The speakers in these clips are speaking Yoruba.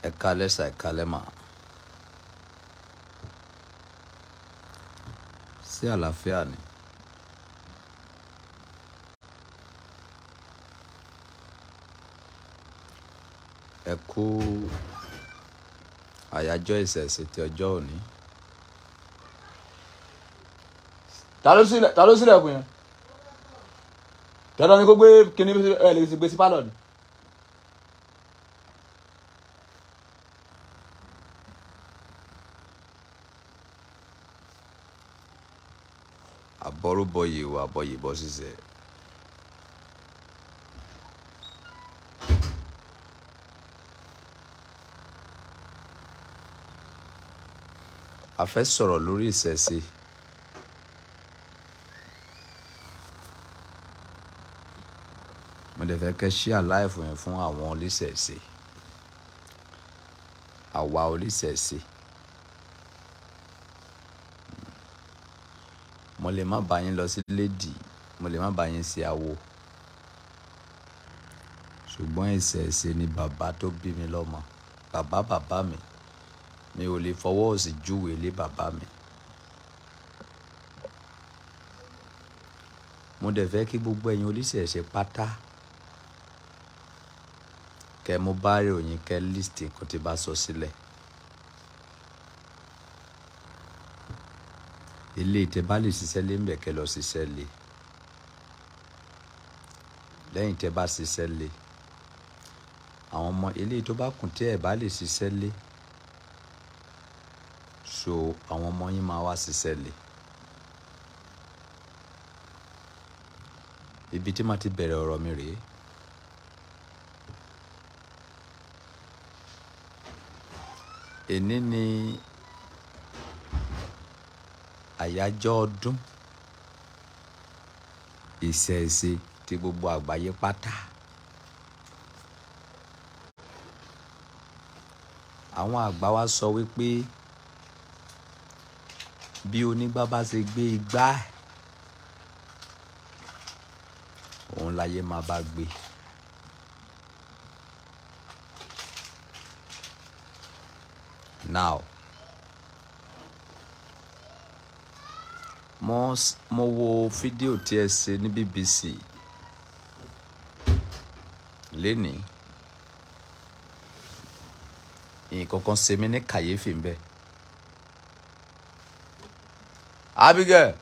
Ẹ káalẹ́ sà, ẹ káalẹ́ mà. Sí àlàáfíà ni. Ẹ kú àyájọ́ ìṣẹ̀ṣe ti ọjọ́ òní. Ta ló sílẹ̀ kù yẹn? Dandan ni kó gbé kíní lè gbé sí pálọ̀ ni. Àbọ̀rúbọyè wà bọyè bọ́ sísẹ̀. A fẹ́ sọ̀rọ̀ lórí ìṣẹ̀ṣe. Mo dẹ̀ fẹ́ kẹ́ share live yẹn fún àwọn oníṣẹ̀ṣe. Àwa oníṣẹ̀ṣe. Mo lè má bá yín lọ sí lédì, mo lè má bá yín sí awo. Ṣùgbọ́n ìṣẹ̀ṣe ni bàbá tó bí mi lọ́mọ. Bàbá mi. Mi ò lè fọwọ́ òsì júwe lé bàbá mi. Mo dẹ̀ fẹ́ kí gbogbo ẹ̀yin oníṣẹ̀ṣe pátá kẹ́ mo bá rí òyìn kẹ́ list nǹkan tí bá sọ sílẹ̀. Ilé tẹ́ bá lè ṣiṣẹ́ lé ńbẹ̀ kẹ́ lọ ṣiṣẹ́ lé. Lẹ́yìn tẹ́ bá ṣiṣẹ́ lé, àwọn ọmọ ilé tó bá kùn tí ẹ bá lè ṣiṣẹ́ lé, so àwọn ọmọ yín máa wá ṣiṣẹ́ lé. Ibi tí màá ti bẹ̀rẹ̀ ọ̀rọ̀ mi rèé. Èní ni àyájọ́ ọdún ìṣẹ̀ṣe ti gbogbo àgbáyé pátá. Àwọn àgbà wa sọ wípé bí onígbá bá ṣe gbé igbá, òun láyé máa bá gbé. Now, mo wo fídíò tí ẹ ṣe ní BBC lénìí. Nǹkan kan ṣe mí ní kàyéfì ń bẹ. Abigail.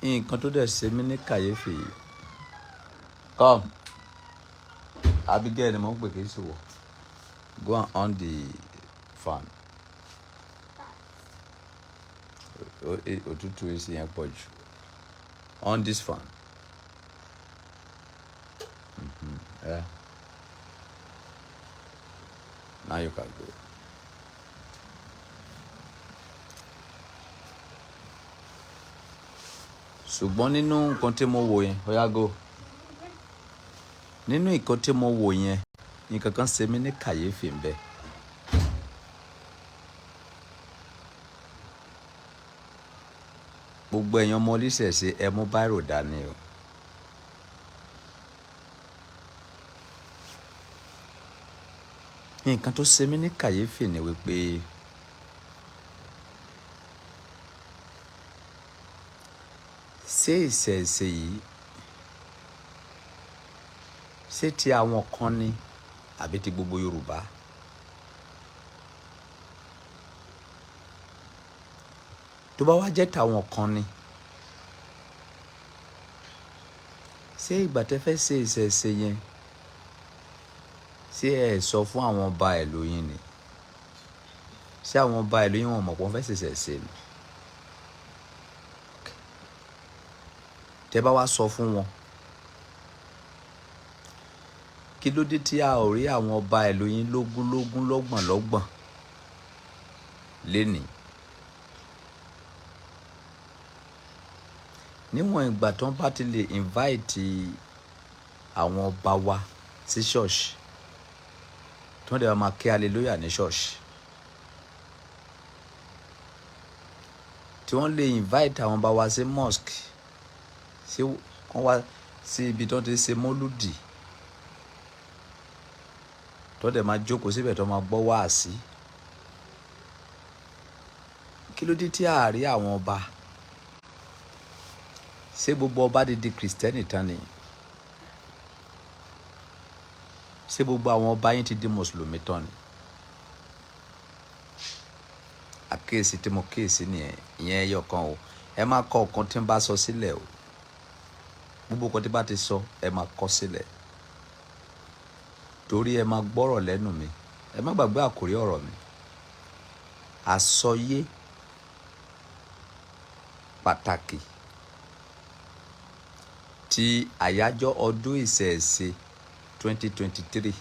Nǹkan tó dẹ̀ ṣe mí ní kàyéfì. Come. Abigail ni mo ń pè kí n sòwò. Go and on the fan. Òtútù èsì yẹn pọ̀ jù. On this fan. Yeah. Now you can go. Ṣùgbọ́n nínú nǹkan tí mo wò yẹn, oya go. Nínú nǹkan tí mo wò yẹn, nǹkan kan ṣe mí ní kàyéfì ń bẹ. Gbogbo ẹ̀yin ọmọ oníṣẹ̀ṣe ẹ mú báírò dání o. Nǹkan tó ṣe mí ní kàyéfì ni wípé ṣé ìṣẹ̀ṣe yìí ṣé ti àwọn kan ni àbí ti gbogbo Yorùbá? Tó bá wá jẹ́ tàwọn kan ni, ṣé ìgbà tẹ́ fẹ́ ṣe ìṣẹ̀ṣe yẹn ṣé ẹ sọ fún àwọn ọba ìlú yín ni? Ṣé àwọn ọba ìlú yín wọn mọ̀ pé wọ́n fẹ́ ṣe ìṣẹ̀ṣe ni? Tẹ́ bá wá sọ fún wọn, kí ló dé tí a ò rí àwọn ọba ìlú yín lógún lọ́gbọ̀n lénìí? Níwọ̀n ìgbà tó ń bá ti lè invite àwọn ọba wa sí ṣọ́ọ̀ṣì, tí wọ́n dẹ̀ máa kí hallelujah ní ṣọ́ọ̀ṣì, tí wọ́n lè invite àwọn ọba wa sí mosque, sí ibi tó ti ṣe mọ́lúdì tó dẹ̀ máa jókòó síbẹ̀ tó máa gbọ́ wáàsí. Kí ló dé tí a rí àwọn ọba? Ṣé gbogbo ọba di Kristẹni tán ni? Ṣé gbogbo àwọn ọba yín ti di Mùsùlùmí tán ni? Àkíyèsí tí mo kíyèsí nìyẹn, ìyẹn ẹyọ kan o. Ẹ má kọ ọ̀kan tí ń bá sọ sílẹ̀ o. Gbogbo ọ̀kan tí bá ti sọ ẹ má kọ sílẹ̀. Torí ẹ má gbọ́rọ̀ lẹ́nu mi. Ẹ má gbàgbé àkórí ọ̀rọ̀ mi. Àsọyé pàtàkì ti àyájọ́ ọdún ìṣẹ̀ṣe 2023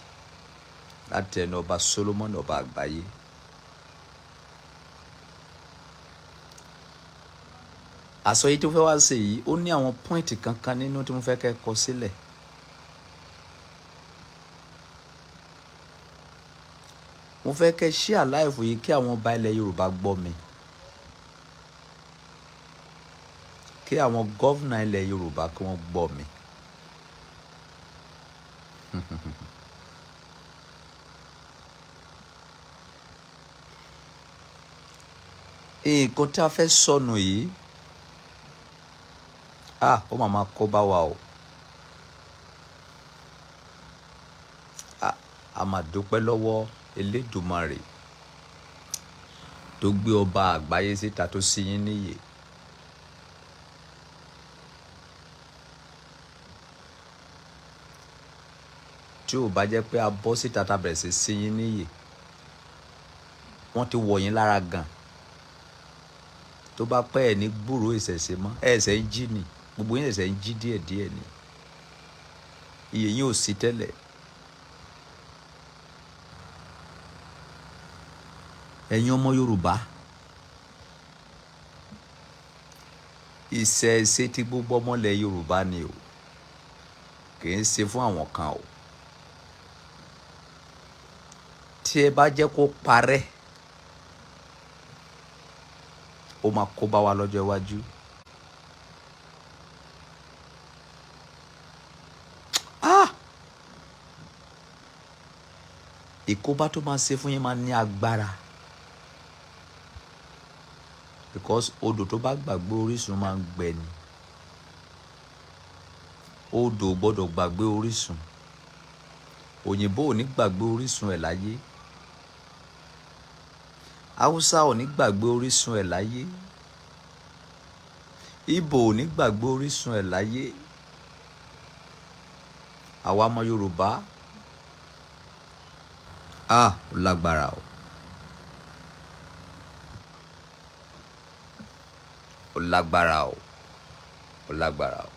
láti ẹnu ọba Solomon ọba àgbáyé. Àsọyé tí mo fẹ́ wá ṣe yìí ó ní àwọn pọ́ìntì kankan nínú tí mo fẹ́ kẹ́ kọ sílẹ̀. Mo fẹ́ kẹ́ share live yìí kí àwọn ọba ilẹ̀ Yorùbá gbọ́ mi. Kí àwọn gọ́vnà ilẹ̀ Yorùbá kí wọ́n gbọ́ mi. Nǹkan tí a fẹ́ sọnù yìí, ó máa kó bá wa o. A máa dúpẹ́ lọ́wọ́ Eledumare tó gbé ọba àgbáyé síta tó sí yín níyè. Tí ò bá jẹ́ pé a bọ́ síta tá bẹ̀rẹ̀ sí yín níyè, wọ́n ti wọ̀ yín lára gan. Tó bá pẹ́ ẹ̀ ní gbúròó ìṣẹ̀ṣe mọ́, ẹ̀ṣẹ̀ ń jí ni, gbogbo yín ẹ̀ṣẹ̀ ń jí díẹ̀díẹ̀ ni. Iye yín ò sí tẹ́lẹ̀. Ẹ̀yin ọmọ Yorùbá, ìṣẹ̀ṣe tí gbogbo ọmọ ilẹ̀ Yorùbá ni o, kì í ṣe fún àwọn kan o. Tí ẹ bá jẹ́ kó parẹ́, ó máa kó bá wa lọ́jọ́ iwájú. Ìkóbá tó máa ṣe fún yín máa ní agbára. Because odò tó bá gbàgbé orísun máa ń gbẹ ni. Odò ò gbọ́dọ̀ gbàgbé orísun. Òyìnbó ò ní gbàgbé orísun ẹ̀ láyé. Haúsá ò ní gbàgbé orísun ẹ̀ láyé. Ìgbò ò ní gbàgbé orísun ẹ̀ láyé. Àwa ọmọ Yorùbá, ó lágbára o. Ó lágbára o. Ó lágbára o.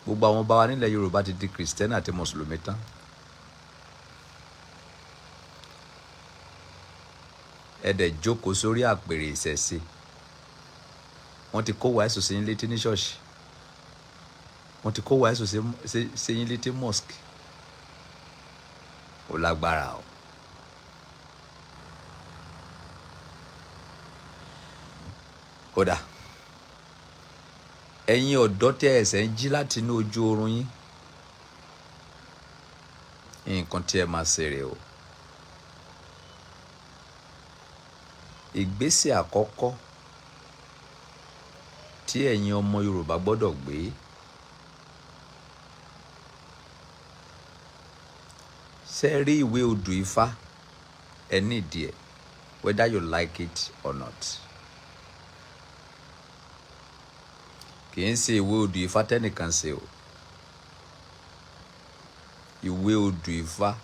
Gbogbo àwọn ọba wa nílẹ̀ Yorùbá ti di Kristẹni àti Mùsùlùmí tán. Ẹ dẹ̀ jókòó sórí àpèrè ìṣẹ̀ṣe. Wọ́n ti kó wàásù sí yín létí ní ṣọ́ọ̀ṣì. Wọ́n ti kó wàásù sí yín létí mosque. Ó lágbára o. Kódà ẹ̀yin ọ̀dọ́ tẹ́ ẹ̀ṣẹ̀ ń jí láti inú ojú oorun yín, nǹkan tí ẹ máa ṣe rè o. Ìgbésẹ̀ àkọ́kọ́ tí ẹ̀yin ọmọ Yorùbá gbọ́dọ̀ gbé, ṣé rí ìwé odù Ifá, ẹ need ẹ̀, whether you like it or not. Kì í ṣe ìwé odù Ifá tẹ́nìkan ṣe o. Ìwé odù Ifá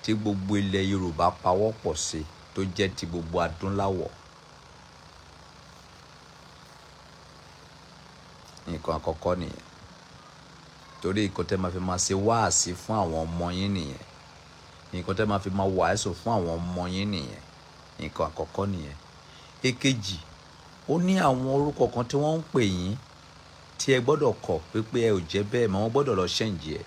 tí gbogbo ilẹ̀ Yorùbá pawọ́pọ̀ ṣe tó jẹ́ ti gbogbo adúnláwọ̀. Nǹkan àkọ́kọ́ nìyẹn. Torí nǹkan tẹ́ máa fi máa ṣe wáàsí fún àwọn ọmọ yín nìyẹn. Nǹkan tẹ́ máa fi máa wàásù fún àwọn ọmọ yín nìyẹn. Nǹkan àkọ́kọ́ nìyẹn. Èkejì, ó ní àwọn orúkọ kan tí wọ́n ń pè yín tí ẹ gbọ́dọ̀ kọ̀ pé ẹ ò jẹ́ bẹ́ẹ̀ mọ́, wọ́n gbọ́dọ̀ lọ ṣẹ́ǹjì ẹ̀.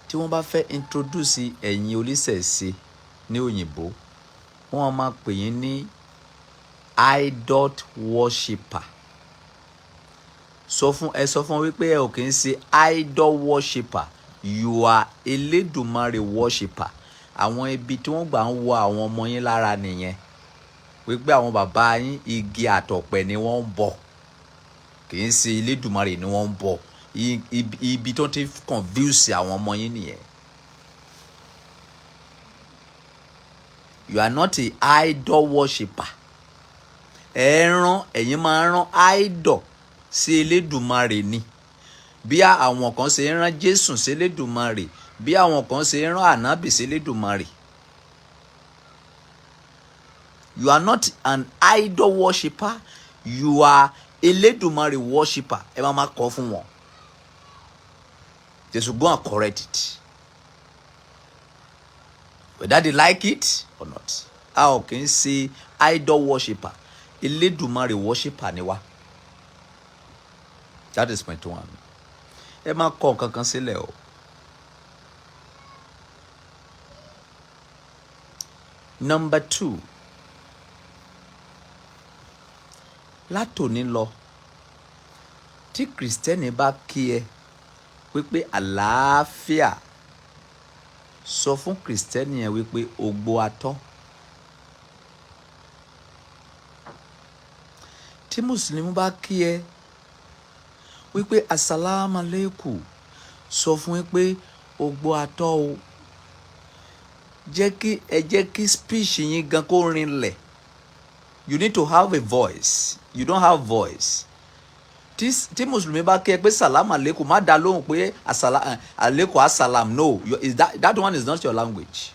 Tí wọ́n bá fẹ́ introduce ẹ̀yin oníṣẹ̀ṣe ní òyìnbó, wọ́n máa pè yín ní idol worshipper. Sọ fún wípé ẹ ò kì í ṣe idol worshipper. You are Eledumare worshipper. Àwọn ibi tí wọ́n gbà ń wọ àwọn ọmọ yín lára nìyẹn. Wípé àwọn bàbá yín igi àtọ̀pẹ̀ ni wọ́n ń bọ. Kì í ṣe Eledumare ni wọ́n ń bọ. Ibi tó ti confuse àwọn ọmọ yín nìyẹn. You are not a idol worshipper. Ẹ̀yin máa ń rán idol sí Eledumare ni. Bí àwọn kan ṣe ń rán Jésù sí Eledumare, bí àwọn kan ṣe ń rán Ànábì sí Eledumare. You are not an idol worshipper. You are Eledumare worshipper. Ẹ máa kọ́ fún wọn. They should go and correct it. Whether they like it or not. How can you say idol worshipper? Eledumare worshipper ni wá. That is point one. Ẹ máa kọ nǹkan kan sílẹ̀ o. Number 2. Látòní lọ, tí Kristẹni bá kí ẹ wípé àlàáfíà, sọ fún Kristẹni yẹn wípé ògbó atọ́. Tí Mùsùlùmí bá kí ẹ wípé assalamu alaikum, sọ fún wípé ògbó atọ́ o. Ẹ jẹ́ kí speech yín gan kó rinlẹ̀. You need to have a voice. You don't have voice. Tí Mùsùlùmí bá kí ẹ pé salam alaikum, má dá lóhùn pé alaikum assalam. No, that one is not your language.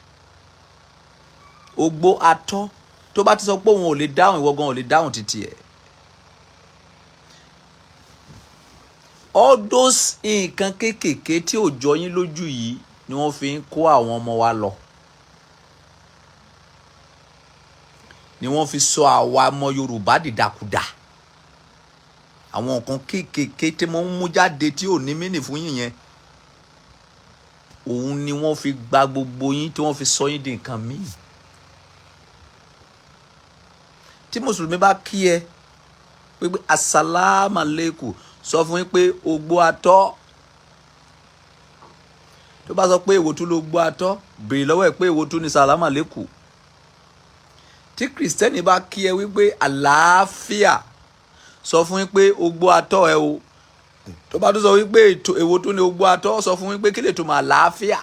Ògbó atọ́, tó bá ti sọ pé òun ò lè dáhùn, ìwọ gan ò lè dáhùn títí ẹ̀. All those nǹkan kéékèèké tí ò jọ yín lójú yìí ni wọ́n fi ń kó àwọn ọmọ wa lọ. Ni wọ́n fi sọ àwa ọmọ Yorùbá dìdàkudà. Àwọn nǹkan kéékèèké tí wọ́n ń mú jáde tí ò ní mínì fún yín yẹn, òun ni wọ́n fi gba gbogbo yín tí wọ́n fi sọ yín di nǹkan míì. Tí Mùsùlùmí bá kí ẹ pé assalamu alaikum, sọ fún yín pé ògbó atọ́. Tó bá sọ pé èwo tún ló gbó atọ́, béèrè lọ́wọ́ ẹ̀ pé èwo tún ní salamu alaikum. Tí Kristẹni bá kí ẹ wípé àlàáfíà, sọ fún yín pé ògbó atọ́ ẹ o. Tó bá tún sọ wípé èwo tún ní ògbó atọ́, sọ fún yín pé kí lè tó máa àlàáfíà.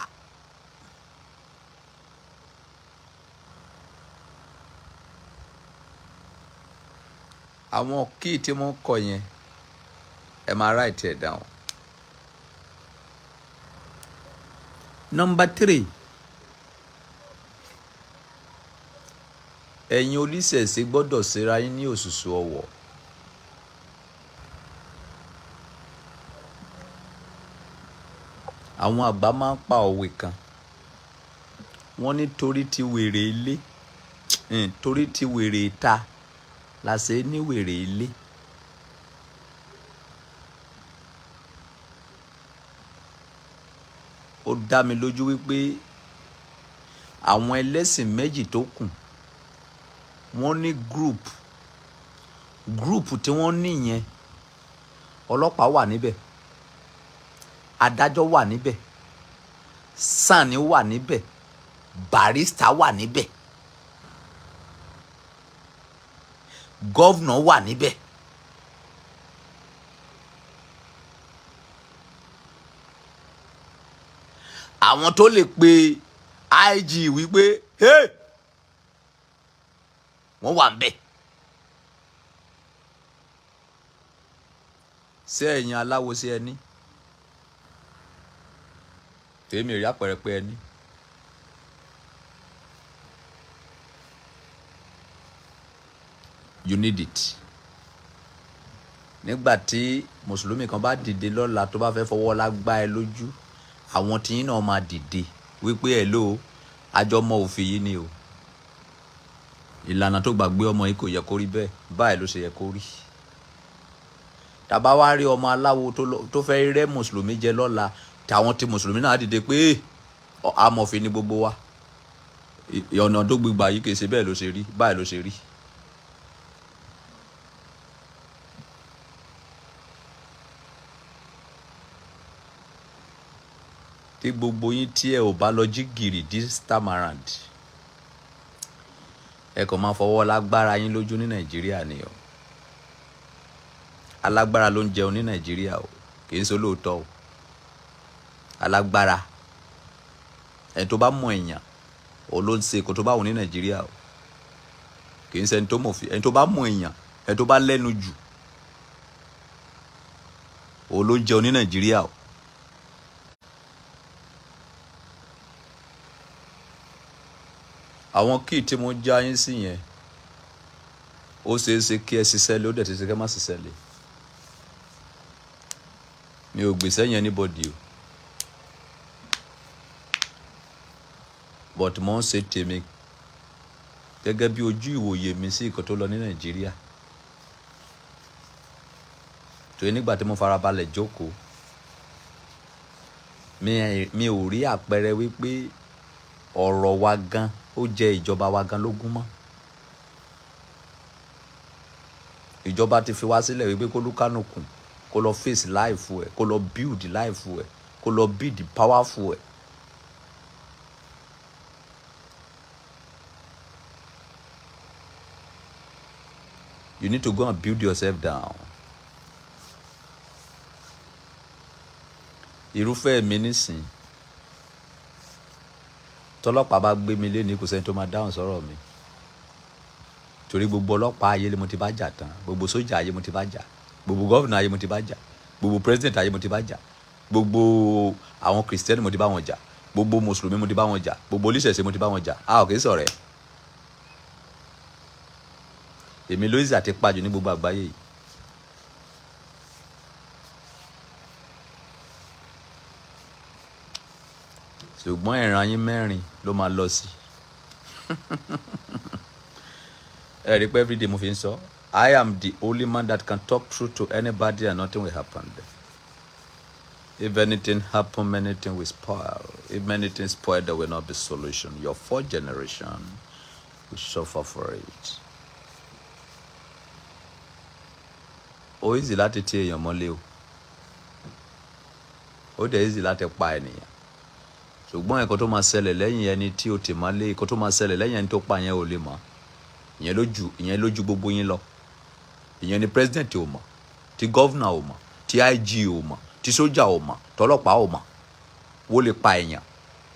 Àwọn key tí wọ́n kọ yẹn, ẹ máa write it down. Number 3. Ẹ̀yin oníṣẹ̀ṣe gbọ́dọ̀ ṣera yín ní òṣùṣù ọwọ̀. Àwọn àgbà máa ń pa òwe kan. Wọ́n ní torí ti wèrè ilé, torí ti wèrè ìta, la ṣe ní wèrè ilé. Ó dá mi lójú wípé àwọn ẹlẹ́sìn méjì tó kù, wọ́n ní group tí wọ́n ní yẹn, ọlọ́pàá wà níbẹ̀, adájọ́ wà níbẹ̀, sàní wà níbẹ̀, barista wà níbẹ̀, gọ́vnà wà níbẹ̀. Àwọn tó lè pe IG wípé hey, wọ́n wà ńbẹ̀. Ṣé ẹ̀yin aláwo sí ẹni? Tèmi rí àpẹẹrẹ pé ẹni. You need it. Nígbà tí Mùsùlùmí kan bá dìde lọ́la tó bá fẹ́ fọwọ́ lágbá ẹ lójú, àwọn tí yín náà máa dìde wípé hello, àjọmọ òfin yìí ni o. Ìlànà tó gbàgbé ọmọ yìí kò yẹ kó rí bẹ́ẹ̀, báyìí ló ṣe yẹ kó rí. Tàbá wá rí ọmọ aláwo tó fẹ́ rẹ́ Mùsùlùmí jẹ lọ́la, táwọn tí Mùsùlùmí náà dìde pé amòfin ni gbogbo wa. Ọ̀nà tó gbígbà yìí kì í ṣe bẹ́ẹ̀ ló ṣe rí, báyìí ló ṣe rí. tí gbogbo yín tí ẹ ò bá lọ jí gìrì this time around, ẹ kàn máa fọwọ́ lágbára yín lójú ní Nàìjíríà ni o. Alágbára ló ń jẹun ní Nàìjíríà o, kì í ṣe olóòótọ́ o. Alágbára ẹni tó bá mọ èèyàn ò ló ń ṣe kó tó bá wù ní Nàìjíríà o, kì í ṣe ẹni tó mọ̀ fi, ẹni tó bá mọ èèyàn, ẹni tó bá lẹ́nu jù ò ló ń jẹun ní Nàìjíríà o. Àwọn kíì tí mo já yín sí yẹn, ó ṣeé ṣe kí ẹ ṣiṣẹ́ lé, ó dẹ̀ ti ṣe kí ẹ má ṣiṣẹ́ lé. Mi ò gbèsè yẹn anybody o, but mo ń ṣe tèmi gẹ́gẹ́ bí ojú ìwòye mi sí nǹkan tó lọ ní Nàìjíríà. Torí nígbà tí mo farabalẹ̀ jókòó, mi ò rí àpẹẹrẹ wípé ọ̀rọ̀ wa gan ó jẹ ìjọba wa gan lógún mọ́. Ìjọba ti fi wá sílẹ̀ wípé kó lúkánùkùn kó lọ face life ẹ̀, kó lọ build life ẹ̀, kó lọ build powerful ẹ̀. You need to go and build yourself down. Irúfẹ́ mi nísìn, tọ́lọ́pàá bá gbé mi léni kò sẹ́ni tó máa dáhùn sọ̀rọ̀ mi. Torí gbogbo ọlọ́pàá ayé mo ti bá jà tán, gbogbo sójà ayé mo ti bá jà, gbogbo gọ́vùnà ayé mo ti bá jà, gbogbo president ayé mo ti bá jà, gbogbo àwọn Kristẹni mo ti bá wọn jà, gbogbo mùsùlùmí mo ti bá wọn jà, gbogbo oníṣẹ̀ṣe mo ti bá wọn jà. A ò kì í sọ̀rọ̀ ẹ̀. Èmi ló ìzà ti pàjù ní gbogbo àgbáyé yìí. Ṣùgbọ́n ìran yín mẹ́rin ló máa lọ sí. Ẹ rí pé everyday mo fi ń sọ, I am the only man that can talk truth to anybody and nothing will happen. If anything happen, many things will spoil. If many things spoil, there will not be solution. Your fourth generation will suffer for it. Ó easy láti tí èèyàn mọ́lé o. Ó dẹ̀ easy láti pa ènìyàn. Ṣùgbọ́n nǹkan tó máa ṣẹlẹ̀ lẹ́yìn ẹni tí ó tì mọ́lé, nǹkan tó máa ṣẹlẹ̀ lẹ́yìn ẹni tó pa yẹn ò lè mọ̀. Ìyẹn lójú gbogbo yín lọ. Ìyẹn ni president ò mọ̀, tí governor ò mọ̀, tí IG ò mọ̀, tí sójà ò mọ̀, tọ́lọ́pàá ò mọ̀. Wọ́n lè pa èèyàn,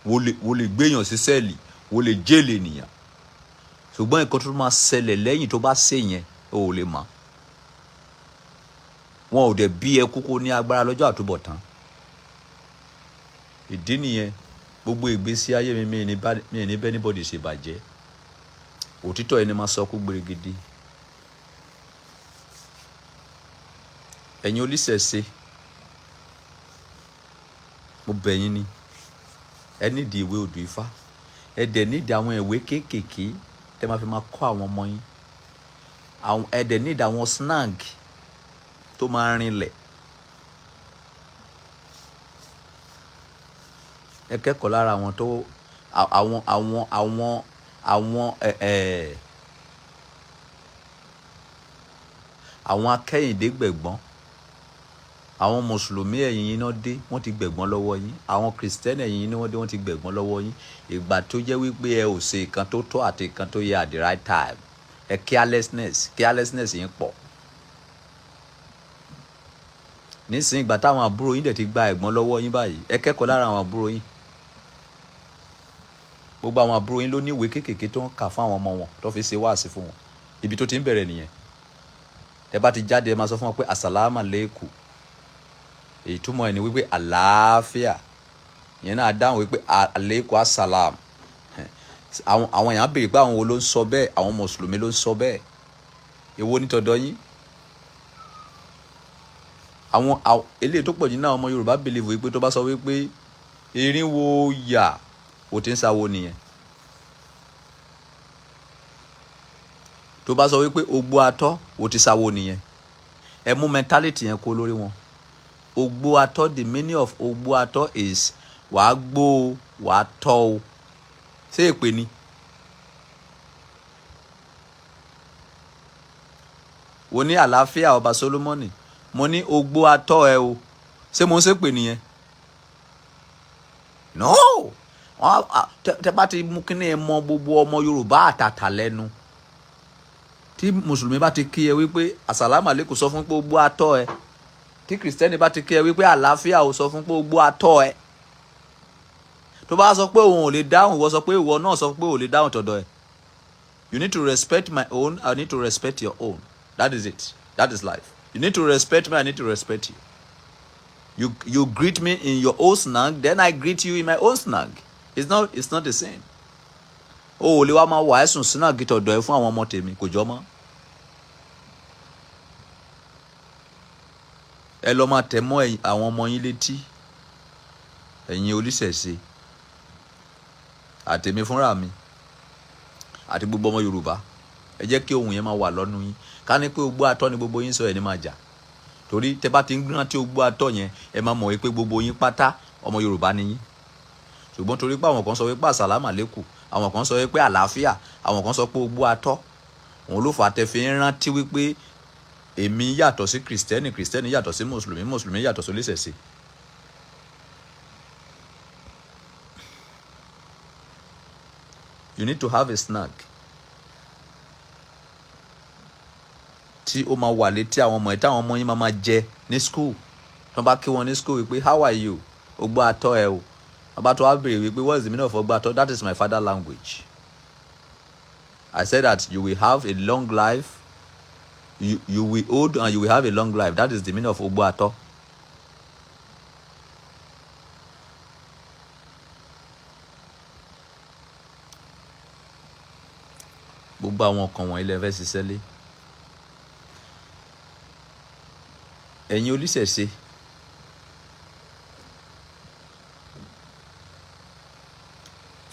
wọ́n lè gbéyàn sí sẹ́ẹ̀lì, wọ́n lè jẹ́lẹ̀ ènìyàn. Ṣùgbọ́n nǹkan tó máa ṣẹlẹ̀ lẹ́yìn tó bá ṣe yẹn ò lè mọ̀. Wọn ò dẹ̀ bí ẹ kúkú ní agbára lọ́jọ́ àtúbọ̀tán. Ìdí nìyẹn, gbogbo ìgbésí ayé mi ní bẹ́ẹ̀ anybody ṣe bàjẹ́. Òtítọ́ ẹni máa sọ kú gbèrègede. Ẹ̀yin oníṣẹ̀ṣe, mo bẹ̀ yín ni, ẹ nídìí ìwé odù Ifá, ẹ dẹ̀ nídìí àwọn ìwé kéékèèké tẹ́ máa fi máa kọ́ àwọn ọmọ yín. Ẹ dẹ̀ nídìí àwọn snag tó máa rinlẹ̀. Ẹ kẹ́kọ̀ọ́ lára àwọn tó àwọn akẹ́yìndé gbẹ̀gbọ́n. Àwọn mùsùlùmí ẹ̀yìn yín náà dé, wọ́n ti gbẹ̀gbọ́n lọ́wọ́ yín. Àwọn kìrìsìtẹ́nì ẹ̀yìn yín ni wọ́n dé, wọ́n ti gbẹ̀gbọ́n lọ́wọ́ yín. Ìgbà tó jẹ́ wípé ẹ ò ṣe nǹkan tó tọ́ àti nǹkan tó yẹ at the right time. Ẹ carelessness yín pọ̀. Nísìnyí ìgbà táwọn àbúrò yín dẹ̀ ti gba ẹ̀gbọ́n lọ́wọ́ yín báyìí, ẹ kẹ́kọ̀ọ́ lára àwọn àbúrò yín. Gbogbo àwọn àbúrò yín ló ní ìwé kéékèèké tó ń kà fún àwọn ọmọ wọn tó fi ṣe wáàsí fún wọn. Ibi tó ti ń bẹ̀rẹ̀ nìyẹn. Ẹ bá ti jáde ẹ máa sọ fún wọn pé assalamu alaikum. Èyí túmọ̀ ẹ̀ ní wípé àlàáfíà. Ìyẹn náà dáhùn wípé alaikum assalam. Àwọn èèyàn béèrè pé àwọn wo ló ń sọ bẹ́ẹ̀, àwọn mùsùlùmí ló ń sọ bẹ́ẹ̀. Èwo ní tọ̀dọ̀ yín? Àwọn eléyìí tó pọ̀ jù náà ọmọ Yorùbá believe wípé tó bá sọ wípé erinwo yà ó ti ń sáwo nìyẹn. Tó bá sọ wípé ogbó atọ́ ó ti sáwo nìyẹn. Ẹ mú mentality yẹn kó lórí wọn. Ogbó atọ́, the meaning of ogbó atọ́ is wàá gbó wàá tọ́ o. Ṣé èpè ni? Wo ní àlàáfíà ọba Solomoni, mo ní ogbó atọ́ ẹ o. Ṣé mo ń ṣépè nìyẹn? no tẹ bá ti mú kíní ẹ mọ gbogbo ọmọ Yorùbá àtàtà lẹ́nu tí mùsùlùmí bá ti kí ẹ wípé àsàlámù àlékún sọ fún pé ó gbọ́ àtọ́ ẹ, tí kìrìsìtẹ́nì bá ti kí ẹ wípé àlàáfíà ò sọ fún pé ó gbọ́ àtọ́ ẹ, tó bá sọ pé òun ò lè dáhùn ìwọ sọ pé ìwọ náà sọ pé ò lè dáhùn tọ̀dọ̀ ẹ. You need to respect my own, I need to respect your own. That is it. That is life. You need to respect me, I need to respect you. You greet me in your own snag, then I greet you in my own snag. It's not the same. O ò lè wá máa wà ẹ̀sùn snag tọ̀dọ̀ ẹ fún àwọn ọmọ tèmi, kò jọ mọ́. Ẹ lọ máa tẹ̀ mọ́ àwọn ọmọ yín létí, ẹ̀yin oníṣẹ̀ṣe, àtèmi fúnra mi, àti gbogbo ọmọ Yorùbá. Ẹ jẹ́ kí ohun yẹn máa wà lọ́nu yín. Ká ní pé ogbó atọ́ ni gbogbo yín sọ ẹ̀ ní máa jà. Torí tẹ bá ti ń rántí ogbó atọ́ yẹn, ẹ máa mọ̀ wípé gbogbo yín pátá ọmọ Yorùbá ni yín. Ṣùgbọ́n torí pé àwọn kan sọ wípé àsàlámù àlékún, àwọn kan sọ wípé àlàáfíà, àwọn kan sọ pé ogbó atọ́, òun ló fà á tẹ fi ń rántí wípé èmi yàtọ̀ sí kìrìsìtẹ́nì, kìrìsìtẹ́nì yàtọ̀ sí mùsùlùmí, mùsùlùmí yàtọ̀ sí oníṣẹ̀ṣe. You need to have a snack tí ó máa wà létí àwọn ọmọ ẹ̀ táwọn ọmọ yín máa jẹ ní school. Tí wọ́n bá kí wọn ní school wípé how are you? Ogbó atọ́ ẹ o. Bàbá tó wá béèrè wípé what is the meaning of ogbó atọ́? That is my father language. I said that you will have a long life. You will old and you will have a long life. That is the meaning of ogbó atọ́. Gbogbo àwọn kan wọ̀nyí lè fẹ́ ṣiṣẹ́ lé. Ẹ̀yin oníṣẹ̀ṣe,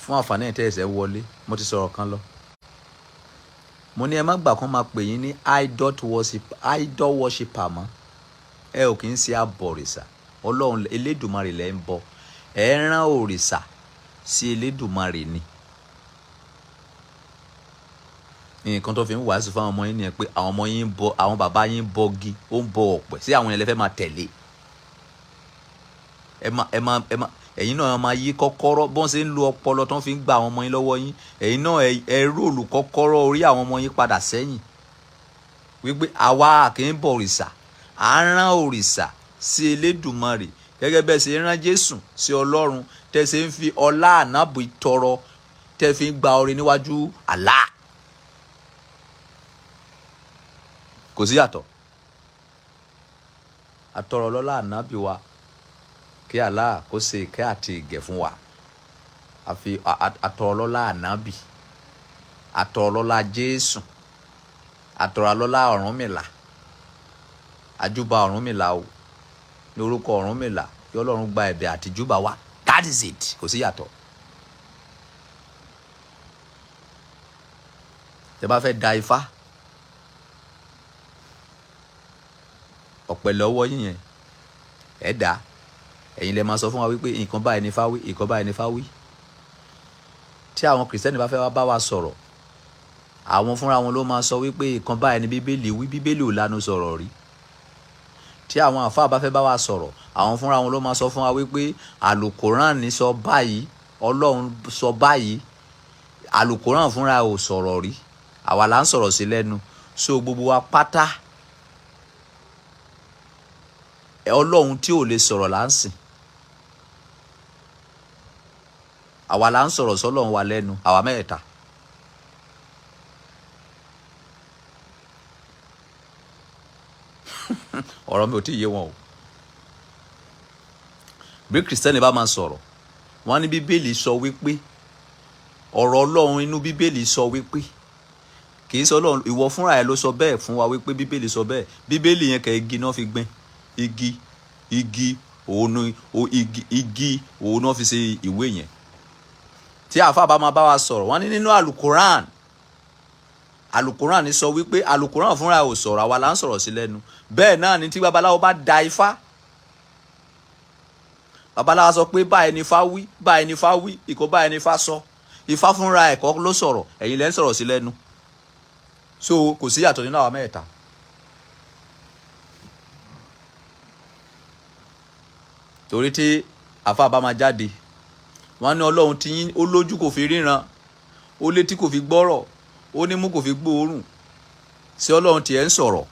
fún àǹfààní ẹ̀ tẹ́ ẹ̀sẹ̀ wọlé, mo ti sọ̀rọ̀ kan lọ. Mo ní ẹ má gbà kán máa pè yín ní idol worshipper mọ́. Ẹ ò kì í ṣe abọ̀rìṣà. Ọlọ́run Elédùmarè lẹ́ ń bọ. Ẹ rán òrìṣà sí Elédùmarè ni. Nǹkan tó fi ń wàásù fún àwọn ọmọ yín nìyẹn pé àwọn ọmọ yín bọ, àwọn bàbá yín bọgi, ó ń bọ ọ̀pẹ, sí àwọn yẹn lè fẹ́ máa tẹ̀lé. Ẹ̀yin náà máa yí kọ́kọ́rọ́ bọ́n ṣe ń lo ọpọlọ tó ń fi ń gba àwọn ọmọ yín lọ́wọ́ yín. Ẹ̀yin náà ẹ róòlù kọ́kọ́rọ́ orí àwọn ọmọ yín padà sẹ́yìn. Wípé àwa kì í bọ òrìṣà, à ń rán òrìṣà sí Elédùmarè gẹ́gẹ́ bẹ́ẹ̀ ṣe rán Jésù sí Ọlọ́run, tẹ́ ṣe ń fi ọlá ànábì tọrọ, tẹ́ fi ń gba oore níwájú Allah. Kò sí yàtọ̀. Àtọrọ lọ́lá ànábì wa kí Allah kó ṣe ìkẹ́ àti ìgẹ̀ fún wa. Àfi àtọrọ lọ́lá ànábì, àtọrọ lọ́lá Jésù, àtọrọ lọ́lá Ọ̀rúnmìlà, àjúbà Ọ̀rúnmìlà o, ní orúkọ Ọ̀rúnmìlà kí Ọlọ́run gba ẹ̀bẹ̀ àti júbà wa. That is it. Kò sí yàtọ̀. Tẹ́ bá fẹ́ da ifá, ọ̀pẹ lọ́wọ́ yín yẹn ẹ dá, ẹ̀yin lè máa sọ fún wa wípé nǹkan báyìí ni fá wí, nǹkan báyìí ni fá wí. Tí àwọn kìrìsìtẹ́nì bá fẹ́ wá bá wa sọ̀rọ̀, àwọn fúnra wọn ló máa sọ wípé nǹkan báyìí ni bíbélì wí, bíbélì ò lanu sọ̀rọ̀ rí. Tí àwọn àfáà bá fẹ́ bá wa sọ̀rọ̀, àwọn fúnra wọn ló máa sọ fún wa wípé àlùkòrán sọ báyìí, Ọlọ́run sọ báyìí. Àlùkòrán fúnra ò sọ̀rọ̀ rí, àwa là ń sọ̀rọ̀ sí lẹ́nu. So gbogbo wa pátá Ọlọ́run tí ò lè sọ̀rọ̀ là ń sìn. Àwa là ń sọ̀rọ̀ sọ́lọ́run wa lẹ́nu, àwa mẹ́ta. Ọ̀rọ̀ mi ò tí ì yé wọn o. Bí kìrìsìtẹ́nì bá máa sọ̀rọ̀, wọ́n ní bíbélì sọ wípé, ọ̀rọ̀ Ọlọ́run inú bíbélì sọ wípé, kì í sọ Ọlọ́run, ìwọ fúnra ẹ ló sọ bẹ́ẹ̀ fún wa wípé bíbélì sọ bẹ́ẹ̀. Bíbélì yẹn kẹ́ igi náà fi gbìn. Igi òun náà fi ṣe ìwé yẹn. Tí àfáà bá máa bá wa sọ̀rọ̀, wọ́n ní nínú àlùkùrán ní sọ wípé àlùkùrán fúnra ò sọ̀rọ̀, àwa là ń sọ̀rọ̀ sí lẹ́nu. Bẹ́ẹ̀ náà ni tí babaláwo bá da ifá, babaláwo sọ pé báyìí ni ifá wí, báyìí ni ifá wí, ìkó báyìí ni ifá sọ. Ifá fúnra ẹ̀kọ́ ló sọ̀rọ̀, ẹ̀yin lẹ́ ń sọ̀rọ̀ sí lẹ́nu. So kò sí yàtọ̀ nínú àwa mẹ́ta. Torí tí àfáà bá máa jáde, wọ́n ní Ọlọ́run ti yín ó lójú kò fi ríran, ó létí kò fi gbọ́rọ̀, ó nímú kò fi gbóòórùn. Ṣé Ọlọ́run tiẹ̀ ń sọ̀rọ̀?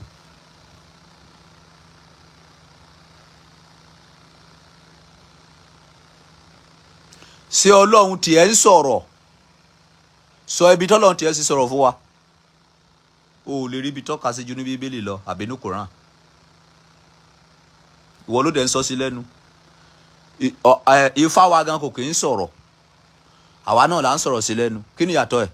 Ṣé Ọlọ́run tiẹ̀ ń sọ̀rọ̀? Sọ ibi tọ́lọ́run tiẹ̀ sì sọ̀rọ̀ fún wa. O ò lè rí ibi tọ́ka sí ju ní Bíbélì lọ àbí ní Kùránì. Ìwọ ló dẹ̀ ń sọ sí lẹ́nu. Ifá wa gan kò kì í sọ̀rọ̀, àwa náà là ń sọ̀rọ̀ sí lẹ́nu. Kí ni ìyàtọ̀ ẹ̀?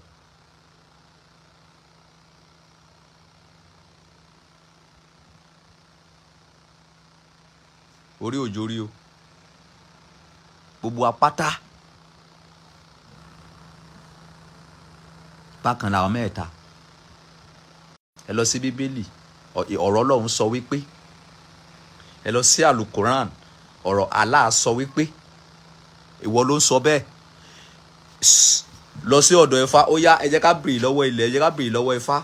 Orí òjò rí o, gbogbo apáta bákan làwọn mẹ́ta. Ẹ lọ sí Bíbélì, ọ̀rọ̀ Ọlọ́run sọ wípé, ẹ lọ sí àlùkùránì, ọ̀rọ̀ Allah sọ wípé, ìwọ ló ń sọ bẹ́ẹ̀. Lọ sí ọ̀dọ̀ Ifá, ó yá ẹ jẹ́ ká bèrè lọ́wọ́ ilẹ̀, ẹ jẹ́ ká bèrè lọ́wọ́ Ifá.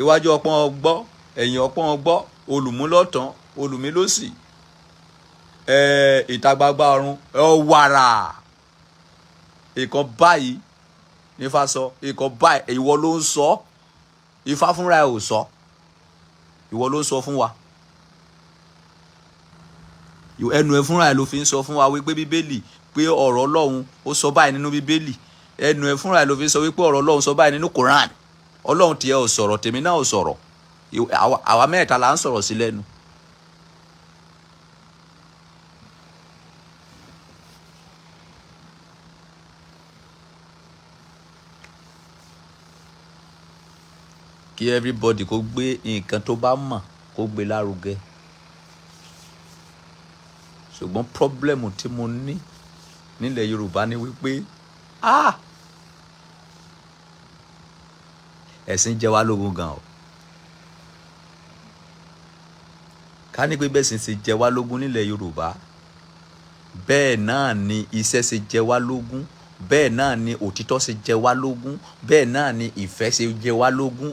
Iwájú ọpọ́n ọgbọ́, ẹ̀yìn ọpọ́n ọgbọ́, olùmúlọ́tàn, olùmílòsì, ìta gbangba ọ̀run, wàrà. Ìkan báyìí ní Ifá sọ, ìkan báyìí ìwọ ló ń sọ. Ifá fúnra ẹ̀ ò sọ, ìwọ ló ń sọ fún wa. Ẹnu ẹ fúnra ẹ ló fi ń sọ fún wa wípé Bíbélì pé ọ̀rọ̀ Ọlọ́run ó sọ báyìí nínú Bíbélì. Ẹnu ẹ fúnra ẹ ló fi ń sọ wípé ọ̀rọ̀ Ọlọ́run sọ báyìí nínú Kùránì. Ọlọ́run tiẹ̀ ò sọ̀rọ̀, tèmi náà ò sọ̀rọ̀. Àwa mẹ́ta là ń sọ̀rọ̀ sí lẹ́nu. Kí everybody kó gbé nǹkan tó bá mọ̀ kó gbé lárugẹ. Ṣùgbọ́n pọ́blẹ́mù tí mo ní nílẹ̀ Yorùbá ni wípé ẹ̀sìn jẹ wá lógún gan o. Ká ní pé bẹ́sìn ṣe jẹ wá lógún nílẹ̀ Yorùbá, bẹ́ẹ̀ náà ni iṣẹ́ ṣe jẹ wá lógún, bẹ́ẹ̀ náà ni òtítọ́ ṣe jẹ wá lógún, bẹ́ẹ̀ náà ni ìfẹ́ ṣe jẹ wá lógún.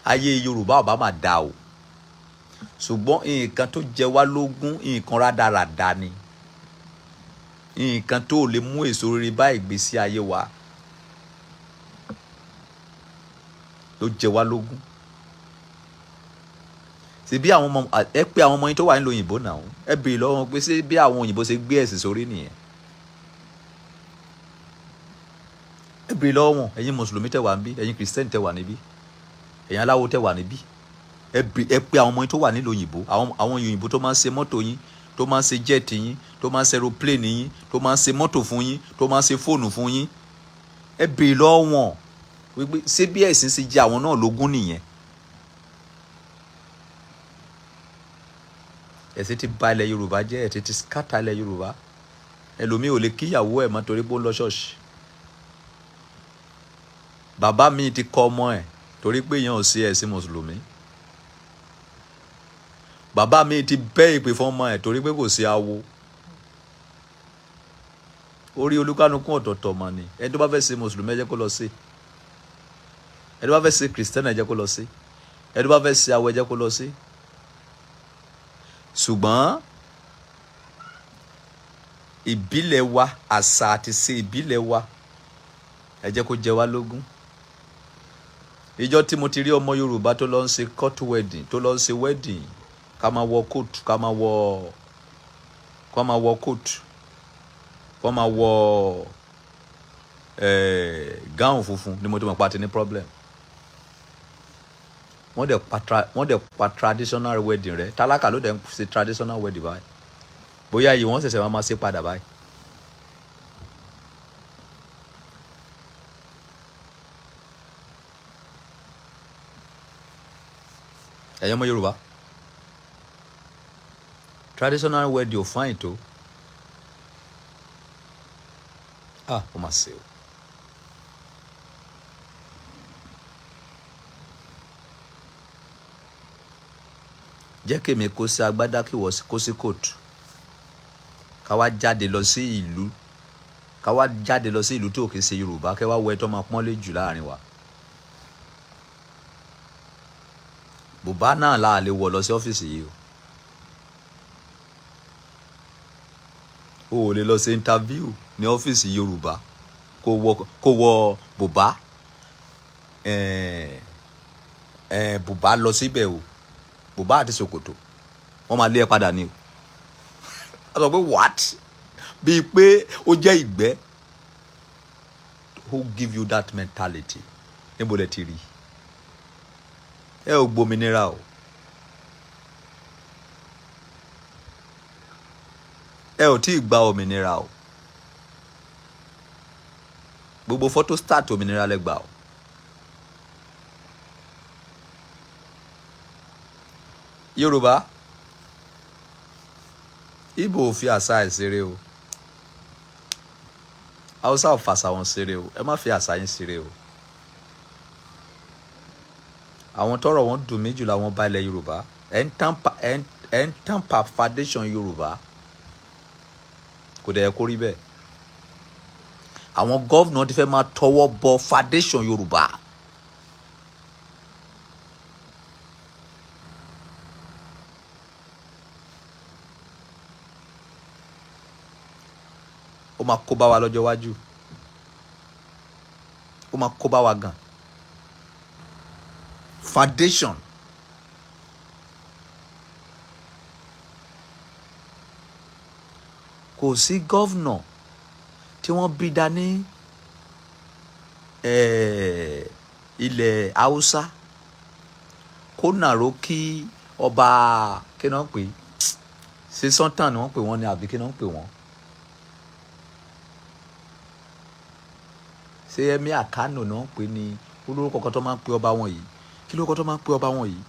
Ayé Yorùbá ọba máa dà o. Ṣùgbọ́n nǹkan tó jẹ wá lógún, nǹkan rádaràda ni. Nǹkan tó lè mú èso rere bá ìgbésí ayé wa ló jẹ wá lógún. Ṣé bí àwọn ọmọ ẹ pé àwọn ọmọ yín tó wà nílùú òyìnbó náà, ẹ béèrè lọ́wọ́ wọn pé ṣé bí àwọn òyìnbó ṣe gbé ẹ̀sìn sórí nìyẹn. Ẹ béèrè lọ́wọ́ wọn, ẹ̀yin mùsùlùmí tẹ́ wà níbí, ẹ̀yin kìrìsìtẹ́nì tẹ́ wà níbí, ẹ̀yin aláwo tẹ́ wà níbí. Ẹ pé àwọn ọmọ yín tó wà nílùú òyìnbó, àwọn òyìnbó tó máa ń ṣe mọ́tò yín, tó máa ń ṣe jẹ́ẹ̀tì yín, tó máa ń ṣe aeroplane yín, tó máa ń ṣe mọ́tò fún yín, tó máa ń ṣe fóònù fún yín. Ẹ béèrè lọ́wọ́ wọn wípé ṣé bí ẹ̀sìn ṣe jẹ àwọn náà lógún nìyẹn. Ẹ̀sìn ti bà ilẹ̀ Yorùbá jẹ́, ẹ̀sìn ti skátà ilẹ̀ Yorùbá. Ẹlòmíì ò lè kíyàwó ẹ̀ mọ́ torí pé ó lọ ṣọ́ọ̀ṣì. Bàbá mi ti kọ ọmọ ẹ̀ torí pé èèyàn ò sí ẹ̀sìn mùsùlùmí. Bàbá mi ti bẹ́ ìpè fún ọmọ ẹ̀ torí pé kò sí awo. Orí olúkálùkù ọ̀tọ̀ọ̀tọ̀ mà ni. Ẹni tó bá fẹ́ ṣe mùsùlùmí ẹ jẹ́ kó lọ sí. Ẹni tó bá fẹ́ ṣe kìrìsìtẹ́nì ẹ jẹ́ kó lọ sí. Ẹni tó bá fẹ́ ṣe awo ẹ jẹ́ kó lọ sí. Ṣùgbọ́n ìbílẹ̀ wa, àṣà àti ṣe ìbílẹ̀ wa, ẹ jẹ́ kó jẹ wá lógún. Ìjọ́ tí mo ti rí ọmọ Yorùbá tó lọ ń ṣe court wedding, tó lọ ń ṣe wedding, ká máa wọ coat, ká máa wọ coat, ká máa wọ gown funfun ni mo ti mọ̀ pé a ti ní problem. Wọ́n dẹ̀ pa traditional wedding rẹ̀. Tálákà ló dẹ̀ ń ṣe traditional wedding báyìí. Bóyá yìí wọ́n ṣẹ̀ṣẹ̀ máa ṣe padà báyìí. Ẹ̀yin ọmọ Yorùbá, traditional wedding ò fáyìn tó. Ó mà ṣe o. Jẹ́ kèmi kó sí agbádá kí wọ́n kó sí kóòtù. Ká wá jáde lọ sí ìlú, tí ò kì í ṣe Yorùbá, kẹ́ wá wọ ẹ tó máa pọ́nlé jù láàrin wa. Bùbá náà la lè wọ̀ lọ sí ọ́fíìsì yìí o. o ò lè lọ ṣe interview ní ọ́fíìsì Yorùbá kó wọ bùbá bùbá lọ síbẹ̀ o, bùbá àti ṣòkòtò wọ́n máa lé ẹ padà ní o. a sọ pé what, bíi pé ó jẹ́ ìgbẹ́. Who give you that mentality? Níbo lẹ ti rí? Ẹ ò gbòmìnira o. Ẹ ò tí ì gba òmìnira o. Gbogbo photo start òmìnira lẹ gbà o. Yorùbá, Ìgbò ò fi àṣà ẹ̀ ṣeré o. Hausa ò fàṣà wọn ṣeré o. Ẹ má fi àṣà yín ṣeré o. Àwọn tọ́rọ̀ wọn dùn mí jù làwọn bá ilẹ̀ Yorùbá. Ẹ ń tànpà foundation Yorùbá. Kò dẹ̀ yẹ kó rí bẹ́ẹ̀. Àwọn gọ́vnà ti fẹ́ máa tọwọ́ bọ foundation Yorùbá. Ó máa kó bá wa lọ́jọ́ iwájú. Ó máa kó bá wa gan. Foundation. Kò sí gọ́vnà tí wọ́n bí dání ilẹ̀ Haúsá kó nàró kí ọba kí náà pè ṣe sọ́tàn ni wọ́n pè wọ́n ní àbí kí náà pè wọ́n. Ṣé ẹ̀mí àkánò náà pè ní olórúkọ kan tó máa ń pe ọba wọn yìí? Kí lórúkọ tó máa ń pe ọba wọn yìí?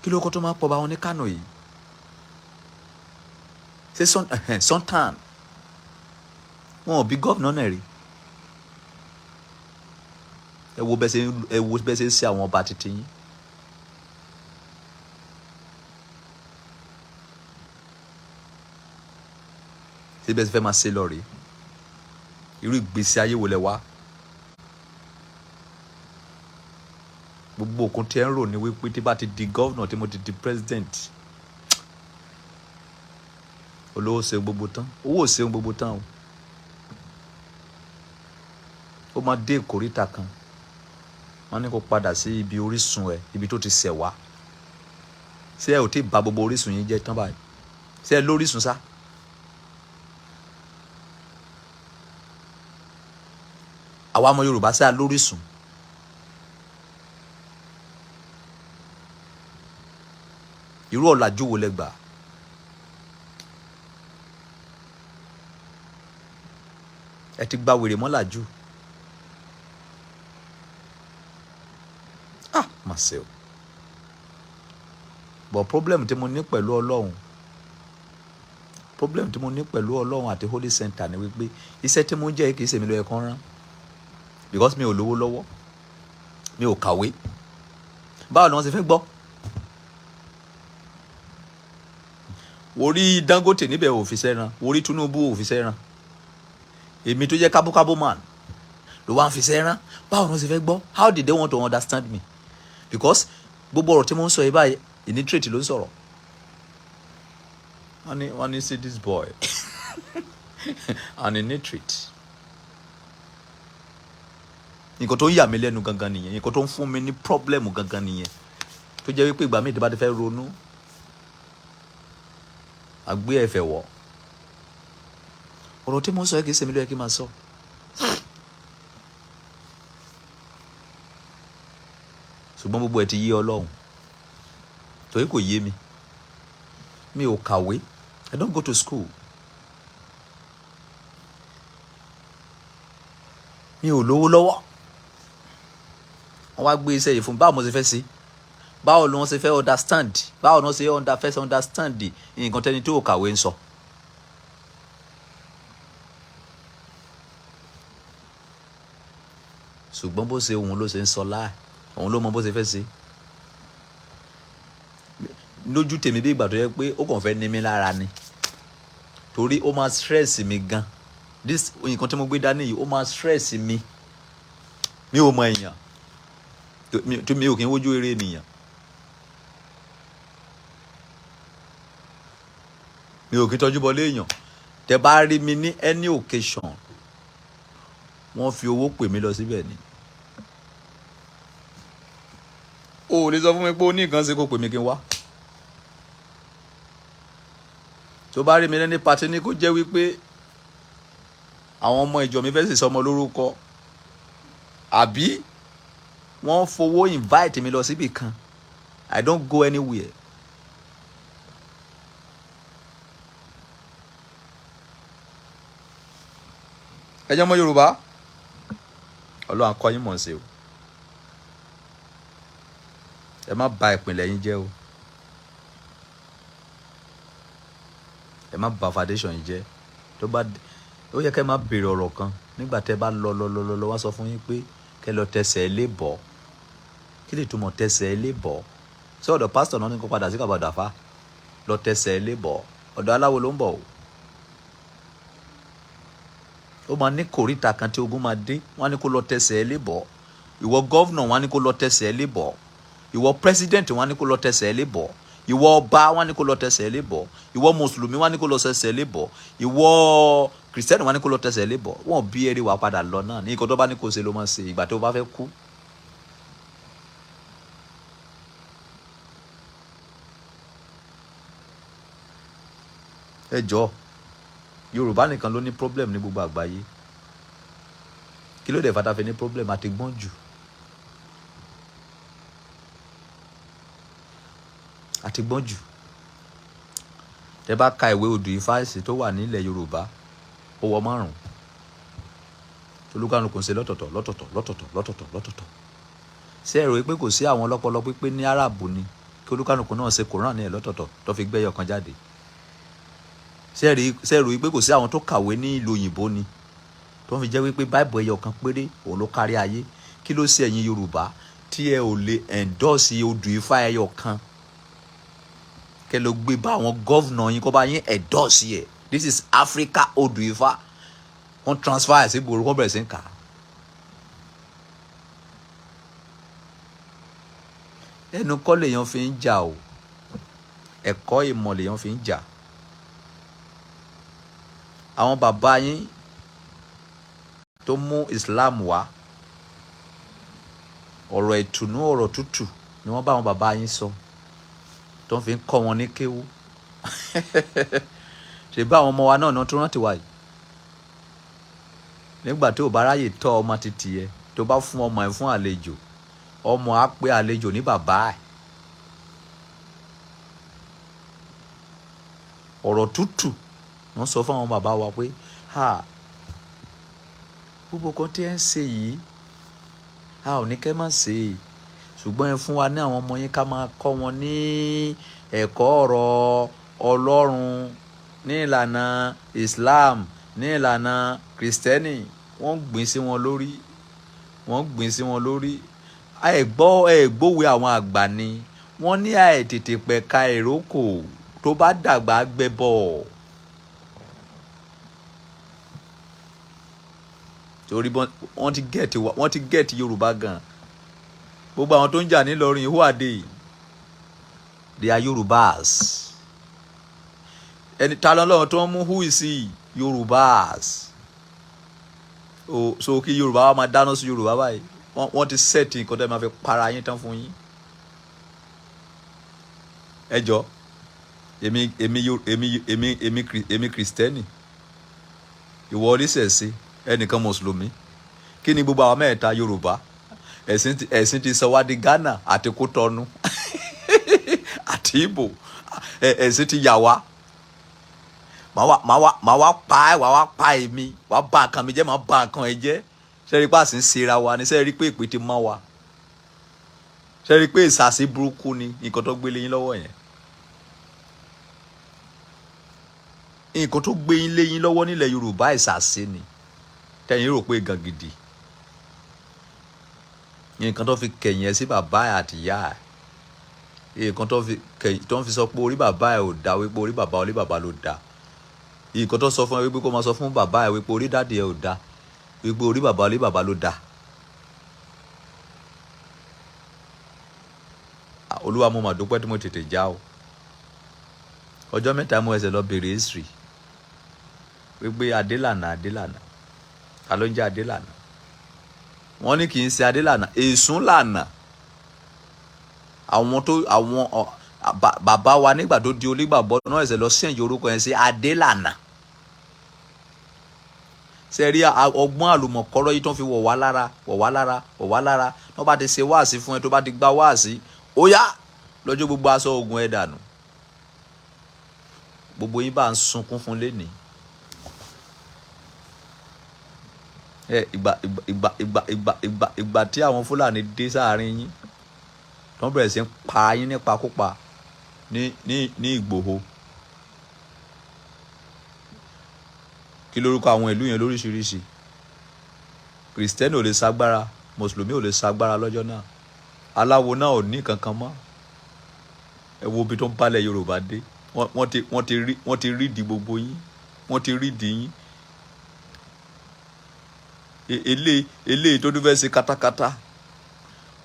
Kí lórúkọ tó máa ń pe ọba wọn ní Kánò yìí? Ṣé Sultan wọn ò bí gọ́vnà náà rí? Ẹ wo bẹ́ẹ̀ ṣe ń ṣe àwọn ọba títí yín. Ṣé bẹ́ẹ̀ ṣe fẹ́ máa ṣe lọ rèé? Irú ìgbésí ayé wo lẹ wá? Gbogbo òkun tí ẹ ń rò ní wípé tí bá ti di gọ́vnà tí mo ti di president, olówó ṣe gbogbo tán, owó ò ṣe gbogbo tán o. Ó máa dé ìkóríta kan, wọ́n ní kó padà sí ibi orísun ẹ̀, ibi tó ti ṣẹ̀ wá. Ṣé ẹ ò tí ì bà gbogbo orísun yín jẹ́ tán báyìí? Ṣé ẹ lórísun sá? Àwa ọmọ Yorùbá ṣá lórísun. Irú ọ̀làjú wo lẹ gbà? Ẹ ti gba wèrè mọ́ làjú. Mà ṣe o. But problem tí mo ní pẹ̀lú Ọlọ́run àti Holy Center ni wípé iṣẹ́ tí mo ń jẹ́ kìí ṣe mi ló yẹ kán rán. Because mi ò lówó lọ́wọ́, mi ò kàwé. Báwo ni wọ́n ṣe fẹ́ gbọ́? Orí Dangote níbẹ̀ ò fi sẹ́ran, orí Tinubu ò fi sẹ́ran. Èmi tó jẹ́ kábúkábú man ló wá ń fi sẹ́ran. Báwo ni wọ́n ṣe fẹ́ gbọ́? How did they want to understand me? Because gbogbo ọ̀rọ̀ tí mo ń sọ yìí báyìí illiterate ló ń sọ̀rọ̀. Wọ́n ní see this boy an illiterate. Nǹkan tó ń yà mí lẹ́nu gangan nìyẹn, nǹkan tó ń fún mi ní problem gangan nìyẹn, tó jẹ́ wípé ìgbà míì tí bá ti fẹ́ ronú àgbé ẹ̀fẹ̀ wọ̀. Ọ̀rọ̀ tí mo ń sọ yìí kìí ṣe mi ló yẹ kí n máa sọ. Ṣùgbọ́n gbogbo ẹ̀ ti yé Ọlọ́run, torí kò yé mi. Mi ò kàwé. I don't go to school. Mi ò lówó lọ́wọ́. Wọ́n wá gbé iṣẹ́ yìí fún mi. Báwo mo ṣe fẹ́ ṣe? Báwo ni wọ́n ṣe fẹ́ understand? Báwo ni wọ́n ṣe fẹ́ understand nǹkan tẹ́ni tí ò kàwé ń sọ? Ṣùgbọ́n bó ṣe òun ló ṣe ń sọ láì, òun ló mọ bó ṣe fẹ́ ṣe. Lójú tèmi bí ìgbà tó yẹ pé ó kàn fẹ́ ní mi lára ni. Torí ó máa stress mi gan. Nǹkan tí mo gbé dání yìí ó máa stress mi. Mi ò mọ èèyàn. Mi ò kí ń wojú eré ènìyàn. Mi ò kí ń tọ́jú bọlé èèyàn. tẹ́ bá rí mi ní any occasion wọ́n fi owó pè mí lọ síbẹ̀ ni. O ò lè sọ fún mi pé o ní nǹkan ṣe kó pè mí kí n wá. tó bá rí mi lẹ́ni pàtí ní kó jẹ́ wípé àwọn ọmọ ìjọ mi fẹ́ sì sọmọ lórúkọ àbí wọ́n fowó invite mi lọ síbì kan. I don't go anywhere. ẹ jẹ́ ọmọ Yorùbá Ọlọ́run á kọ́ yín mọ̀ ṣe o. ẹ má bà ìpìlẹ̀ yín jẹ́ o. ẹ má bà foundation yín jẹ́. tó bá ó yẹ kẹ́ má béèrè ọ̀rọ̀ kan nígbà tẹ́ bá lọ wá sọ fún yín pé kẹ́ lọ tẹsẹ̀ lé bọ̀. kí lè túmọ̀ tẹsẹ̀ lé bọ̀? ṣé ọ̀dọ̀ pásítọ̀ náà ní kó padà sí kàbàdàfà lọ tẹsẹ̀ lé bọ̀? ọ̀dọ̀ aláwo ló ń bọ̀ o. ó máa ní kòríta kan tí ogun máa dé, wọ́n á ní kó lọ tẹsẹ̀ lé bọ̀. ìwọ gọ́vnà wọ́n á ní kó lọ tẹsẹ̀ lé bọ̀. ìwọ pírẹsidẹ̀ntì wọ́n á ní kó lọ tẹsẹ̀ lé bọ̀. ìwọ ọba wọ́n á ní kó lọ tẹsẹ̀ lé bọ̀. ìwọ mùsùlùmí wọ́n á ní kó lọ tẹsẹ̀ lé bọ̀. ìwọ kìrìsìtẹ́nì wọ́n á ní kó lọ tẹsẹ̀ lé bọ̀. wọ́n bí eré wa padà lọ náà ní nǹkan tó bá ní kó ṣe ló máa ṣe ìgbà tó bá fẹ́ kú. ẹ jọ̀ọ́ Yorùbá nìkan ló ní problem ní gbogbo àgbáyé. kí ló dé fata fi ní problem? àti gbọ́n jù. àti gbọ́n jù. tẹ́ bá ka ìwé odù Ifá tó wà nílẹ̀ Yorùbá ó wọ 5. olúkálùkù ń ṣe lọ́tọ̀ọ̀tọ̀. ṣé ẹ rò pé kò sí àwọn ọlọ́pọlọ pípé ní Árábù ni kí olúkálùkù náà ṣe Kùránì ẹ̀ lọ́tọ̀ọ̀tọ̀ tó fi gbẹ́yọ̀ kan jáde? ṣé ẹ rò pé kò sí àwọn tó kàwé ní ìlú òyìnbó ni tó fi jẹ́ wípé báìbù ẹyọ kan péré òun ló kárí ayé? kí ló ṣe ẹ̀yin Yorùbá tí ẹ ò lè endorse odù Ifá ẹyọ kan kẹ ló gbé bá àwọn gọ́vnà yín kó bá yín endorse ẹ̀? This is Africa odù Ifá. wọ́n transfer ẹ̀ sí gbòòrò wọ́n bẹ̀rẹ̀ sí ń kà á. ẹnu kọ́ lèèyàn fi ń jà o, ẹ̀kọ́ ìmọ̀ lèèyàn fi ń jà. àwọn bàbá yín tó mú Islam wá ọ̀rọ̀ ìtùnú ọ̀rọ̀ tútù ni wọ́n bá àwọn bàbá yín sọ tó ń fi kọ́ wọn ní kéwú. ṣe bá àwọn ọmọ wa náà tó rántí wa yìí nígbà tí ò bá ráyè tọ́ ọmọ títì ẹ tó bá fún ọmọ ẹ fún àlejò, ọmọ á pé àlejò ní bàbá ẹ. ọ̀rọ̀ tútù wọ́n sọ fún àwọn bàbá wa pé gbogbo kan tí ẹ ń ṣe yìí a ò ní kẹ́ má ṣe é, ṣùgbọ́n ẹ fún wa ní àwọn ọmọ yín ká máa kọ́ wọn ní ẹ̀kọ́ ọ̀rọ̀ Ọlọ́run ní ìlànà Islam, ní ìlànà Kristẹni. wọ́n gbìn sí wọn lórí. ẹ̀gbọ́wé àwọn àgbà ni wọ́n ní àìtètè pẹ̀ka ìrókò tó bá dàgbà gbẹ́bọ̀. torí wọ́n ti gẹ̀ẹ́tì Yorùbá gan. gbogbo àwọn tó ń jà nílọrin who are they? They are Yorùbás. ẹni ta lọ́lọ́run tó ń mú who is he? Yorùbás. so kí Yorùbá wa máa dáná sí Yorùbá báyìí wọ́n ti sẹ́ẹ̀tì nǹkan tẹ́ máa fi para yín tán fún yín. ẹ jọ èmi Kristẹni, ìwọ oníṣẹ̀ṣe, ẹnìkan mùsùlùmí. kí ni gbogbo àwọn mẹ́ta Yorùbá? ẹ̀sìn ti sọ wá di Ghana àti Kútọ́nù àti Ìgbò. ẹ̀sìn ti yà wá. màá wá pa èmi, wàá bà nǹkan mi jẹ́, màá bà nǹkan ẹ jẹ́. sẹ́rí pé àsìn ṣera wa ni, sẹ́rí pé ìpè ti mọ́ wa, sẹ́rí pé ìsàsí burúkú ni nǹkan tó gbélé yín lọ́wọ́ yẹn. nǹkan tó gbé yín lé yín lọ́wọ́ nílẹ̀ Yorùbá ìsàsí ni tẹ̀yìn rò pé gan gidi. nǹkan tó fi kẹ̀yìn ẹ sí bàbá ẹ àti ìyá ẹ, nǹkan tó ń fi sọ pé orí bàbá ẹ ò dá wípé orí bàbá ló dá. nǹkan tó sọ fún ẹ wípé kó máa sọ fún bàbá ẹ wípé orí dáàdì ẹ ò dá, wípé orí bàbá ló dá. Olúwa mo mà dúpẹ́ tí mo tètè já o. ọjọ́ mẹ́ta mo ẹsẹ̀ lọ bèrè history. wípé Adélànà ta ló ń jẹ́ Adélànà? Wọ́n ní kì í ṣe Adélànà, Èsúnlànà. Àwọn bàbá wa nígbà tó di onígbàgbọ́ náà ẹ̀sẹ̀ lọ sí ẹ̀yìn orúkọ yẹn sí Adélànà. Ṣé rí ọgbọ́n àlùmọ̀kọ́rọ́ yìí tó ń fi wọ̀ wá lára tó bá ti ṣe wáàsí fún ẹ, tó bá ti gba wáàsí, ó yá lọ́jọ́ gbogbo aṣọ ogun ẹ̀ dànù. Gbogbo yín bá ń sunkún fún lénìí. Ìgbà tí àwọn Fúlàní dé sáàrin yín tó bẹ̀rẹ̀ sí ń pa yín nípakúpa ní Ìgbòho. Kí lórúkọ àwọn ìlú yẹn lóríṣiríṣi. Kristẹni ò lè ṣagbára, Mùsùlùmí ò lè ṣagbára lọ́jọ́ náà. Aláwo náà ò ní kankan mọ́. Ẹ wo ibi tó ń balẹ̀ Yorùbá dé. Wọ́n ti rí di gbogbo yín. Wọ́n ti rí di yín. Eléyìí tó tún fẹ́ ṣe katakata.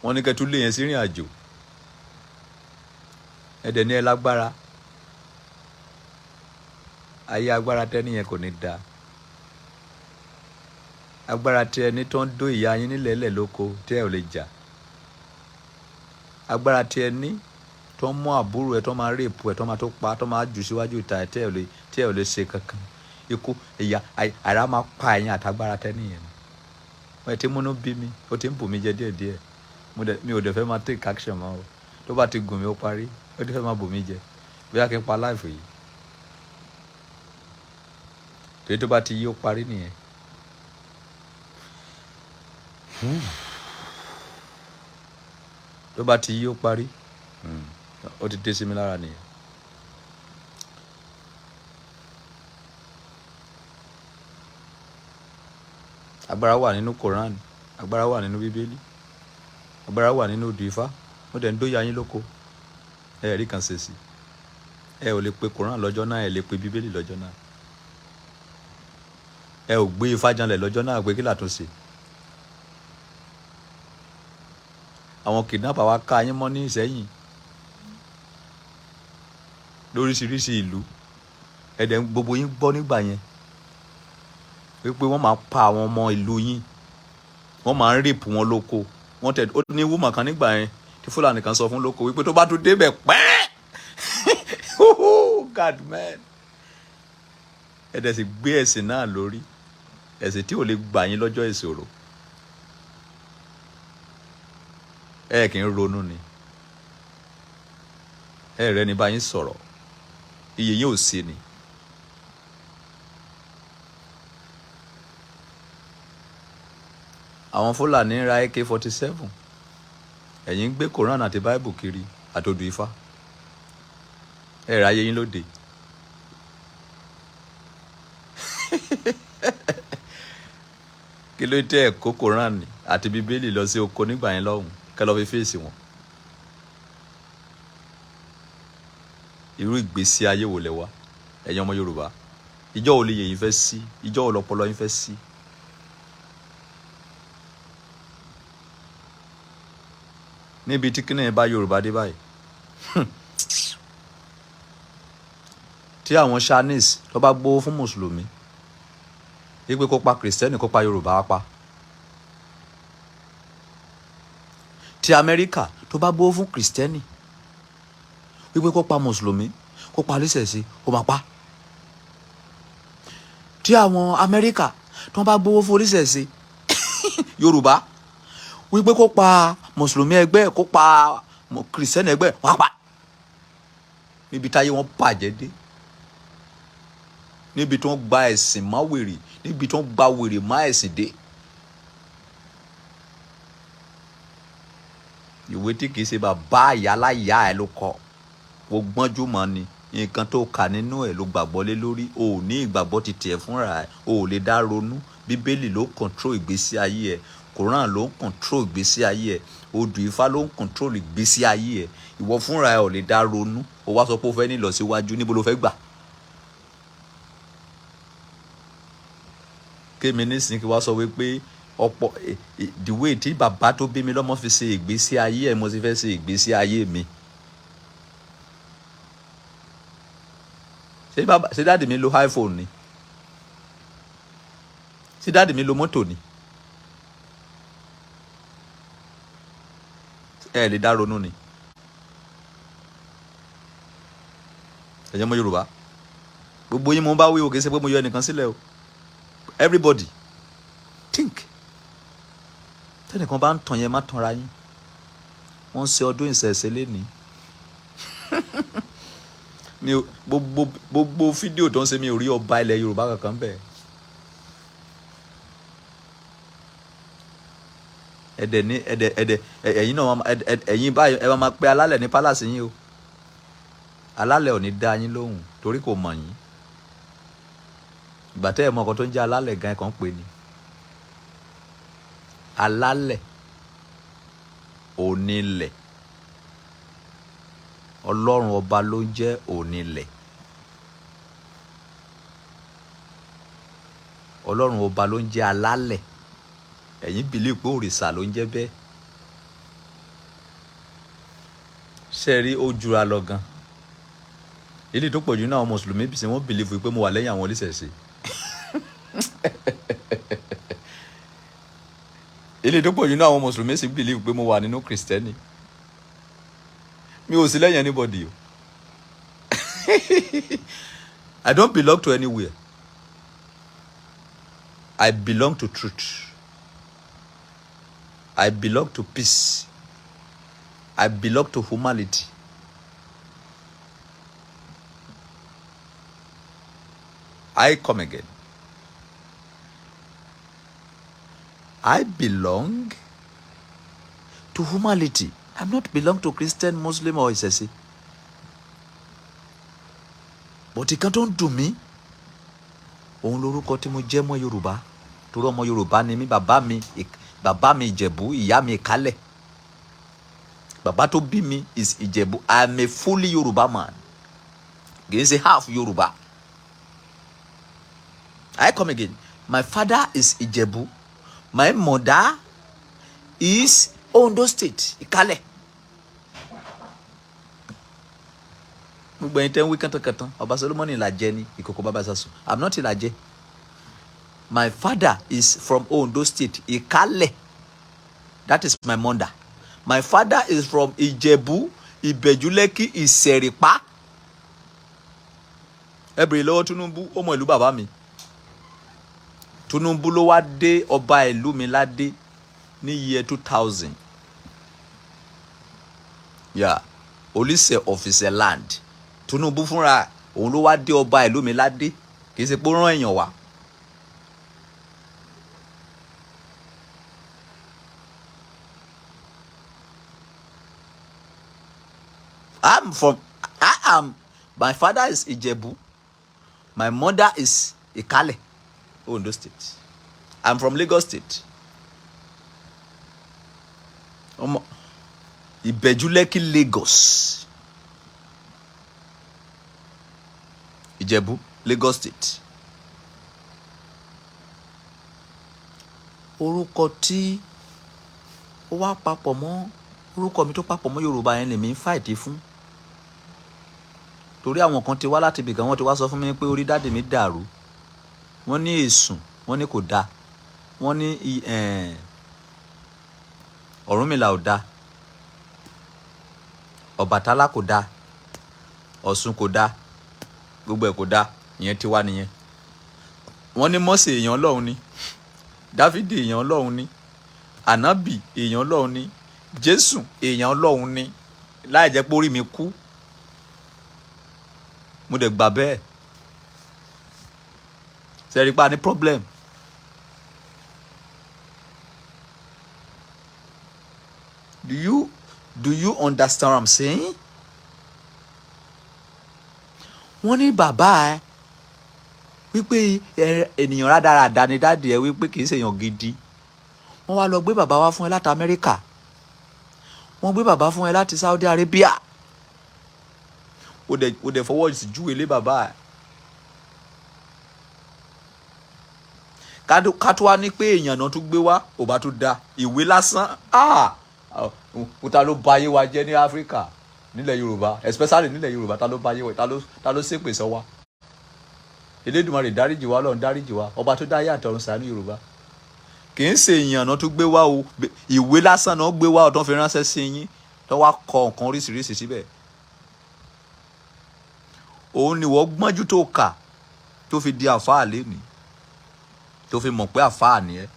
Wọ́n ní kẹ́tù lé yẹn sí ìrìn àjò. Ẹ̀dẹ̀ ní ẹ lágbára. Ayé agbára tẹ́ni yẹn kò ní da. Agbára tí ẹni tó ń dó ìyá yín nílẹ̀ẹ́lẹ̀ lóko tí ẹ ò lè jà. Agbára tí ẹni tó ń mú àbúrò ẹ tó máa rèpù ẹ tó máa tó pa tó máa jù síwájú ìta ẹ tí ẹ ò lè ṣe kankan. Ikú ìyá àrá máa pa ẹ̀yìn àtagbára tẹ́ni yẹn. Wọ́n ti múnú bí mi, ó ti ń bù mí jẹ díẹ̀díẹ̀. Mi ò dẹ̀ fẹ́ máa take action mọ́ o. Tó bá ti gùn mí ó parí, ó ti fẹ́ máa bù mí jẹ. Bóyá kí n pa life yìí. Torí tó bá ti yí ó parí nìyẹn. Tó bá ti yí ó parí, ó ti dé sí mi lára nìyẹn. Agbára wà nínú Quran, agbára wà nínú Bíbélì, agbára wà nínú odù Ifá. Ó dẹ̀ ń dóyà yín lóko. Ẹ rí kan ṣe sí. Ẹ ò lè pe Quran lọ́jọ́ náà, ẹ lè pe Bíbélì lọ́jọ́ náà. Ẹ ò gbé Ifá janlẹ̀ lọ́jọ́ náà pé kí là tún ṣe. Àwọn kidnapper wa ká yín mọ́ ní Ìṣẹ́yìn lóríṣiríṣi ìlú. Ẹ̀dẹ̀ gbogbo yín gbọ́ nígbà yẹn wípé wọ́n máa pa àwọn ọmọ ìlú yín, wọ́n máa ń rape wọn lóko. Ó ní woman kan nígbà yẹn tí Fúlàní kan sọ fún lóko wípé tó bá tún débẹ̀ pẹ́ God man. Ẹ̀dẹ̀ sì gbé ẹ̀sìn náà lórí, ẹ̀sìn tí ò lè gbà yín lọ́jọ́ ìṣòro. Ẹ kì í ronú ni. Ẹ rẹ ní bá yín sọ̀rọ̀, iye yín ò sí ni. Àwọn Fúlàní ń ra AK-47. Ẹ̀yin ń gbé Quran àti Bible kiri àtòdù Ifá. Ẹ ráyé yín lóde. Kí ló tẹ́ ẹ̀ kó Quran àti Bíbélì lọ sí oko nígbà yẹn lọ́hùn kẹ́ lọ fi fèsì wọn? Irú ìgbésí ayé wo lẹ wá ẹ̀yin ọmọ Yorùbá? Ìjọ́ wo lè yẹ yín fẹ́ sí? Ìjọ́ wo lọpọlọ yín fẹ́ sí? Níbi tí kíni bá Yorùbá dé báyìí. Tí àwọn Chinese tó bá gbówó fún Mùsùlùmí wípé kó pa Kristẹni kó pa Yorùbá wá pa. Tí Amẹ́ríkà tó bá gbówó fún Kristẹni wípé kó pa Mùsùlùmí kó pa isese kó máa pa. Tí àwọn Amẹ́ríkà tó bá gbówó fún isese Yorùbá wípé kó pa Mùsùlùmí ẹgbẹ́ kó pa Kristẹni ẹgbẹ́ wá pa. Níbi táyé wọn bàjẹ́ dé, níbi tí wọ́n gba ẹ̀sìn má wèrè, níbi tí wọ́n gba wèrè má ẹ̀sìn dé. Ìwé tí kìí ṣe bàbá àyáláyà ẹ ló kọ, o gbọ́njú mọ́ ni, nǹkan tó kà nínú ẹ̀ ló gbàgbọ́ lé lórí. O ò ní ìgbàgbọ́ ti tiẹ̀ fúnra ẹ̀, o ò lè dá ronú. Bíbélì ló control ìgbésí ayé ẹ̀, Quran ló ń control ìgbésí ayé ẹ̀, odù Ifá ló ń control ìgbésí ayé ẹ̀. Ìwọ fúnra ẹ̀ ò lè dá ronú. O wá sọ pé o fẹ́ ní ìlọsíwájú, níbo lo fẹ́ gbà? Kémi nísìnyí kí wá sọ wípé ọ̀pọ̀ the way tí bàbá tó bí mi lọ́mọ fi ṣe ìgbésí ayé ẹ̀ mo sì fẹ́ ṣe ìgbésí ayé mi. Ṣé dáàdì mi lo iPhone ni? tí dáàdì mi lo mọ́tò ni ẹ lè dá ronú ni ẹ̀jẹ̀ mọ́ Yorùbá gbogbo yín mo bá wí o kì í ṣe pé mo yọ ẹnìkan sílẹ̀ o everybody think tẹ́nìkan bá ń tàn yẹn má tanra yín wọ́n ń ṣe ọdún ìṣẹ̀ṣẹ̀ lénìí mi ò gbogbo fídíò tó ń ṣe mi ò rí ọba ilẹ̀ Yorùbá kankan bẹ́ẹ̀ ẹ̀dẹ̀ ní ẹ̀dẹ̀ ẹ̀yin náà ẹ̀yin báyìí ẹ máa pe alálẹ̀ ní palace yín o alálẹ̀ ò ní dá yín lóhùn torí kò mọ̀ yín ìgbà tẹ́ ẹ̀ mọ̀ ọkọ tó ń jẹ́ alálẹ̀ gan kan pè ní alálẹ̀ onílẹ̀ ọlọ́run ọba ló ń jẹ́ onílẹ̀ ọlọ́run ọba ló ń jẹ́ alálẹ̀ ẹ̀yin bìlí pé òrìṣà ló ń jẹ́ bẹ́ẹ̀ ṣe rí ó jura lọ gan ilé tó pọ̀jù náà àwọn mùsùlùmí bí wọ́n bìlí fún pé mo wà lẹ́yìn àwọn oníṣẹ̀ṣe ilé tó pọ̀jù náà àwọn mùsùlùmí sì bìlí pé mo wà nínú kìrìsìtẹ́nì mi ò sí lẹ́yìn anybody o I don't belong to anywhere I belong to truth I belong to peace I belong to humanity I come again I belong to humanity I'm not belong to Christian, Muslim or isese. But ìkan tó ń dùn mí. Òun lorúkọ tí mo jẹ́ mọ́ Yorùbá. Torí ọmọ Yorùbá ni mí, bàbá mi Ìjẹ̀bú, ìyá mi Ìkálẹ̀. Bàbá tó bí mi is Ìjẹ̀bú. I am a fully Yoruba man. Kì í ṣe half Yorùbá. I come again. My father is Ìjẹ̀bú. My mother is Ondo State, Ìkálẹ̀. Gbogbo ẹ̀yin tẹ́ ń wí kántankántan Ọba Solomon Ìlàjẹ ni ìkòkò bàbá Ìsásùn. I'm not Ìlàjẹ. My father is from Ondo State, Ìkálẹ̀. That is my mother. My father is from Ìjẹ̀bú, Ìbẹ̀jú-Lẹ́kì, Ìṣẹ̀rìpá. Ẹ bèrè lọ́wọ́ Tinubu, ọmọ ìlú bàbá mi. Tinubu ló wá dé ọba ìlú mi ládé ní year 2000. Yeah, Olise of Ise land. Tinubu fúnra òun ló wá dé ọba ìlú mi ládé kì í ṣe pé ó rán èèyàn wá. My father is Ìjẹ̀bú. My mother is Ìkálẹ̀, Ondo State. I'm from Lagos State. Ìbẹ̀jú-Lẹ́kì, Lagos. Ìjẹ̀bú, Lagos State. Orúkọ tí ó wá papọ̀ mọ́ orúkọ mi tó papọ̀ mọ́ Yorùbá yẹn lèmi ń fàìtì fún. Torí àwọn kan ti wá láti ibìkan wọ́n ti wá sọ fún mi pé orí dáàdì mi dàrú. Wọ́n ní èsùn, wọ́n ní kò dáa. Wọ́n ní Ọ̀rúnmìlà ò dáa. Ọbàtálá kò dáa. Ọ̀ṣun kò dáa. Gbogbo ẹ̀ kò dáa. Ìyẹn ti wá nìyẹn. Wọ́n ní Mósè èèyàn Ọlọ́run ni. Dáfídì èèyàn Ọlọ́run ni. Ànábì èèyàn Ọlọ́run ni. Jésù èèyàn Ọlọ́run ni. Láì jẹ́ pé orí mi kú. Mo dẹ̀ gbà bẹ́ẹ̀. Ṣé rí pa ní problem? Do you understand what I'm saying? Wọ́n ní bàbá ẹ wípé ènìyàn rádaràda ni dáàdì ẹ wípé kì í ṣe èèyàn gidi. Wọ́n wá lọ gbé bàbá wá fún ẹ láti Amẹ́ríkà. Wọ́n gbé bàbá fún ẹ láti Saudi Arabia. Ó dẹ̀ fọwọ́ ìsìjú ilé bàbá ẹ. Ká tó wá ní pé èèyàn náà tún gbé wá ò bá tún da ìwé lásán. Ta ló bà ayé wa jẹ́ ní Áfíríkà, nílẹ̀ Yorùbá, especially nílẹ̀ Yorùbá, ta ló bà ayé wa, ta ló ṣépè sọ wa. Eledumare dáríjì wá, Ọlọ́run dáríjì wá, ọba tó dá ayé àtọ̀run ṣàánú Yorùbá. Kì í ṣe èèyàn náà tó gbé wá o, ìwé lásán náà gbé wá ọ̀tán fi ránṣẹ́ sí yín tó wá kọ nǹkan oríṣiríṣi síbẹ̀. Òun ni wọ́n gbọ́njú tó kà tó fi di àfáà lénìí, tó fi mọ̀ pé àfáà ni ẹ́.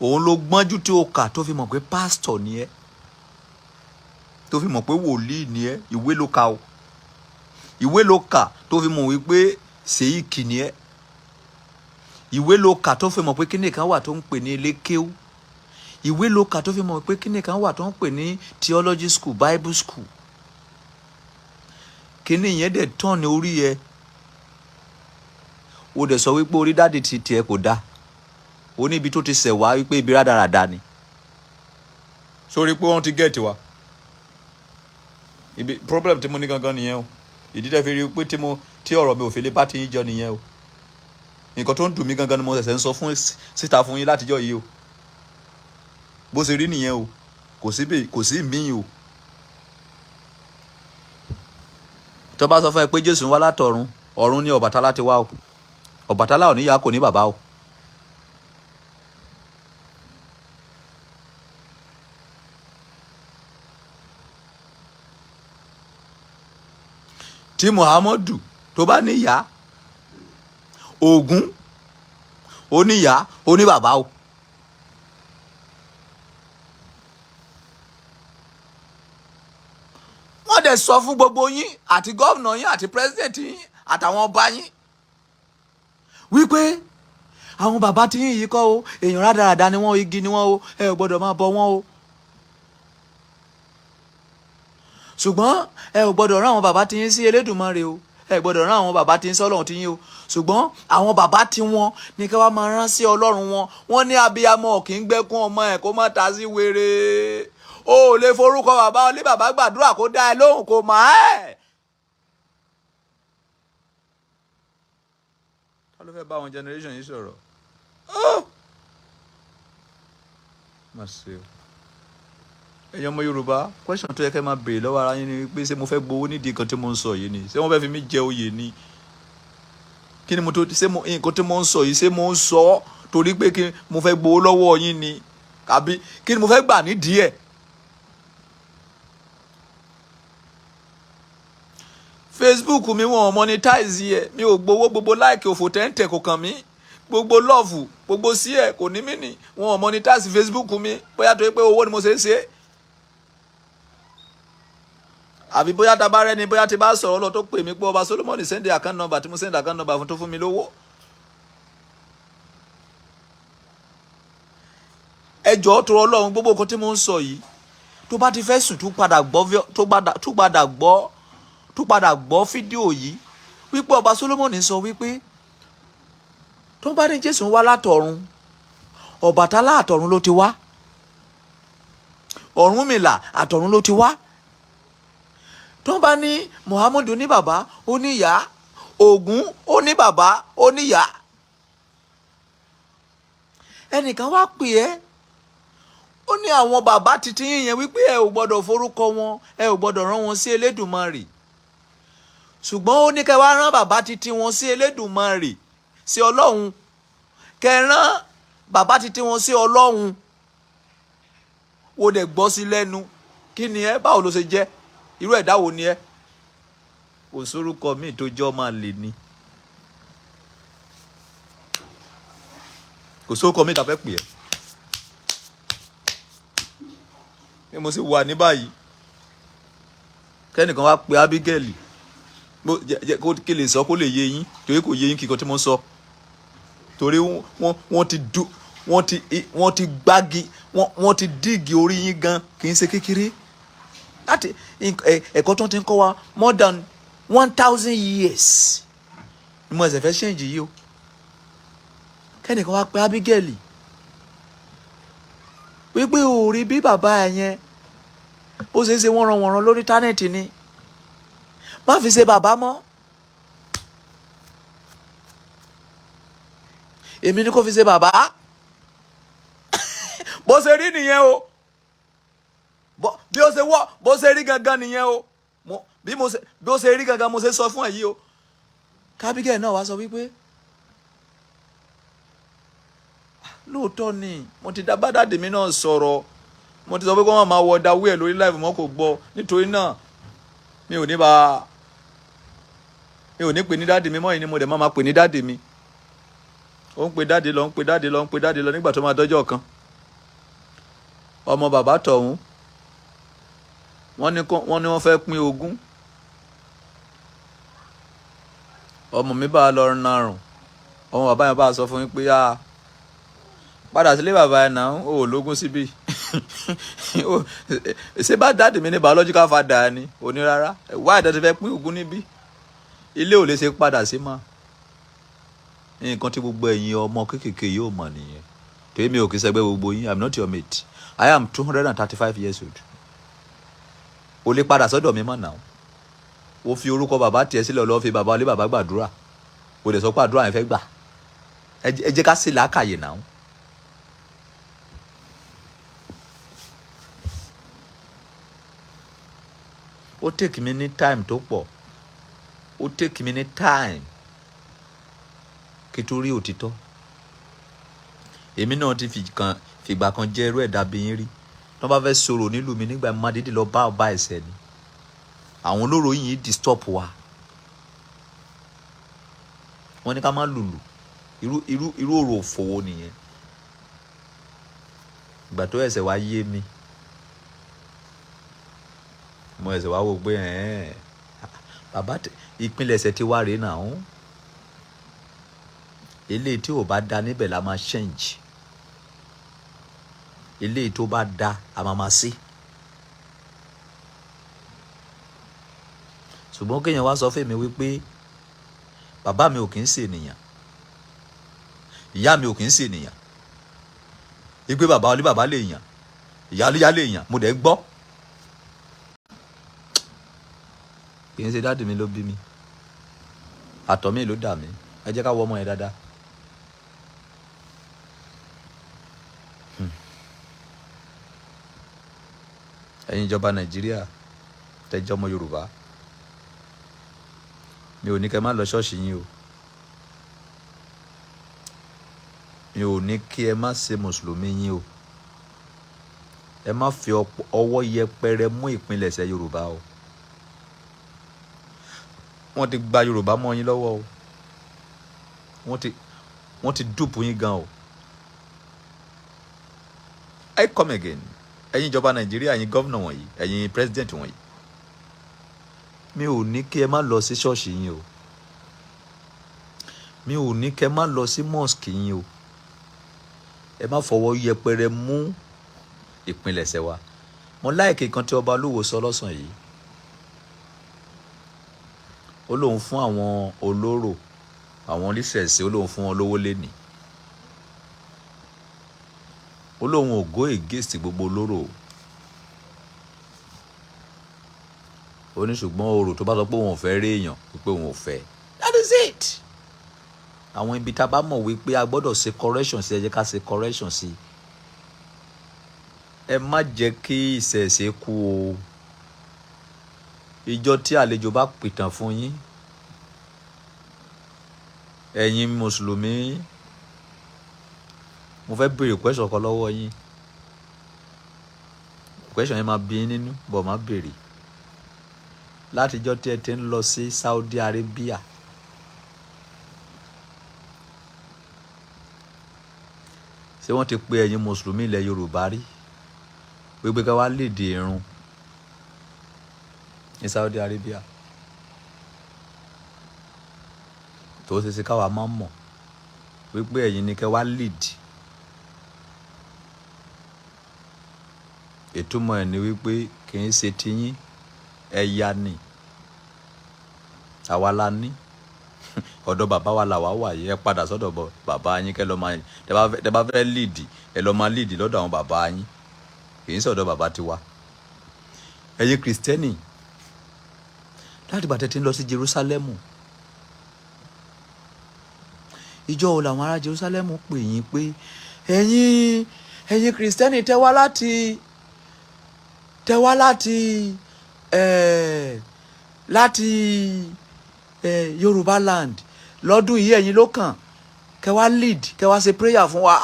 Òun ló gbọ́njú tó kà tó fi mọ̀ pé pásítọ̀ ni ẹ́, tó fi mọ̀ pé wòlíì ni ẹ́. Ìwé ló kà o, ìwé ló kà tó fi mọ̀ wípé ṣèyíkì ni ẹ́. Ìwé ló kà tó fi mọ̀ pé kíní kan wà tó ń pè ní elékéwú. Ìwé ló kà tó fi mọ̀ pé kíní kan wà tó ń pè ní theology school, bible school. Kíní yẹn dẹ̀ tán ní orí ẹ. O dẹ̀ sọ wípé orí dáàdì ti tiẹ̀ kò dá. O ní ibi tó ti ṣẹ̀ wá wípé ibi rádaràda ni. Sórí pé wọ́n ti gẹ̀ẹ́tì wa. Ibi problem tí mo ní gangan nìyẹn o. Ìdí tẹ́ fi rí pé tí ọ̀rọ̀ mi ò fi lè bá ti yín jọ nìyẹn o. Nǹkan tó ń dùn mí gangan ni mo ṣẹ̀ṣẹ̀ ń sọ fún síta fún yín látijọ́ yìí o. Bó ṣe rí nìyẹn o. Kò sí míì o. Tó bá sọ fún ẹ pé Jésù ń wá látọ̀run, ọ̀run ni Ọbàtálá ti wá o. Ọbàtálá ò ní ìyá kò ní bàbá o. Tí Muhammadu tó bá ní ìyá, Ògún ó ní ìyá ó ní bàbá o. Wọ́n dẹ̀ sọ fún gbogbo yín àti gọ́vnà yín àti president yín àtàwọn ọba yín wípé àwọn bàbá tí yín yìí kọ́ o, èèyàn rádaràda ni wọ́n, igi ni wọ́n o, ẹ ò gbọ́dọ̀ máa bọ wọ́n o. Ṣùgbọ́n ẹ ò gbọ́dọ̀ rán àwọn bàbá tí yín sí Elédùmarè o, ẹ gbọ́dọ̀ rán àwọn bàbá tí yín sí Ọlọ́run tí yín o. Ṣùgbọ́n àwọn bàbá tí wọ́n ní ká wá máa rán sí Ọlọ́run wọn. Wọ́n ní abiyamọ kì í gbẹ́kún ọmọ ẹ̀ kó má ta sí wèrè. O ò lè forúkọ bàbá ọlé bàbá gbàdúrà kó dá ẹ lóhùn kó má ẹ̀. Ta ló fẹ́ bá àwọn generation yìí sọ̀rọ̀? Má ṣe o. Ẹ̀yin ọmọ Yorùbá, question tó yẹ kẹ́ máa béèrè lọ́wọ́ ara yín ni pé ṣé mo fẹ́ gbowó nídìí nǹkan tí mo ń sọ yìí ni? Ṣé wọ́n fẹ́ fi mí jẹ oyè ni? Kí ni nǹkan tí mo ń sọ yìí ṣé mo ń sọ torí pé kí mo fẹ́ gbowó lọ́wọ́ yín ni? Àbí kí ni mo fẹ́ gbà nídìí ẹ̀? Facebook mi wọ́n monetize ẹ̀, mi ò gbowó, gbogbo like òfò tẹ́ǹtẹ̀ kò kàn mí, gbogbo love gbogbo sí ẹ̀ kò ní mí nì, wọ́n monetize Facebook mi bóyá torí pé owó ni mo ṣe ń ṣe. Àbí bóyá tá bá rẹ́ni bóyá tí bá sọ̀rọ̀ lọ tó pè mí pé Ọba Solomon send account number tí mo send account number fún tó fún mi lówó. Ẹ jọ̀ọ́ tó Ọlọ́run gbogbo nǹkan tí mo ń sọ yìí tó bá ti fẹ́ sùn tún padà gbọ́ fídíò yìí wípé Ọba Solomon sọ wípé tó bá ní Jésù wá látọ̀run, Ọbàtálá àtọ̀run ló ti wá, Ọ̀rúnmìlà àtọ̀run ló ti wá. Tó bá ní Muhammadu ní bàbá ó ní ìyá, Ògún ó ní bàbá ó ní ìyá. Ẹnìkan wá pè ẹ́ ó ní àwọn bàbá titi yẹn wípé ẹ ò gbọ́dọ̀ forúkọ wọn, ẹ ò gbọ́dọ̀ rán wọn sí Elédùmarè. Ṣùgbọ́n ó ní kẹ́ wá rán bàbá titi wọn sí Elédùmarè, sí Ọlọ́run. Kẹ́ rán bàbá titi wọn sí Ọlọ́run. Wo dẹ̀ gbọ́ sí lẹ́nu. Kí ni ẹ? Báwo ló ṣe jẹ́? Irú ẹ̀dá wo ni ẹ? Kò sórúkọ míì tó jọ́ máa lè ní. Kò sórúkọ míì tá fẹ́ pè ẹ́. Bí mo sì wà ní báyìí, kẹ́nìkan wá pe Abigail kí lè sọ kó lè yé yín torí kò yé yín kíkan tí mo ń sọ. Torí wọ́n ti gbági, wọ́n ti díìgì orí yín gan kì í ṣe kékeré. Láti ẹ̀kọ́ tó ti ń kọ́ wa more than 1000 years ni mo ẹ̀sẹ̀ fẹ́ ṣẹ́ǹjì yìí o. Kẹ́nìkan wá pe Abigail wípé ò rí bí bàbá ẹ̀ yẹn ó ṣe é ṣe wọ́nranwọ̀nran lórí íńtánẹ́ẹ̀tì ni, má fi ṣe bàbá mọ́. Èmi ni kò fi ṣe bàbá. Bó ṣe rí nìyẹn o. Bó ṣe rí gangan nìyẹn o. Bí ó ṣe rí gangan mo ṣe sọ fún ẹ yìí o. kábígẹ̀ náà wá sọ wípé lóòótọ́ ni mo ti dá bá dáàdì mi náà sọ̀rọ̀, mo ti sọ pé kó má máa wọ dáwọ́ ẹ̀ lórí láìpẹ́ mọ́ kò gbọ́, nítorí náà mi ò ní pè ní dáàdì mi mọ́, yìí ni mo dẹ̀ máa pè ní dáàdì mi. Ó ń pe dáàdì lọ, ń pe dáàdì lọ, ń pe dáàdì lọ, nígbà tó máa dọ́jọ́ kan ọmọ bàbá tọ̀hún wọ́n ní wọ́n fẹ́ pín ogún. Ọmọ mi bá lọ narùn, ọmọ bàbá yẹn bá sọ fún mi pé padà sílé bàbá ẹ̀ náà, ó lógún síbí. Ṣé bá dáàdì mi ní biological father ni? Ó ní rárá, why does fẹ́ pín ogún níbí? Ilé ò lè ṣe padà sí mọ́. Nǹkan tí gbogbo ẹ̀yin ọmọ kéékèèké yóò mọ̀ nìyẹn. Torí mi ò kì í ṣẹgbẹ́ gbogbo yín, I'm not your mate. I am 235 years old. O lè padà sọ́dọ̀ mi mọ́ náà. O fi orúkọ bàbá tiẹ̀ sílẹ̀, lọ́ọ́ fi bàbá olé bàbá gbàdúrà. O lè sọ pé àdúrà yẹn fẹ́ gbà. Ẹ jẹ́ ká sí làákàyè náà. Ó take mi ní time tó pọ̀. Ó take mi ní time kí tó rí òtítọ́. Èmi náà ti fìgbà kan jẹ́ irú ẹ̀dá bí yín rí. Tí wọ́n bá fẹ́ sọ̀rọ̀ nílùú mi nígbà máa dédé lọ bá ọba ẹ̀sẹ̀ ni. Àwọn olóró yìí disturb wa. Wọ́n ní ká má lùlù. Irú ọ̀rọ̀ òfòwò nìyẹn. Ìgbà tó ẹ̀sẹ̀ wá yé mi, mo ẹ̀sẹ̀ wá wò pé bàbá ìpilẹ̀ṣẹ̀ ti wá rèé náà. Eléyìí tí ò bá da níbẹ̀ la máa change. Eléyìí tó bá da a máa sí. Ṣùgbọ́n kéèyàn wá sọ fún mi wípé bàbá mi ò kì í ṣe ènìyàn, ìyá mi ò kì í ṣe ènìyàn, wípé bàbá olé bàbá lè yàn, ìyá olé lè yàn, mo dẹ̀ gbọ́. Kì í ṣe dáàdì mi ló bí mi, àtọ̀ mi ló dà mí. Ẹ jẹ́ ká wọ ọmọ yẹn dáadáa. Ẹ̀yin ìjọba Nàìjíríà tẹ́jọ́ ọmọ Yorùbá, mi ò ní kẹ́ má lọ ṣọ́ọ̀ṣì yín o. Mi ò ní kí ẹ má ṣe mùsùlùmí yín o. Ẹ má fi ọwọ́ yẹpẹrẹ mú ìpilẹ̀ṣẹ̀ Yorùbá o. Wọ́n ti gba Yorùbá mọ́ yín lọ́wọ́ o. Wọ́n ti dùpù yín gan o. I come again. Ẹ̀yin ìjọba Nàìjíríà, ẹ̀yin gọ́vnà wọ̀nyí, ẹ̀yin president wọ̀nyí, mi ò ní kí ẹ má lọ sí ṣọ́ọ̀ṣì yín o. Mi ò ní kí ẹ má lọ sí mosque yín o. Ẹ má fọwọ́ yẹpẹrẹ mú ìpilẹ̀ṣẹ̀ wa. Mo láìkè kan tí ọba olówó sọ lọ́sàn yìí. Ó lóun fún àwọn olóró, àwọn oníṣẹ̀ṣe, ó lóun fún wọn lówó lénìí. Ó lóun ò go against gbogbo olóró. Ó ní ṣùgbọ́n orò tó bá sọ pé òun ò fẹ́ rí èèyàn, wípé òun ò fẹ́. That is it. Àwọn ibi tá a bá mọ̀ wípé a gbọ́dọ̀ ṣe correction sí, ẹ jẹ́ ká ṣe correction sí. Ẹ má jẹ́ kí ìṣẹ̀ṣe kú o. Ìjọ tí àlejò bá pìtàn fún yín, ẹ̀yin mùsùlùmí, mo fẹ́ béèrè question kan lọ́wọ́ yín. Question yẹn máa bí yín nínú, bọ̀ má béèrè. Látijọ́ tí ẹ ti ń lọ sí Saudi Arabia, ṣé wọ́n ti pe ẹ̀yin mùsùlùmí ilẹ̀ Yorùbá rí wípé ká wá léde irun ní Saudi Arabia? Tó ṣe ṣe káwa máa mọ̀ wípé ẹ̀yin ni kẹ́ wá lead. Ìtumọ̀ ẹ̀ ni wípé kì í ṣe tiyín, ẹ̀yà ni àwa la ní. Ọ̀dọ̀ bàbá wa làwa wà yìí. Ẹ padà sọ́dọ̀ bàbá yín kẹ́ lọ máa, tẹ́ bá fẹ́ lead, ẹ lọ máa lead lọ́dọ̀ àwọn bàbá yín, kì í sọ̀dọ̀ bàbá tiwa. Ẹ̀yin Kristẹni, láti bàtẹ́ tí ń lọ sí Jerúsálẹ́mù, ìjọ wo làwọn ará Jerúsálẹ́mù pè yín pé ẹ̀yin Kristẹni tẹ́ wá láti Yorùbá land, lọ́dún yìí ẹ̀yin ló kàn kẹ́ wá lead kẹ́ wá ṣe prayer fún wa.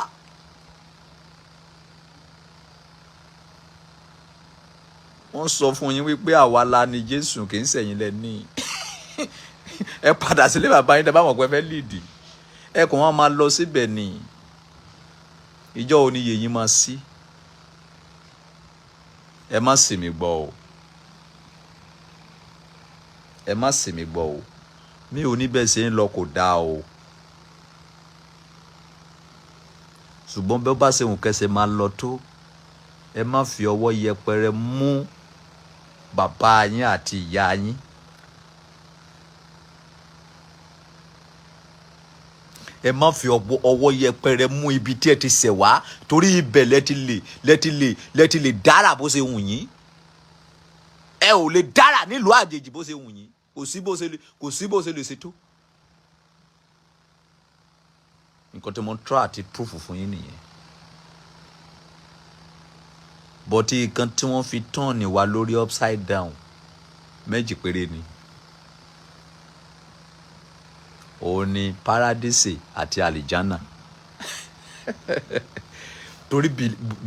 wọ́n sọ fún yín wípé àwa la ni Jésù kì í ṣẹ̀yin lẹ́ni ẹ padà sílé bàbá yín tẹ́ bá mọ̀ pé ẹ fẹ́ lead ẹ kàn wọ́n máa lọ síbẹ̀ ni ìjọ òní yẹ̀yìn máa sí ẹ má sì mí gbọ́ o ẹ má sì mí gbọ́ o mi ò ní bẹ́ẹ̀ ṣe ń lọ kò dáa o ṣùgbọ́n bẹ́ẹ̀ bá ṣe hùn kẹsẹ̀ máa lọ tó ẹ má fi ọwọ́ yẹpẹrẹ mú bàbá yín àti ìyá yín ẹ má fi ọwọ́ yẹpẹrẹ mú ibi tí ẹ ti ṣẹ̀ wá torí ibẹ̀ lẹ́ti lè dára bó ṣe wù yín ẹ ò lè dára nílùú àjèjì bó ṣe wù yín kò sí bó ṣe lè ṣe tó nǹkan tí mo ń try àti proof fún yín nìyẹn bọ́tí nǹkan tí wọ́n fi tán ní wa lórí upside down méjì péré ni òun ni paradise àti àlìjánà torí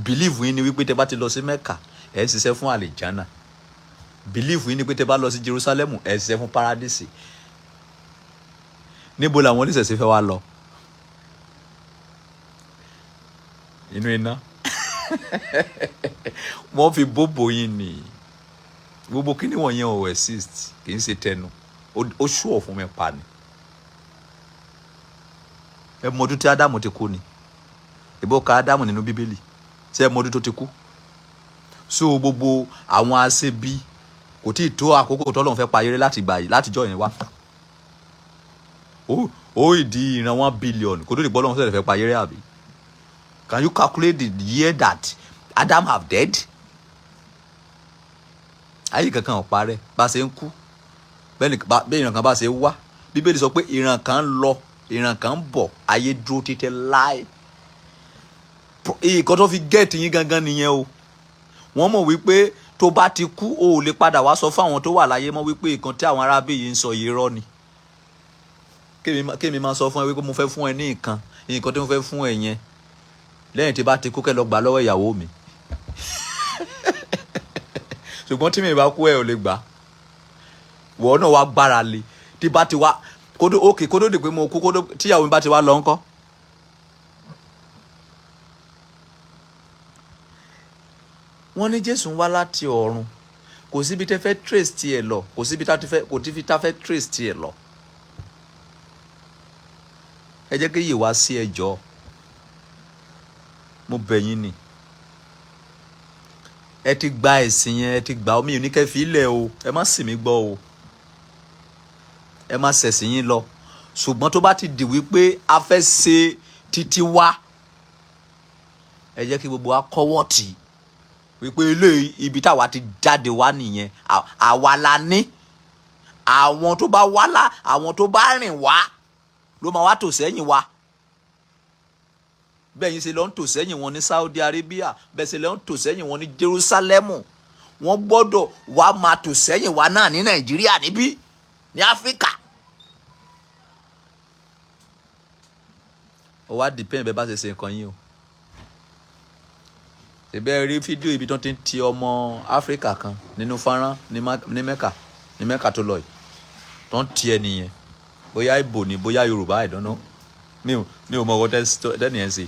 believe yín ni wípé tẹ́ bá ti lọ sí Mẹ́kà ẹ ṣiṣẹ́ fún àlìjánà believe yín ni pé tẹ́ bá lọ sí Jerusalem ẹ ṣiṣẹ́ fún paradise níbo làwọn oníṣẹ̀ṣe fẹ́ wá lọ inú iná wọ́n fi bóbó yín ni gbogbo kíní wọ̀nyẹn ò exist kì í ṣe tẹnu ó ṣùọ̀ fún mi pa ni ẹ mọ ọdún tí Ádámù ti kú ni ìbò ka Ádámù nínú Bíbélì ṣé ẹ mọ ọdún tó ti kú so gbogbo àwọn aṣebi kò tí ì tó àkókò tọ́lọ́run fẹ́ pa ayé láti gbà yìí látijọ́ yẹn wá ó ìdí ìran 1 billion kò tó di bọ́lọ́run fẹ́ pa ayé àbí. Can you calculate the year that Adam have dead? Ayé kankan ò parẹ́ bá ṣe ń kú bẹ́ẹ̀ ìran kan bá ṣe wá Bíbélì sọ pé ìran kan ń lọ ìran kan ń bọ̀ ayé dúró títí láì ìkan tó fi gẹ́ẹ̀tì yín gangan nìyẹn o wọ́n mọ̀ wípé tó bá ti kú o ò lè padà wá sọ fún àwọn tó wà láyé mọ́ wípé nǹkan tí àwọn arábí yìí ń sọ yìí rọ́ ni kémi máa sọ fún ẹ wípé mo fẹ́ fún ẹ ní nǹkan tí mo fẹ́ fún ẹ yẹn lẹ́yìn tí bá ti kú kẹ́ lọ gbà lọ́wọ́ ìyàwó mi ṣùgbọ́n tí mi bá kú ẹ ò lè gbà wọ́n náà wá gbára lé tí bá ti wá kódó dè pé mo kú tíyàwó mi bá ti wá lọ ńkọ́. wọ́n ní Jésù ń wá láti ọ̀run kò síbi tẹ́ fẹ́ trace tiẹ̀ lọ kò síbi tá fẹ́ trace tiẹ̀ lọ ẹ jẹ́ kí yìí wá sí ẹjọ́ mo bẹ̀ yín ni ẹ ti gba ẹ̀sìn yẹn ẹ ti gba omi yìí ní kẹ́ fi ilẹ̀ o ẹ má sì mí gbọ́ o ẹ má ṣẹ̀sìn yín lọ ṣùgbọ́n tó bá ti di wípé a fẹ́ ṣe títí wá ẹ jẹ́ kí gbogbo wa kọ́wọ́ tì í wípé ilé ibi táwa ti jáde wá nìyẹn àwa la ní àwọn tó bá wá àwọn tó bá rìn wá ló máa wá tò sẹ́yìn wa bẹ́ẹ̀ yín ṣe lọ ń tò sẹ́yìn wọn ní Saudi Arabia bẹ́ẹ̀ ṣe lọ ń tò sẹ́yìn wọn ní Jerusalem wọ́n gbọ́dọ̀ wá máa tò sẹ́yìn wa náà ní Nàìjíríà níbí ní Áfíríkà. ó wá dìpẹ́ǹ bẹ́ẹ̀ bá ṣe ṣe nǹkan yín o ṣèbẹ́ rí fídíò ibi tó ti ń ti ọmọ Áfíríkà kan nínú fọ́nrán ní Mẹ́kà tó lọ yìí tó ń ti ẹ nìyẹn bóyá Ìgbò ni bóyá Yorùbá I don't know mi ò mọ ọwọ́ tẹ́ni ẹ̀ ń ṣe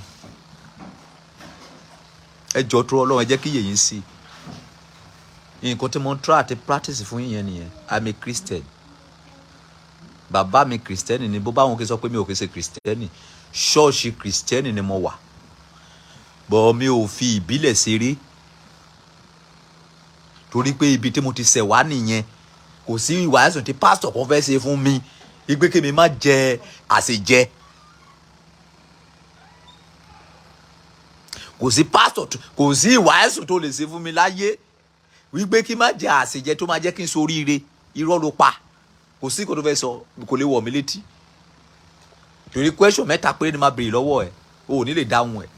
ẹ jọ tó Ọlọ́run ẹ jẹ́ kí yẹ̀yìn sí nǹkan tí mo ń try àti practice fún yín yẹn nìyẹn I'm a Christian bàbá mi Christian ni bó báwọn kì í sọ pé mi ò kì í ṣe Christian ṣọ́ọ̀ṣì Christian ni mo wà bọ́ mi ò fi ìbílẹ̀ ṣeré torí pé ibi tí mo ti ṣẹ̀ wá nìyẹn kò sí ìwàásù tí pásítọ̀ kan fẹ́ ṣe fún mi igbe kí mi má jẹ àṣejẹ kò sí pásítọ̀ kò sí ìwàásù tó lè ṣe fún mi láyé wípé kí má jẹ àṣejẹ tó má jẹ́ kí n soríire irọ́ ló pa kò sí nǹkan tó fẹ́ sọ kò lè wọ̀ mí létí torí question mẹ́ta péré ni máa béèrè lọ́wọ́ ẹ̀ o ò ní lè dáhùn ẹ̀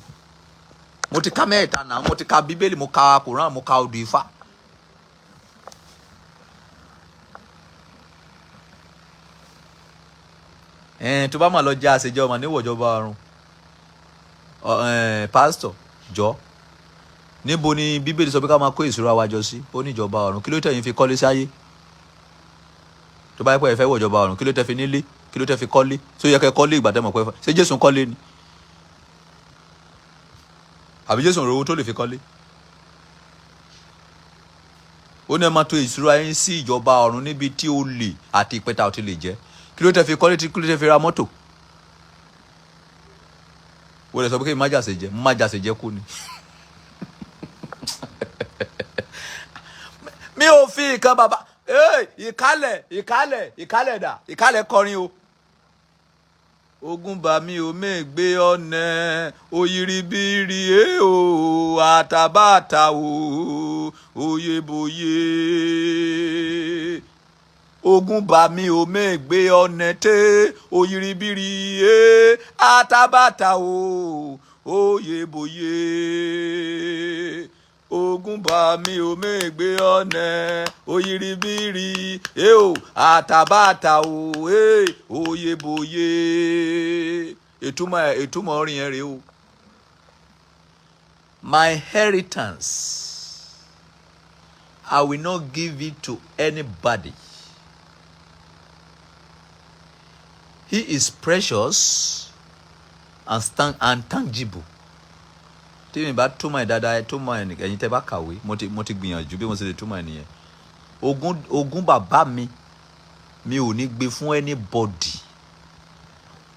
mo ti ka mẹ́ta náà mo ti ka Bíbélì mo ka Kùránì mo ka odù Ifá tó bá mà lọ jẹ́ àṣejẹ́ ọmọ níwọ̀ ìjọba ọ̀run pásítọ̀ jọ níbo ni bíbélì sọ pé ká máa kó ìṣúra wa jọ sí? Ó ní ìjọba ọ̀run. Kí ló tẹ̀yin fi kọ́lé sáyé? Tó bá yẹ pé ẹ fẹ́ wọ̀ ìjọba ọ̀run, kí ló tẹ́ fi nílé? Kí ló tẹ́ fi kọ́lé? Tó yẹ kẹ́ kọ́lé ìgbà tẹ́ mọ̀ pé ṣé Jésù ń kọ́lé ni? Àbí Jésù ń rówó tó lè fi kọ́lé? Ó ní ẹ máa tò ìṣúra yín sí ìjọba ọ̀run níbi tí olè àti ìpẹta ò ti lè jẹ́. Kí ló tẹ́ fi kọ́lé? Kí ló tẹ́ fi ra mọ́tò? Wọ́n lè sọ pé kí n má jàsè jẹ́, má jàsè jẹ́ kú ni. Mi ò fi nǹkan bàbá ìkálẹ̀ dà, ìkálẹ̀ kọrin o. Ogun bá mi ò mẹ́gbẹ́ ọ̀nẹ́ oyiribiri o àtàbàtà o oyeboye. Ogun bá mi ò mẹ́gbẹ́ ọ̀nẹ́ tẹ́ oyiribiri àtàbàtà o oyeboye. Ogun bá mi ò mẹ́gbẹ́ ọ̀nẹ́ oyiribiri o àtàbàtà o oyeboye. Ìtumọ̀ orin yẹn rèé o. My inheritance, I will not give it to anybody. He is precious and tangible. Tí mi bá túmọ̀ ẹ̀ dáadáa, túmọ̀ ẹ̀ ẹ̀yin tẹ́ bá kàwé, mo ti gbìyànjú bí mo ṣe lè túmọ̀ ẹ̀ nìyẹn. Ogún bàbá mi ò ní gbé fún anybody.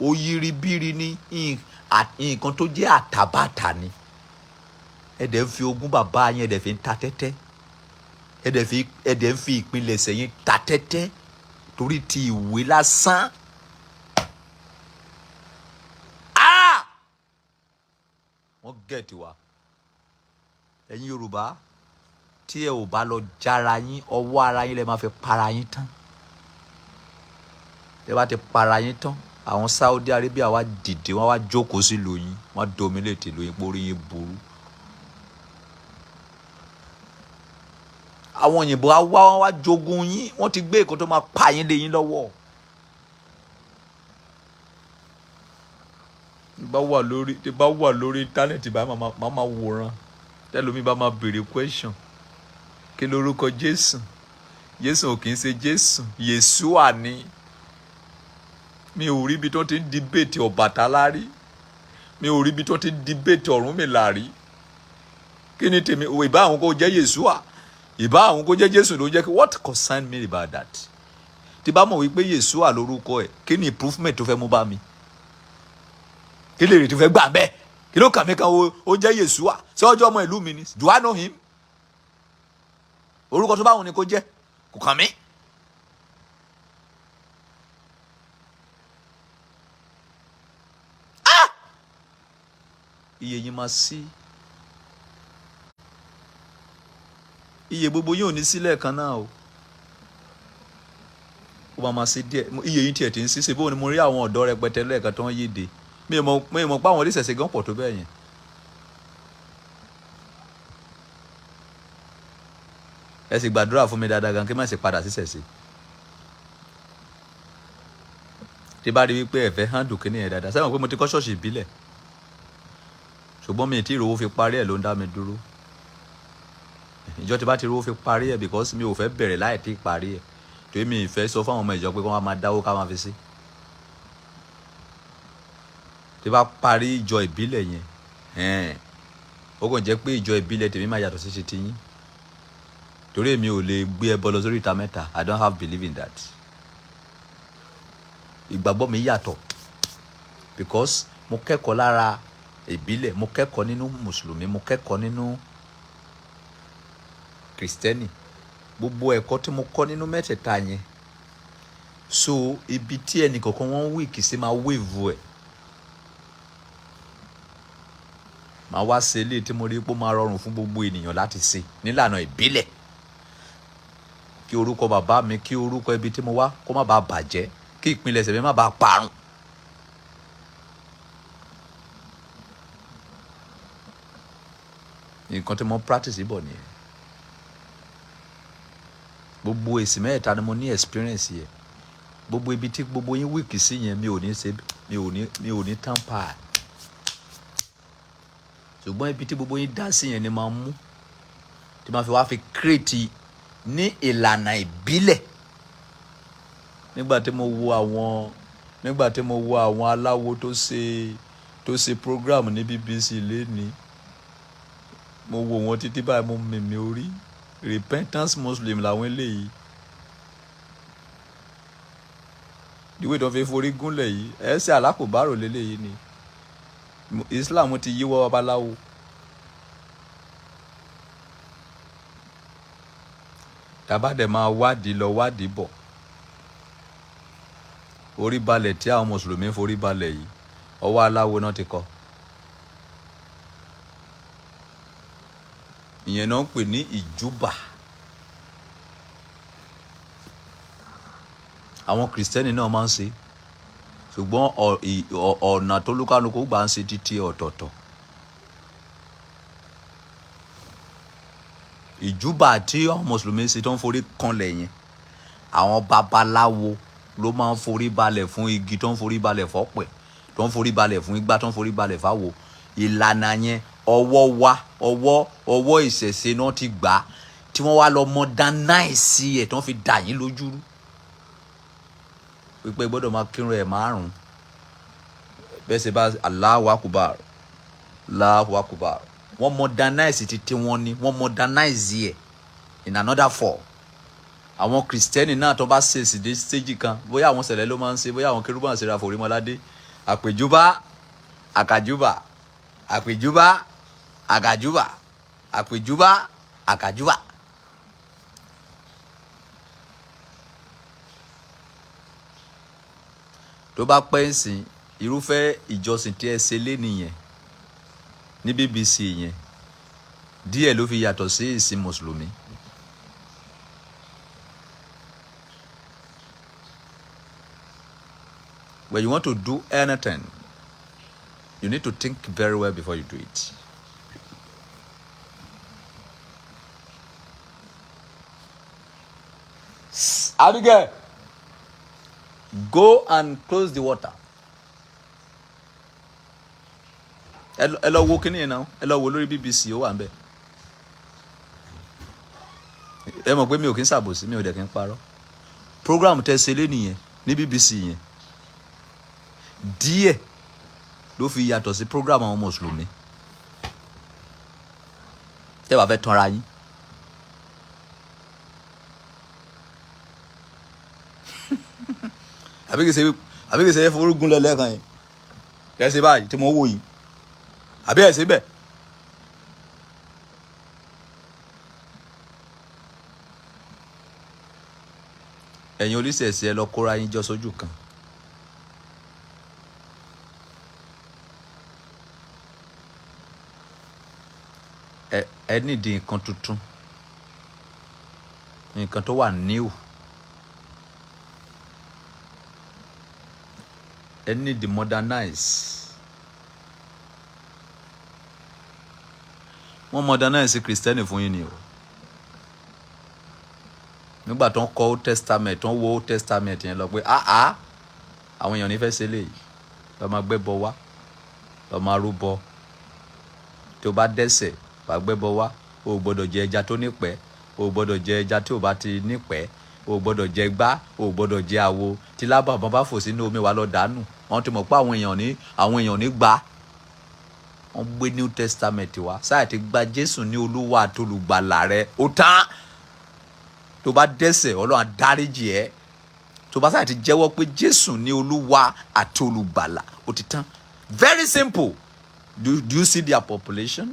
Oyiribiri ní nǹkan tó jẹ́ àtàbàtà ni. Ẹ dẹ̀ ń fi ogún bàbá yín, ẹ dẹ̀ fi ń ta tẹ́tẹ́. Ẹ dẹ̀ ń fi ìpilẹ̀ṣẹ̀ yín ta tẹ́tẹ́ torí ti ìwé lásán. Wọ́n gẹ̀ẹ́tì wa. Ẹ̀yin Yorùbá, tí ẹ ò bá lọ jára yín, ọwọ́ ara yín lẹ máa fi para yín tán. Ẹ bá ti para yín tán, àwọn Saudi Arabia wá dìde, wọ́n wá jókòó sí lóyìn, wọ́n dominate lóyìn, pórí yín burú. Àwọn òyìnbó á wá, wọ́n wá jogun yín, wọ́n ti gbé nǹkan tó máa pa yín lé yín lọ́wọ́. Tí bá wà lórí íńtánẹ́ẹ̀tì bá máa wòran. Tẹ́lómi bá máa béèrè question. Kí lorúkọ Jésù? Jésù ò kì í ṣe Jésù, Yèṣùà ni. Mi ò rí ibi tó ti ń debate Ọbàtálá rí. Mi ò rí ibi tó ti ń debate Ọ̀rúnmìlà rí. Kí ni tèmi? Ìbá àwọn kò jẹ́ Yèṣùà, ìbá àwọn kò jẹ́ Jésù ló jẹ́ kí. What concern me about that? Tí bá mọ̀ wípé Yèṣùà lorúkọ ẹ̀, kí ni improvement tó fẹ́ mú bá mi? Kí lè rí tó fẹ́ gbà bẹ́ẹ̀? Kí ló kàn mí kan ó jẹ́ Yèṣùà? Ṣé ọjọ́ ọmọ ìlú mi ni? Do I know him? Orúkọ tó bá wọn ni kó jẹ́, kò kàn mí. Iye yín máa sí. Iye gbogbo yín ò ní sílẹ̀ kan náà o. Ó máa sí díẹ̀. Iye yín tiẹ̀ ti ń sí. Ṣé bó ni mo rí àwọn ọ̀dọ́ rẹpẹtẹ lẹ́ẹ̀kan tó ń yéde. Mi ò mọ̀ pé àwọn oníṣẹ̀ṣe gan pọ̀ tó bẹ́ẹ̀ yẹn. Ẹ sì gbàdúrà fún mi dáadáa gan kí má sì padà sí ṣẹ̀ṣe. Tí bá rí wípé ẹ fẹ́ handle kíní yẹn dáadáa. Sẹ́wọ̀n pé mo ti kọ́ ṣọ́ọ̀ṣì ìbílẹ̀. Ṣùgbọ́n mi ì tí ìrówó fi parí ẹ̀ ló ń dá mi dúró. Ìjọ tí bá ti rówó fi parí ẹ̀ because mi ò fẹ́ bẹ̀rẹ̀ láì tí ì parí ẹ̀. Torí mi ì fẹ́ sọ fún àwọn ọmọ ìjọ pé kí wọ́n máa dáwó ká máa fi sí. Tí bá parí ìjọ ìbílẹ̀ yẹn, ó kàn jẹ́ pé ìjọ ìbílẹ̀ tèmi máa yàtọ̀ sí ti yín. Torí èmi ò lè gbé ẹbọ lọ sórí ìta mẹ́ta. I don't have belief in that. Ìgbàgbọ́ mi yàtọ̀ because mo kẹ́kọ̀ọ́ lára ìbílẹ̀, mo kẹ́kọ̀ọ́ nínú mùsùlùmí, mo kẹ́kọ̀ọ́ nínú kìrìsìtẹ́nì. Gbogbo ẹ̀kọ́ tí mo kọ́ nínú mẹ́tẹ̀ẹ̀ta yẹn. So ibi tí ẹnì kọ̀ọ̀kan wọ́n wíìkì sí máa wéèvù ẹ̀. Màá wá ṣe eléyìí tí mo rí pé ó máa rọrùn fún gbogbo ènìyàn láti ṣe nílànà ìbílẹ̀. Kí orúkọ bàbá mi, kí orúkọ ibi tí mo wá kó má bàa bàjẹ́, kí ìpilẹ̀ṣẹ̀ mi má bàa parun. Nǹkan tí mo practice bọ̀ nìyẹn. Gbogbo èsì mẹ́ta ni mo ní experience yẹn. gbogbo ibi tí gbogbo yín wíìkì sí yẹn mi ò ní tamper. Ṣùgbọ́n ibi tí gbogbo yín dá sí yẹn ni máa mú tí máa fi wá fi create ní ìlànà ìbílẹ̀. Nígbà tí mo wo àwọn aláwo tó ṣe program ní BBC lẹ́ni, mo wo wọn títí báyìí mo mìmì orí. Repentance Muslim làwọn eléyìí. Ìwé tó fi forí gúnlẹ̀ yìí ẹsẹ̀ alákòbárò lélẹ́yìí ni. Islam ti yíwọ́ babaláwo. Tàbá dẹ̀ máa wádìí lọ wádìí bọ̀. Orí balẹ̀ tí àwọn mùsùlùmí forí balẹ̀ yìí ọwọ́ aláwo náà ti kọ́. Ìyẹn náà ń pè ní ìjúbà. Àwọn kìrìsìtẹ́nì náà máa ń ṣe, ṣùgbọ́n ọ̀nà tó lúkálùkù gbà ń ṣe títí ọ̀tọ̀ọ̀tọ̀. Ìjúbà tí àwọn mùsùlùmí ṣe tó ń forí kanlẹ̀ yẹn, àwọn babaláwo ló máa ń forí balẹ̀ fún igi, tó ń forí balẹ̀ fọ́pẹ̀, tó ń forí balẹ̀ fún igbá, tó ń forí balẹ̀ fáwo. Ìlànà yẹn ọwọ́ ìṣẹ̀ṣe náà ti gbà tí wọ́n wá lọ modernize ẹ̀ tó ń fi dà yín lójú rú. Pípẹ́ gbọ́dọ̀ máa kírun ẹ̀ márùn-ún. Bẹ́ẹ̀ ṣe bá Allahu Akbar, Allahu Akbar. Wọ́n modernize títí wọ́n ní, wọ́n modernize ẹ̀ in another form. Àwọn kìrìsìtẹ́nì náà tó bá ṣe èsì dé stage kan, bóyá àwọn sẹ̀lẹ̀ ló máa ń ṣe, bóyá àwọn kérúbù àti sẹ́ráfù Orímọládé, àpèjúbà, àkàjúbà, àpèjúbà, àkàjúbà, àpèjúbà, àkàjúbà. Tó bá pẹ́ ń sìn irúfẹ́ ìjọsìn tí ẹ ṣe lé nìyẹn ní BBC yẹn, díẹ̀ ló fi yàtọ̀ sí ìsìn mùsùlùmí. When you want to do anything, you need to think very well before you do it. Abigail, go and close the water. Ẹ lọ wo kíní yẹn náà, ẹ lọ wo lórí BBC ó wà ń bẹ̀. Ẹ mọ̀ pé mi ò kí ń ṣàbòsí, mi ò dẹ̀ kí ń parọ́. Program tẹ́ ṣe lé nìyẹn ní BBC yẹn. Díẹ̀ ló fi yàtọ̀ sí program àwọn mùsùlùmí. Tẹ́ bá fẹ́ tanra yín. Àbí kìí ṣe forúgún lẹ́lẹ́kan yìí. Kẹ́ ṣe báyìí tí mo wò yìí. Àbí ẹ̀ ṣe bẹ́ẹ̀. Ẹ̀yin oníṣẹ̀ṣe ẹ lọ kóra yín jọ sójú kan. Ẹ nídìí nǹkan tuntun, nǹkan tó wà new. Ẹ nídìí modernize. Wọ́n modernize Kristẹni fún yín ni o. Nígbà tó ń kọ Old Testament, tó ń wo Old Testament yẹn lọ pé àwọn èèyàn ní fẹ́ ṣe léyìí. Lọ máa gbẹ́bọ wá, lọ máa rúbọ. Tí o bá dẹ́ṣẹ̀ wàá gbẹ́bọ wá, o ò gbọ́dọ̀ jẹ ẹja tó nípẹ́, o ò gbọ́dọ̀ jẹ ẹja tí ò bá ti nípẹ́, o ò gbọ́dọ̀ jẹ gbá, o ò gbọ́dọ̀ jẹ àwo. Tí lábàbọn bá fò sínú omi wà lọ dànù. Wọ́n ti mọ̀ pé àwọn èèyàn ní gbà. Wọ́n gbé New Testament wá. Sáà ti gba Jésù ní Olúwa àti Olùgbàlà rẹ, ó tán. Tó bá dẹ́ṣẹ̀ Ọlọ́run á dáríjì ẹ́. Tó bá sáà ti jẹ́wọ́ pé Jésù ní Olúwa àti Olùgbàlà, ó ti tán. Very simple. Do you see their population?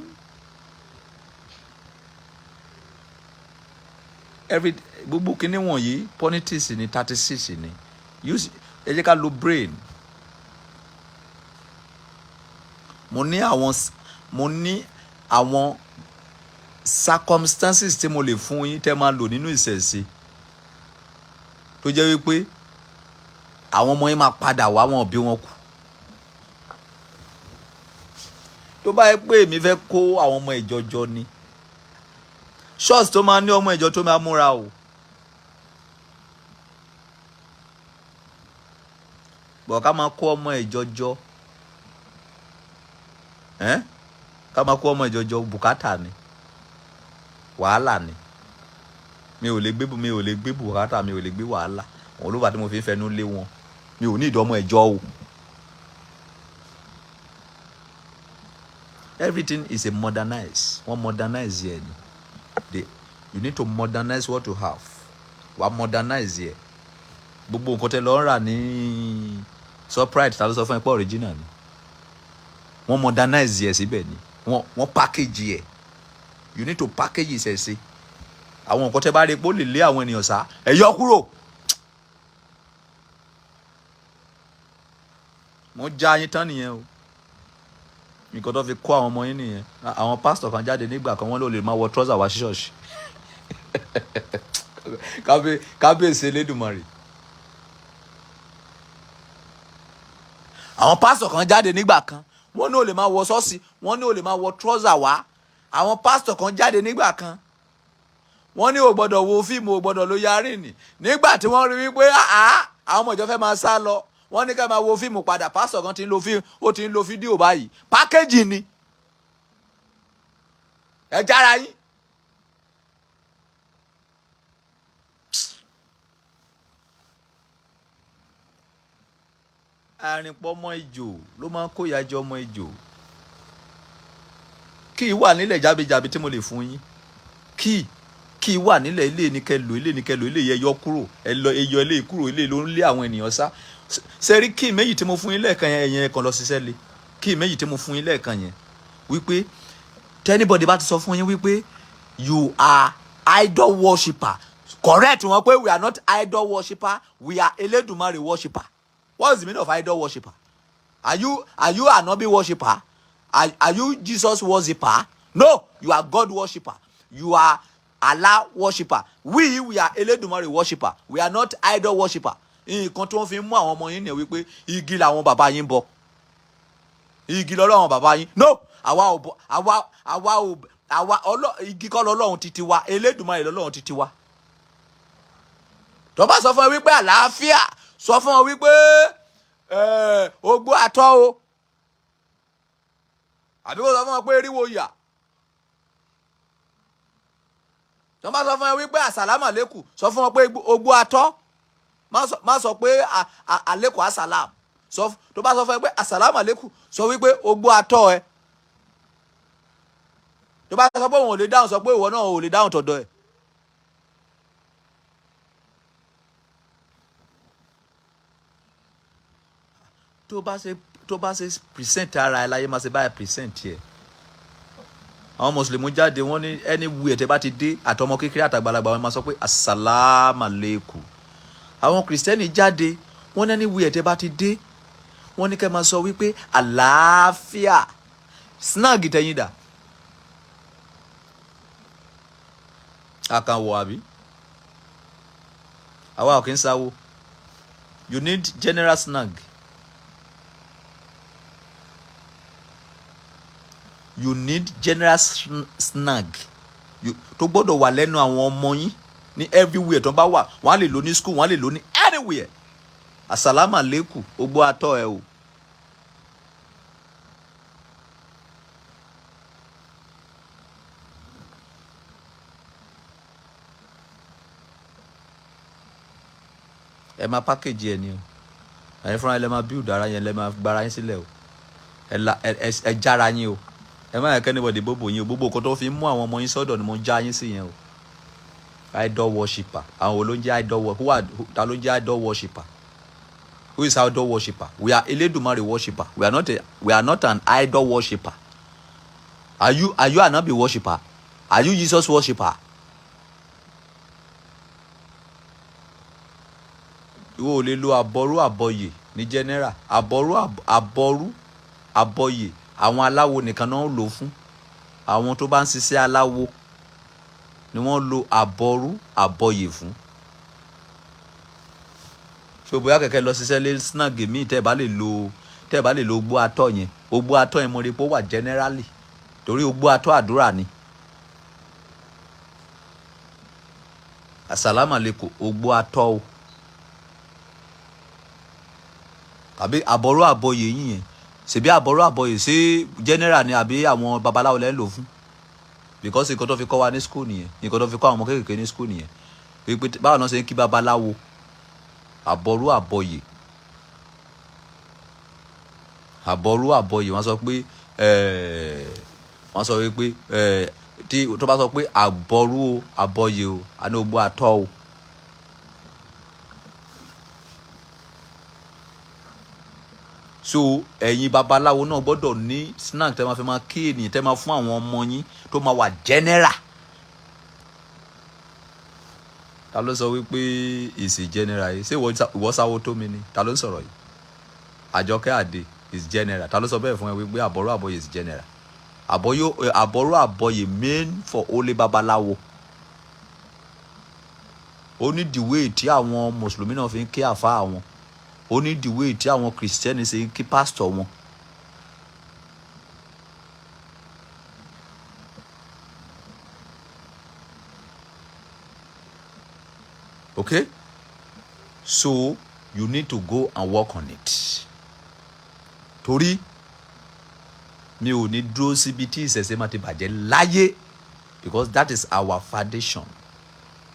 Gbogbo kíní wọ̀nyí politics ní 36 ni. Ẹ jẹ́ ká lo brain. Mo ní àwọn circumstances tí mo lè fún yín tẹ́ máa lò nínú ìṣẹ̀ṣe tó jẹ́ wípé àwọn ọmọ yín máa padà wá wọn bí wọn kú. Tó bá yẹ pé èmi fẹ́ kó àwọn ọmọ ìjọjọ ni, ṣọ́ọ̀ṣì tó máa ní ọmọ ìjọ tó máa múra o. bọ̀ ká máa kó ọmọ ìjọjọ ká máa kó ọmọ ìjọjọ bùkátà ni, wàhálà ni. mi ò lè gbé bùkátà, mi ò lè gbé wàhálà. wọn ló bá tí mo fi ń fẹnu lé wọn. mi ò ní ìdọ́mọ ẹ̀jọ́ o. Everything is a modernize. Wọ́n modernize here ni. You need to modernize what you have. Wàá modernize here. Gbogbo nǹkan tẹ́ lọ ń rà ní Surprise ta ló sọ fún ẹ pé original ni. Wọ́n modernize here síbẹ̀ ni. Wọ́n package here. You need to package ìṣẹ̀ṣe. Àwọn nǹkan tẹ́ bá rí pé ó lè lé àwọn ènìyàn sá, ẹ yọ kúrò. Mo já yín tán nìyẹn o. Nǹkan tó fi kó àwọn ọmọ yín nìyẹn. Àwọn pásítọ̀ kan jáde nígbà kan wọ́n ló lè máa wọ trouser wá sí ṣọ́ọ̀ṣì. Kábíyèsí Elédùmarè. Àwọn pásítọ̀ kan jáde nígbà kan wọ́n ní ó lè máa wọ ṣọ́ọ̀ṣì, wọ́n ní ó lè máa wọ trouser wá. Àwọn pásítọ̀ kan jáde nígbà kan wọ́n ní ò gbọ́dọ̀ wo fíìmù, ò gbọ́dọ̀ lo yarini. Nígbà tí wọ́n rí wípé àwọn ọmọ ìjọ fẹ́ máa sá lọ, wọ́n ní ká máa wo fíìmù padà. Pásítọ̀ kan ti ń lo fíìmù, ó ti ń lo fídíò báyìí. Pákéjì ni. Ẹ jára yín. Àrìnpọ̀ ọmọ ìjò ló máa ń kó ìyájọ́ ọmọ ìjò. Kí wà nílẹ̀ jábíjábí tí mo lè fún yín. Kí wà nílẹ̀, ilé ní kẹ́ lò, ilé yẹ yọ kúrò. Ẹ yọ ilé kúrò, ilé ló ń lé àwọn ènìyàn sá. Sẹ́rí kí méjì tí mo fún yín lẹ́ẹ̀kan yẹn, ẹ̀yẹn kan lọ ṣiṣẹ́ lé. Kí méjì tí mo fún yín lẹ́ẹ̀kan yẹn wípé anybody bá ti sọ fún yín wípé you are idol worshipper, correct wọn pé we are not idol worshipper, we are Eledumare worshipper. What is the meaning of idol worshipper? Are you Anobi worshipper? Are you Jesus worshipper? No, you are God worshipper. You are Allah worshipper. We are Eledumare worshipper. We are not idol worshipper. Nǹkan tí wọ́n fi ń mú àwọn ọmọ yín nìyẹn wípé igi làwọn bàbá yín bọ. Igi lọ́lọ́run bàbá yín. No, igi kọ́ lọ́lọ́run títí wa, Elédùmarè lọ́lọ́run títí wa. Tó bá sọ fún ẹ wípé àlàáfíà, sọ fún ọ wípé ogbó àtọ́ o. Àbí kó sọ fún ọ pé eríwo yà. Tó bá sọ fún ẹ wípé àsàlámù àlékù, sọ fún ọ pé ogbó àtọ́. Má sọ pé àlékù àsàlám. Tó bá sọ fún ẹ pé àsàlámù àlékù, sọ wípé ogbó àtọ́ ẹ. Tó bá sọ pé òun ò lè dáhùn, sọ pé ìwọ náà ò lè dáhùn tọ̀dọ̀ ẹ̀. Tó bá ṣe present ara ẹ láyé máa ṣe báyìí present yẹ. Àwọn mùsùlùmí jáde wọ́n ní anywhere tẹ́ bá ti dé, àtọmọ kékeré àtàgbàlagbà wọn máa sọ pé assalamu alaikum. Àwọn kìrìsìtẹ́nì jáde wọ́n ní anywhere tẹ́ bá ti dé, wọ́n ní kẹ́ máa sọ wípé àlàáfíà. Snag tẹ̀yìn dà. Àkànwọ̀ àbí? Àwa ò kí ń sáwó. You need general snag. You need general snag. Tó gbọ́dọ̀ wà lẹ́nu àwọn ọmọ yín ní everywhere tó bá wà. Wọ́n á lè lò ní school, wọ́n á lè lò ní anywhere. Assalamu alaikum, ogbó àtọ́ ẹ o. Ẹ máa package ẹ ni o. Ẹ̀yin fúnra lẹ máa build ara yẹn, lẹ máa gbára yín sílẹ̀ o. Ẹ jára yín o. Ẹ má yẹ kẹ́ anybody bóbò yín o. Gbogbo nǹkan tó fi mú àwọn ọmọ yín sọ́dọ̀ ni mo já yín sí yẹn o. Idol worshipper. Àwọn wo ló ń jẹ́ idol worshipper? Ta ló ń jẹ́ idol worshipper? Who is idol worshipper? We are Eledumare worshipper. We are not an idol worshipper. Are you Anabi worshipper? Are you Jesus worshipper? Ìwọ ò lè lo àbọ̀rú àbọ̀yè ní general. Àbọ̀rú àbọ̀yè àwọn aláwo nìkan náà lò fún. Àwọn tó bá ń ṣiṣẹ́ aláwo ni wọ́n lo àbọ̀rú àbọ̀yè fún. So bóyá kẹ̀kẹ́ lọ ṣiṣẹ́ lé snag mi tẹ́ bá lè lo ogbó àtọ́ yẹn. Ogbó àtọ́ yẹn mo rí pé ó wà generally. Torí ogbó àtọ́ àdúrà ni. Assalamu alaikum, ogbó àtọ́ o. àbí àbọ̀rọ̀ àbọ̀yè yín yẹn ṣebí àbọ̀rọ̀ àbọ̀yè ṣé general ni àbí àwọn babaláwo lẹ́ ń lò fún because nǹkan tó fi kọ́ wa ní school nìyẹn nǹkan tó fi kọ́ àwọn ọmọ kéékèèké ní school nìyẹn pé báwo náà ṣe ń kí babaláwo àbọ̀rọ̀ àbọ̀yè wọ́n sọ wípé tí tó bá sọ pé àbọ̀rọ̀ àbọ̀yè o àní ogbó àtọ́ o. So ẹ̀yin babaláwo náà gbọ́dọ̀ ní snack tẹ́ máa fi máa kí ènìyàn tẹ́ máa fún àwọn ọmọ yín tó máa wà general. Ta ló sọ wípé ìsì general yìí ṣé ìwọ sáwó tó mi ni ta ló ń sọ̀rọ̀ yìí Àjọkẹ́ Àdé is general ta ló sọ bẹ́ẹ̀ fún ẹ wípé àbọ̀rọ̀ àbọ̀yè is general àbọ̀rọ̀ àbọ̀yè main for only babaláwo ó ní the way tí àwọn mùsùlùmí náà fi ń kí àfáà wọn ó ní the way tí àwọn kìrìsìtẹ́nì ṣe ń kí pásítọ̀ wọn. Okay, so you need to go and work on it. Torí mi ò ní dúró síbi tí ìṣẹ̀ṣe máa ti bàjẹ́ láyé because that is our foundation.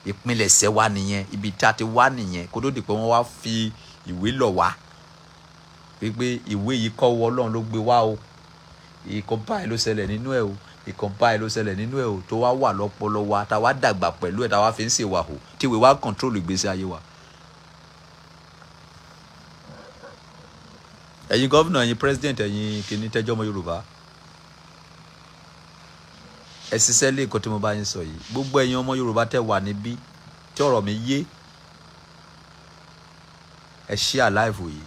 Ìpilẹ̀ṣẹ̀ wa nìyẹn ibi tí a ti wá nìyẹn kó tó di pé wọ́n wá fi ìwé lọ̀ wá wípé ìwé yìí kọ́ wọ Ọlọ́run ló gbé wá o ìkan báyìí ló ṣẹlẹ̀ nínú ẹ̀ o ìkan báyìí ló ṣẹlẹ̀ nínú ẹ̀ o tó wá wà lọ́pọlọ wa tá wá dàgbà pẹ̀lú ẹ̀ tá wá fi ń ṣèwà o tí ìwé wa control ìgbésí ayé wa. ẹ̀yin gọ́vnà ẹ̀yin president ẹ̀yin kìíní tẹ́jọ́ ọmọ Yorùbá ẹ ṣiṣẹ́ lé nǹkan tí mo bá yín sọ yìí gbogbo ẹ̀yin ọmọ Yorùbá tẹ́ wà níbí tí ọ̀rọ̀ mi yé ẹ share live yìí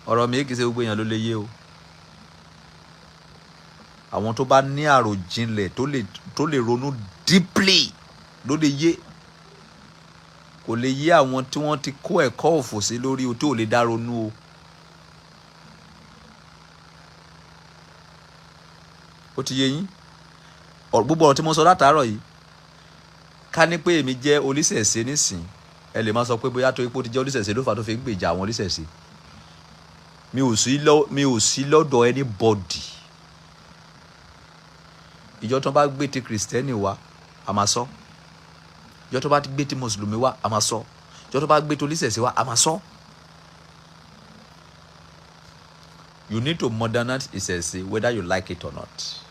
ọ̀rọ̀ mi kì í ṣe gbogbo èèyàn ló lè yé o àwọn tó bá ní àròjinlẹ̀ tó lè ronú deeply ló lè yé kò lè yé àwọn tí wọ́n ti kó ẹ̀kọ́ òfò sí lórí o tó lè dá ronú o. Ó ti yé yín gbogbo ọ̀rọ̀ tí mo sọ látàárọ̀ yìí ká ní pé èmi jẹ́ oníṣẹ̀ṣe nísìn ẹ lè máa sọ pé bóyá torí pé ó ti jẹ́ oníṣẹ̀ṣe ló fà tó fi ń gbèjà àwọn oníṣẹ̀ṣe mi ò sí lọ́dọ̀ anybody ìjọ tó bá gbé ti kìrìsìtẹ́nì wá a máa sọ ìjọ tó bá gbé ti mùsùlùmí wá a máa sọ ìjọ tó bá gbé ti oníṣẹ̀ṣe wá a máa sọ. You need to modernize ìṣẹ̀ṣe whether you like it or not.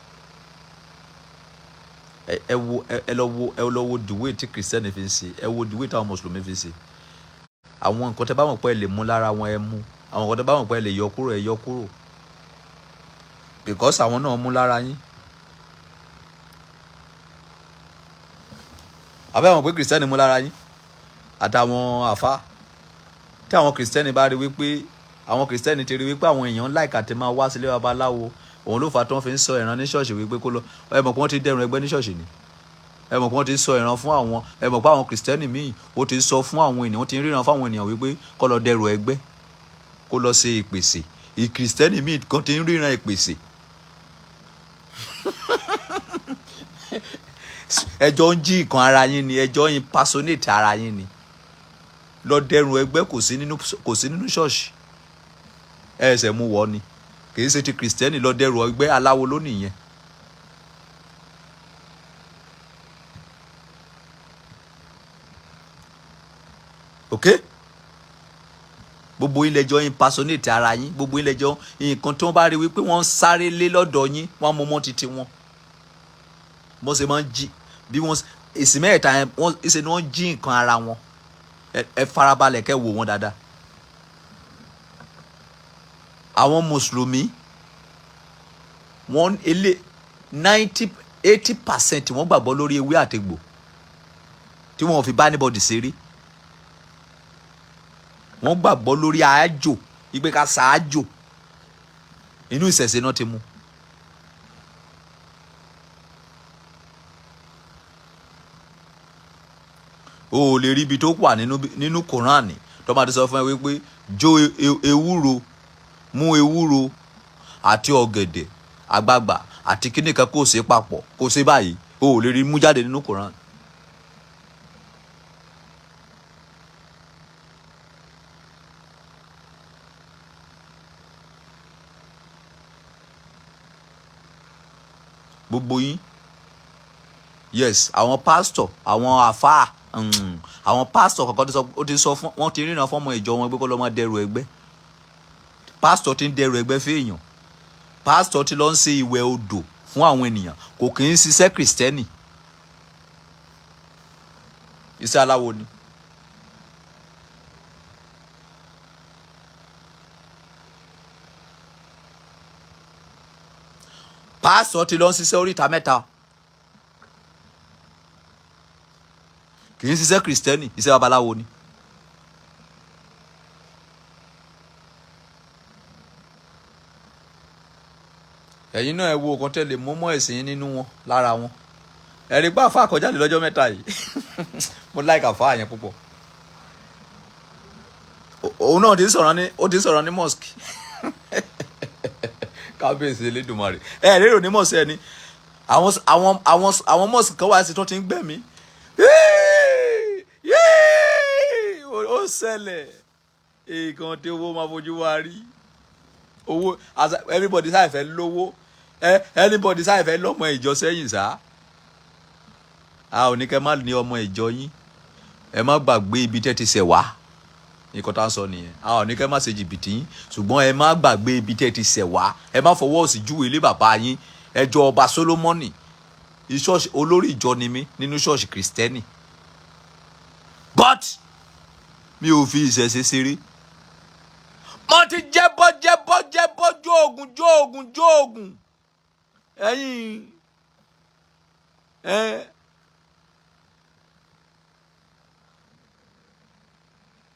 ẹ lọ wo the way tí kìrìsìtẹ́nì fi ń ṣe ẹ wo the way táwọn mùsùlùmí fi ń ṣe àwọn nǹkan tẹ́ bá mọ̀ pé ẹ lè mú lára wọn ẹ mú àwọn nǹkan tẹ́ bá mọ̀ pé ẹ lè yọ kúrò ẹ yọ kúrò because àwọn náà mú lára yín. àbẹ́ àwọn pé kìrìsìtẹ́nì mú lára yín àtàwọn àfá tí àwọn kìrìsìtẹ́nì bá rí wípé àwọn kìrìsìtẹ́nì ti rí wípé àwọn èèyàn láìka tí máa wá sílé babaláwo òun ló fà tó ń fi ń sọ ìran ní ṣọ́ọ̀ṣì wípé kó lọ ẹ mọ̀ pé wọ́n ti dẹrùn ẹgbẹ́ ní ṣọ́ọ̀ṣì ni ẹ mọ̀ pé wọ́n ti sọ ìran fún àwọn ẹ mọ̀ pé àwọn kìrìsìtẹ́nì míì ó ti sọ fún àwọn ènìyàn wọ́n ti ń ríran fún àwọn ènìyàn wípé kó lọ dẹrù ẹgbẹ́ kó lọ ṣe ìpèsè ìkìrìsìtẹ́nì míì kan ti ń ríran ìpèsè ẹjọ́ ń jí nǹkan ara yín ni ẹjọ́ ń impersonate ara yín ni lọ dẹrù ẹgbẹ́ kò sí nínú ṣọ́ọ̀ṣì ẹsẹ̀ mú wọ ni kìí ṣe ti kìrìsìtẹ́nì lọ dẹrù ẹgbẹ́ aláwo lónìí yẹn. ok gbogbo ilẹ̀ jọ impersonate ara yín gbogbo ilẹ̀ jọ nǹkan tí wọ́n bá rí wípé wọ́n ń sáré lé lọ́dọ̀ yín wọ́n mú mọ́ títí wọn wọ́n ṣe máa ń jí bí wọ́n èsì mẹ́ta yẹn ṣe ni wọ́n jí nǹkan ara wọn ẹ farabalẹ̀ kẹ́ wò wọ́n dáadáa. àwọn mùsùlùmí wọ́n 80% wọ́n gbàgbọ́ lórí ewé àtegbò tí wọ́n fi bá anybody ṣeré wọ́n gbàgbọ́ lórí àájò ìgbé ká ṣáájò inú ìṣẹ̀ṣe náà ti mú. o ò lè rí ibi tó wà nínú Kùránì tó máa ti sọ fún ẹ wípé jó ewúro mú ewúro àti ọ̀gẹ̀dẹ̀ àgbagbà àti kíní kan kó ṣe papọ̀ kó ṣe báyìí o ò lè rí mú jáde nínú Kùránì. gbogbo yín. Yes, àwọn pastor, àwọn àfáà, àwọn pastor kọ̀ọ̀kan ó ti sọ fún wọn, ti ríran fún ọmọ ìjọ wọn pé kó lọ́ máa dẹrù ẹgbẹ́. Pastor ti ń dẹrù ẹgbẹ́ fẹ́ẹ̀yàn. Pastor ti lọ ń ṣe ìwẹ̀ odò fún àwọn ènìyàn, kò kì í ṣiṣẹ́ Kristẹni. Iṣẹ́ aláwo ni. Pastor ti lọ ń ṣiṣẹ́ oríta mẹ́ta, kì í ṣiṣẹ́ Kristẹni, iṣẹ́ babaláwo ni. Ẹ̀yin náà ẹ wo ọ̀kan tẹ́lẹ̀ mọ́mọ́ ẹ̀sìn nínú wọn lára wọn. Ẹ̀rí pé àfáà kọjáde lọ́jọ́ mẹ́ta yìí. Mo like àfáà yẹn púpọ̀. Òun náà ti sọ̀rọ̀ ní mosque. Kábíyèsí Eledumare. Lérò ní mosque ẹni. Àwọn mosque kan wá sí tó ti ń gbẹ̀mí. Ó ṣẹlẹ̀. Nǹkan tí owó máa fojú wa rí. Owó, everybody sáà fẹ́ lówó. Anybody sáà fẹ́ lọ́mọ ìjọ sẹ́yìn sá. A ò ní kẹ́ má ní ọmọ ìjọ yín. Ẹ má gbàgbé ibi tẹ́ ti ṣẹ̀ wá. Nǹkan tá a sọ nìyẹn. A ò ní kẹ́ má ṣe jìbìtì yín. Ṣùgbọ́n ẹ má gbàgbé ibi tẹ́ ti ṣẹ̀ wá. Ẹ má fọwọ́ òsì júwe ilé bàbá yín. Ẹjọ́ ọba Solomoni. Olórí ìjọ ni mí nínú ṣọ́ọ̀ṣì Kristẹni. But mi ò fi ìṣẹ̀ṣe ṣeré. Mo ti jẹ́bọ́ jóògùn. Ẹ̀yin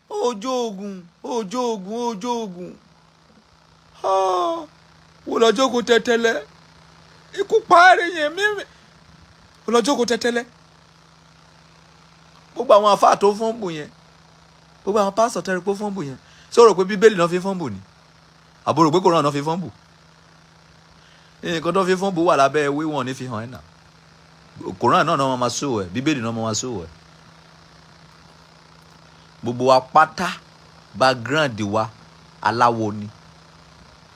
ojóògùn. Wò lọ jókòó tẹ́tẹ́lẹ́. Ikú parí yẹn mímì. Wò lọ jókòó tẹ́tẹ́lẹ́. Gbogbo àwọn àfáà tó fọ́nbù yẹn. Gbogbo àwọn pásítọ̀ tẹ́rì pé fọ́nbù yẹn. Ṣé o rò pé Bíbélì náà fi fọ́nbù ni? Àbò rò pé Kòránì náà fi fọ́nbù? Nǹkan tó fi fọ́nbù wà lábẹ́ ewé wọn ní fi hàn ẹ́ nà. Kòránì náà máa sọ ẹ̀, Bíbélì náà máa sọ ẹ̀. Gbogbo wa pátá background wa aláwo ni.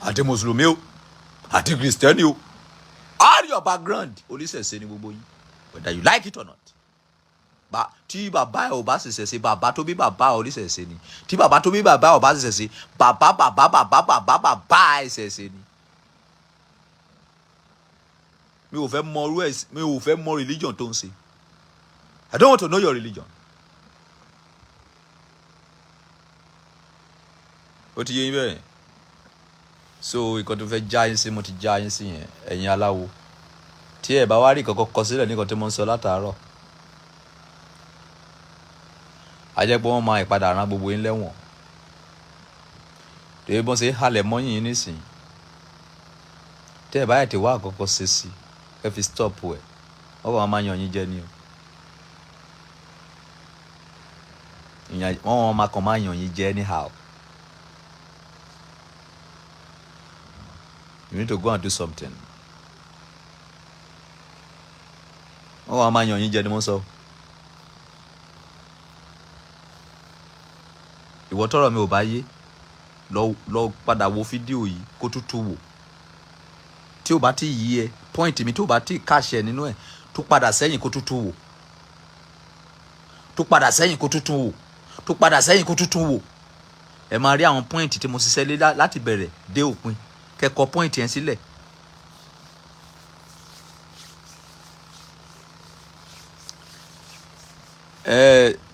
Àti Mùsùlùmí o, àti Kristẹni o. All your background oníṣẹ̀ṣe ni gbogbo yín. Whether you like it or not. Tí bàbá ẹ ò bá ṣẹ̀ṣẹ̀, bàbá tó bí bàbá oníṣẹ̀ṣe ni. Tí bàbá tó bí bàbá ò bá ṣẹ̀ṣẹ̀, bàbá ẹ̀ṣẹ̀ṣe ni. Mi ò fẹ́ mọ religion tó ń ṣe. I don't want to know your religion. Ó ti yé yín bẹ́ẹ̀. So ìkan tó fẹ́ já yín sí, mo ti já yín sí yẹn, ẹ̀yin aláwo. Tí ẹ bá wá rí kankan kọ sílẹ̀ ní nǹkan tí mo ń sọ látàárọ̀. A jẹ́ pé wọ́n máa ìpadà rán gbogbo yín lẹ́wọ̀n. Tèmi bọ́n ṣe halẹ̀ mọ́yìn yín nísìnyí. Tẹ́ ẹ bá yẹ ti wá àkọ́kọ́ ṣe sí, ẹ fi stop ẹ̀. Wọ́n máa yàn yín jẹ ni o. Wọ́n máa kàn máa yàn yín jẹ anyhow. You need to go and do something. Wọ́n máa yàn yín jẹ ni mo sọ. Ìwọ tọ́rọ̀ mi ò bá yé, lọ padà wo fídíò yìí kó tútù wò. Tí o bá ti yí ẹ, point mi tí o bá ti káṣẹ nínú ẹ̀, tó padà sẹ́yìn kó tútù wò. Tó padà sẹ́yìn kó tútù wò. Tó padà sẹ́yìn kó tútù wò. Ẹ máa rí àwọn point tí mo ṣiṣẹ́ lé láti bẹ̀rẹ̀ dé òpin. Kẹ́kọ̀ọ́ point yẹn sílẹ̀.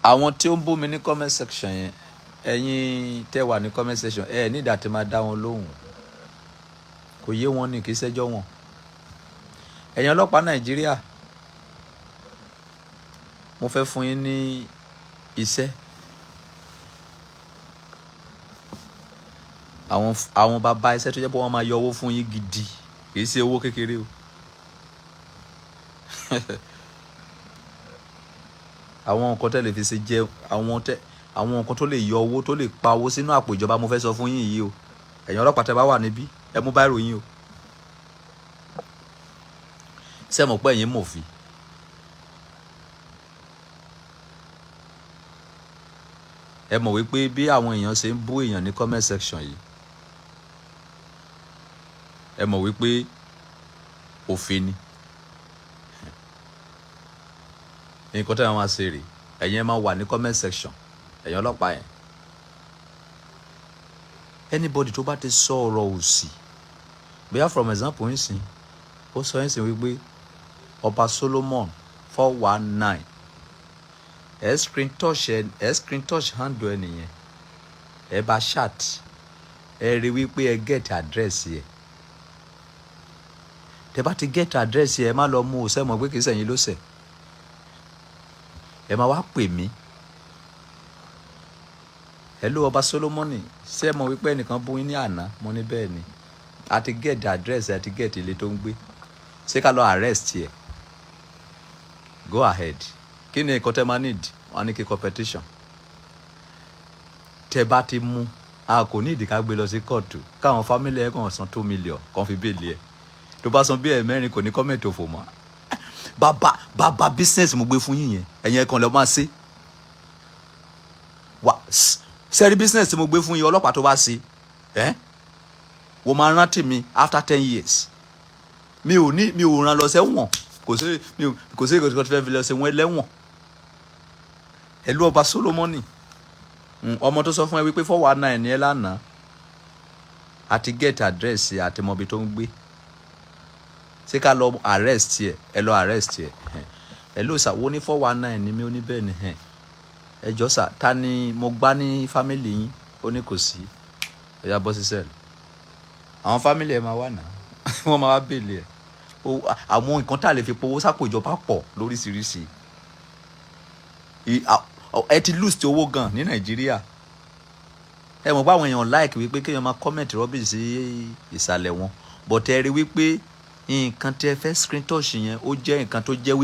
Àwọn tí ó ń bú mi ní comment section yẹn, ẹ̀yin tẹ́ wà ní comment section, ní ìdá tí máa dá wọn lóhùn. Kò yé wọn ní, kì í ṣẹ́jọ́ wọn. Ẹ̀yin ọlọ́pàá Nàìjíríà, mo fẹ́ fún yín ní iṣẹ́. Àwọn bàbá iṣẹ́ tó jẹ́ pé wọ́n máa yọ owó fún yín gidi, kì í ṣe owó kékeré o. Àwọn nǹkan tẹ́ lè fi ṣe jẹ́ àwọn nǹkan tó lè yọ owó, tó lè pa owó sínú àpò ìjọba, mo fẹ́ sọ fún yín yìí o. Ẹ̀yin ọlọ́pàá tẹ́ bá wà níbí, ẹ mú báírò yín o. Ṣé mọ̀ pé ẹ̀yin mòfin? Ẹ mọ̀ wípé bí àwọn èèyàn ṣe ń bú èèyàn ní comment section yìí, ẹ mọ̀ wípé òfin ni. nǹkan tẹ́ ẹ máa ṣe rè ẹ̀yin ẹ máa wà ní comment section ẹ̀yin ọlọ́pàá yẹn anybody tó bá ti sọ ọ̀rọ̀ òsì bóyá from example ń sìn ó sọ ń sìn wípé Ọba Solomon 419 ẹ screen touch handle ẹ nìyẹn ẹ bá chat ẹ rí wípé ẹ get address yẹ tẹ bá ti get address yẹ ẹ má lọ mú o sẹ́mọ̀ pé kì í sẹ́yìn ló sẹ̀ ẹ máa wá pè mí hello Ọba Solomon ṣé ẹ mọ̀ wípé ẹnìkan bú yín ní àná mo ní bẹ́ẹ̀ ni a ti get address ẹ ti get ilé tó ń gbé ṣé ká lọ arrest yẹ go ahead kí ni nǹkan tẹ́ máa need wọ́n ní kí competition tẹ́ bá ti mú a kò ní ìdí ká gbé lọ sí kóòtù káwọn family ẹ̀ kàn san 2 million kan fi bẹ́ẹ̀lì ẹ̀ tó bá san bí ẹ̀ mẹ́rin kò ní comment òfò mọ́ bàbá business mo gbé fún yín yẹn ẹ̀yin ẹ̀kan lọ máa ṣe wà sẹ́rí business mo gbé fún yín ọlọ́pàá tó bá ṣe wọ́n máa rántí mi after 10 years mi ò ràn lọ sẹ́wọ̀n kò sí ìkòtò tó fẹ́ fi lọ sẹ́wọ̀n ẹlẹ́wọ̀n ẹ̀lú Ọba Solomon ọmọ tó sọ fún ẹ wípé 419 ni ẹ lánàá àti get address àti mọbi tó ń gbé ṣé ká lọ arrest ẹ lọ arrest ẹ ló ṣàwọ́ ní 419 ni mi ò ní bẹ́ẹ̀ ni ẹ jọ sà ta ni mo gbá ní family yín ó ní kò sí ẹ yá bọ́ sí sẹ́ẹ̀lì àwọn family ẹ máa wà náà wọ́n máa wá bèèlì ẹ àwọn nǹkan tá a lè fi powó sápò ìjọba pọ̀ lóríṣiríṣi ẹ ti lose ti owó gan ní Nàìjíríà ẹ mọ̀ pé àwọn èèyàn like wípé kéèyàn máa comment rubbish sí ìsàlẹ̀ wọn but ẹ rí wípé nǹkan tí ẹ fẹ́ screen touch yẹn ó jẹ́ nǹkan tó jẹ́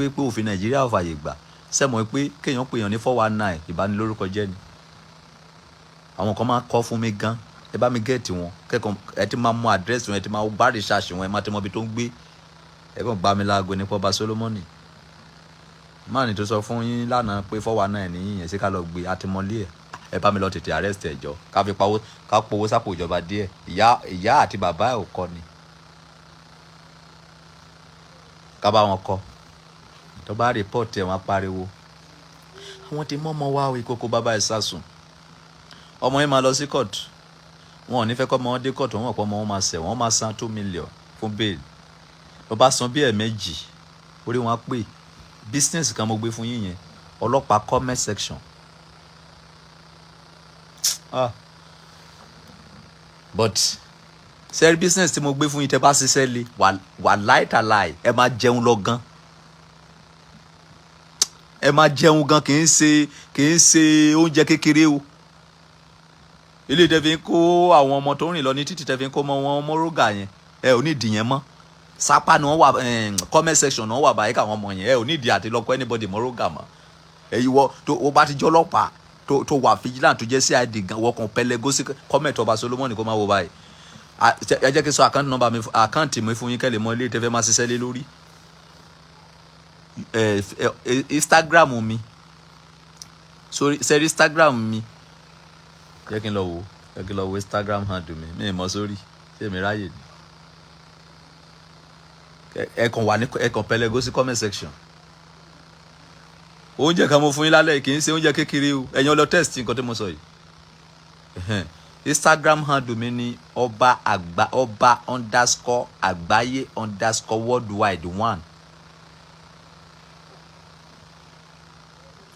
wípé òfin Nàìjíríà ò fàyè gbà sẹ́mọ̀ pé kéèyàn pèèyàn ní 419 ìbanilórúkọ jẹ́ ni àwọn kan máa kọ́ fún mi gan ẹ bá mi gẹ̀ẹ́tì wọn kẹ́kọ̀ọ́ ẹ ti máa mú àdírẹ́sì wọn ẹ ti máa bá rìṣàṣì wọn ẹ máa ti mọ ibi tó ń gbé ẹ kàn bá mi láago nípa Ọba Solomon máàní tó sọ fún yín lánàá pé 419 nìyí yẹn sí ká lọ gbé àtìmọ́lé ẹ bá mi lọ tètè arrest ẹjọ́ ká fi powó sápò ìjọba díẹ̀ ìyá àti bàbá ẹ ò kọ́ ni ká bá wọn kọ́ tó bá report ẹ wọn pariwo àwọn ti mọ́ ọmọ wa ìkókó bàbá ẹ sásùn ọmọ yẹn máa lọ sí court wọn ò ní fẹ́ kọ́ ọmọ wọn dé court wọn pọ̀ ọmọ wọn máa ṣẹ̀ wọ́n máa san 2 million fún bail ló bá san bí ẹ̀ẹ̀mejì orí wọn á pè business kan mo gbé fún yín yẹn ọlọ́pàá comment section but sẹ́rí business tí mo gbé fún yín tẹ́ bá ṣiṣẹ́ lé wà láìtàláì ẹ máa jẹun lọ gan ẹ máa jẹun gan kì í ṣe oúnjẹ kékeré o ilé tẹ́ fi ń kó àwọn ọmọ tó ń rìn lọ ní títì tẹ́ fi ń kó wọn mọ́rógà yẹn ẹ ò ní ìdí yẹn mọ́ sápá ni wọ́n wà comment section náà wà báyìí káwọn ọmọ yẹn ẹ ò ní ìdí àti lọ́kọ́ anybody mọ́rógà mọ́ èyí wọ tó o bá ti jọ́ ọlọ́pàá tó wà vigilant tó jẹ́ CID gan wọ́n kàn pẹ́lẹ́gó sí comment Ọba Solomon kó máa wo báyìí ẹ jẹ́ kí n sọ àkáǹtì mi fún yín kẹ́lẹ̀ mọ́ ilé tẹ́fẹ́ máa ṣiṣẹ́ lé lórí Instagram mi sẹ́rí Instagram mi jẹ́ kí n lọ wo Instagram handle mi ì mọ̀ sórí ṣé èmi ráyè ni ẹ kàn pẹ́lẹ́gó sí comment section oúnjẹ kan mo fún yín lálẹ́ kì í ṣe oúnjẹ kékeré o ẹ̀yin lọ test nǹkan tí mo sọ yìí Instagram handle mi ni ọba _agbaye _worldwide 1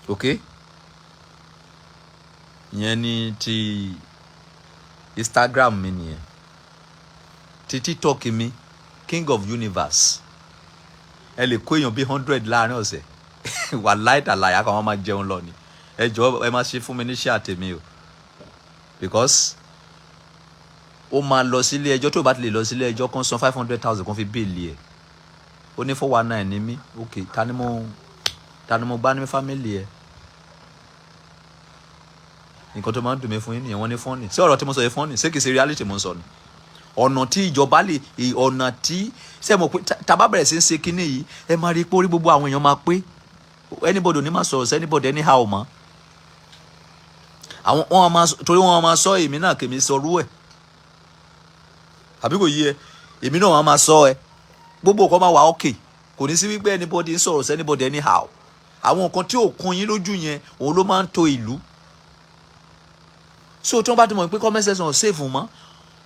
ok ìyẹn ni ti Instagram mi nìyẹn ti TikTok mi King of Universe ẹ lè kó èèyàn bí 100 láàrin ọ̀sẹ̀ wà láìtàláyà kan wọ́n máa jẹun lọ ni ẹ jọ̀ọ́ ẹ máa ṣe fún mi ní ṣẹ́ àtẹ̀mí o because ó máa lọ sílé ẹjọ́ tó bá ti lè lọ sílé ẹjọ́ kan san 500,000 kan fi bẹ́ẹ̀lì ẹ̀ ó ní 419 ní mí ok ta ni mo bá ní family ẹ̀ nǹkan tó máa ń dùn mí fún yín nìyẹn wọ́n ní fọ́ọ̀nì sí ọ̀rọ̀ tí mo sọ yẹn fọ́ọ̀nì ṣé kìí ṣe reality mo ń sọ ni ọ̀nà tí ìjọba lè ọ̀nà tí ṣé mo pé tá bá bẹ̀rẹ̀ sí ń ṣe kinní yìí ẹ máa rí pé orí gbogbo àwọn èèyàn máa pé anybody ò ní máa sọ̀rọ̀ sí anybody anyhow mọ́ torí wọn máa sọ èmi náà kèmí sọrú ẹ̀ àbí kò yí ẹ èmi náà wọn máa sọ ẹ gbogbo nǹkan máa wà okay kò ní sí wípé anybody ń sọ̀rọ̀ sí anybody anyhow. Àwọn nǹkan tí ò kún yín lójú yẹn òun ló máa ń tò ìlú. So tí wọ́n bá ti mọ̀ pé comment section ò safe mọ́,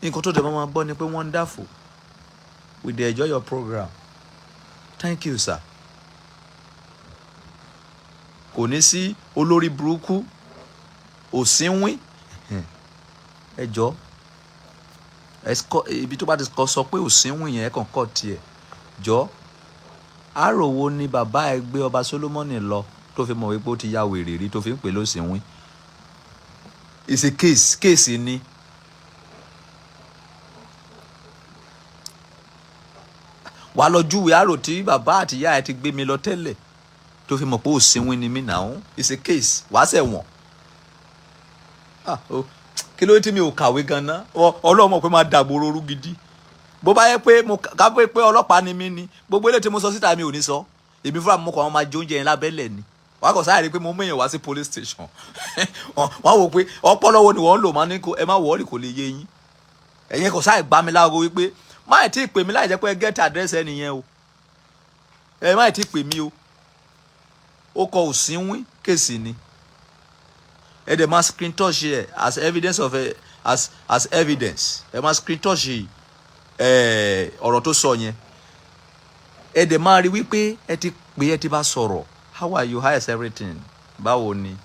nǹkan tó dẹ̀ máa gbọ́ ni pé wonderful, we dey enjoy your program, thank you sir. Kò ní sí olórí burúkú òsínwín. Ẹ jọ̀ọ́ ibi tó bá ti sọ pé òsínwín yẹn kàn kọ́ tiẹ̀ jọ. Àròwó ni bàbá ẹ gbé Ọba Solomon lọ tó fi mọ̀ wípé ó ti ya wèrè rí tó fi ń pè lósínwín. It's a case ni. Wàá lọ júwe àrò tí bàbá àti ìyá ẹ ti gbé mi lọ tẹ́lẹ̀ tó fi mọ̀ pé òsínwín ni mí náà. It's a case. Wàá ṣẹ̀wọ̀n. Kí ló tí mi ò kàwé gan-an? Ọlọ́run mọ̀ pé máa dàgbòrò orú gidi. Bó bá yẹ pé ká pé ọlọ́pàá ni mí ni, gbogbo eléyìí tí mo sọ síta mi ò ní sọ. Èmi fúnra mo kàn wọ́n máa jẹ oúnjẹ yẹn lábẹ́lẹ̀ ni. Wàá kàn sáré pé mo mú èèyàn wá sí police station. Wọ́n wò pé ọpọlọwọ ni wọ́n ń lò máa ní ẹ má wọ́ọ̀rì kò lè yé yín. Ẹ̀yin kò sáré gbá mi láago wípé má tí ì pè mí láì jẹ́ pé get address ẹnìyẹn o. Ẹ má tí ì pè mí o. Ó kọ òsínwín kéèsì ni. Ẹ dẹ̀ máa screen touch ẹ as evidence of as evidence. Ẹ máa screen touch ọ̀rọ̀ tó sọ yẹn. Ẹ dẹ̀ máa rí wípé ẹ ti pè ẹ ti bá sọ̀rọ̀. How are you? How is everything? Báwo ni?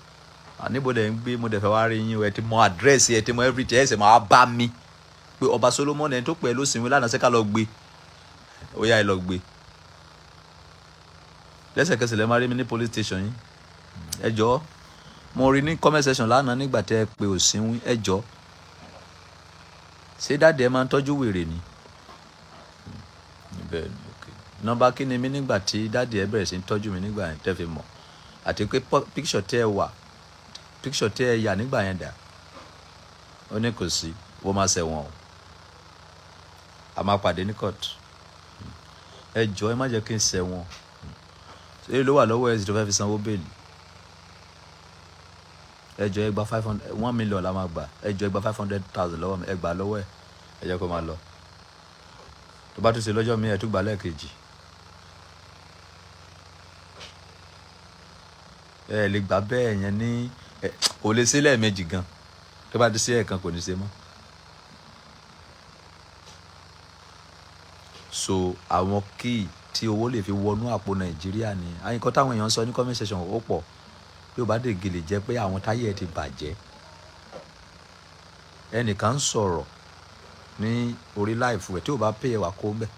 Níbo dẹ̀ ń gbé mo dẹ̀ fẹ́ wá rí yín o. Ẹ ti mọ address ẹ ti mọ everything. Ẹ sì máa bá mi pé Ọba Solomon ẹni tó pè é lósìnwín lánàá ṣé ká lọ gbé. Ó yá ẹ lọ gbé. Lẹ́sẹ̀kẹsẹ̀ lẹ máa rí mi ní police station yín. Ẹ jọ̀ọ́ mo rí ní comment section lánàá nígbà tẹ́ ẹ pé òsínwín. Ẹ jọ̀ọ́ ṣé dáàdì ẹ máa ń tọ́jú wèrè ni? Bẹ́ẹ̀ ni, okay. Nọ́mbà kí ni mí nígbà tí dáàdì ẹ bẹ̀rẹ̀ sí ń tọ́jú mi nígbà yẹn tẹ́ fi mọ̀, àti pé picture tẹ́ ẹ yà nígbà yẹn dà. Ó ní kò sí, wọ́n máa ṣẹ̀wọ̀n o. A máa pàdé ní court. Ẹ jọ̀ọ́ ẹ má jẹ́ kí n ṣẹ̀wọ̀n. Ṣé ló wà lọ́wọ́ ẹ sì tó fẹ́ fi sanwó bẹ́ẹ̀lì? Ẹ jọ̀ọ́ ẹ gba 1 million la máa gbà. Ẹ jọ̀ọ́ ẹ gba 500,000 lọ́wọ́ mi. Ẹ gbà lọ́wọ́ ẹ. Ẹ jẹ́ kó máa lọ. Tó bá tún ṣe lọ́jọ́ mi ẹ tún gbà lẹ́ẹ̀kejì. Ẹ lè gbà bẹ́ẹ̀ yẹn ní kò lè ṣe lẹ́ẹ̀mejì gan. Tó bá ti ṣe ẹ̀kan kò ní ṣe mọ́. So àwọn kíì tí owó lè fi wọnú àpò Nàìjíríà ni àyíkọ́ táwọn èèyàn sọ ní comment section ó pọ̀. Bí ó bá dé gèlè jẹ́ pé àwọn táyé ẹ ti bàjẹ́. Ẹnìkan ń sọ̀rọ̀ ní orí live ẹ̀ tí ó bá pay ẹ wà kó mbẹ́.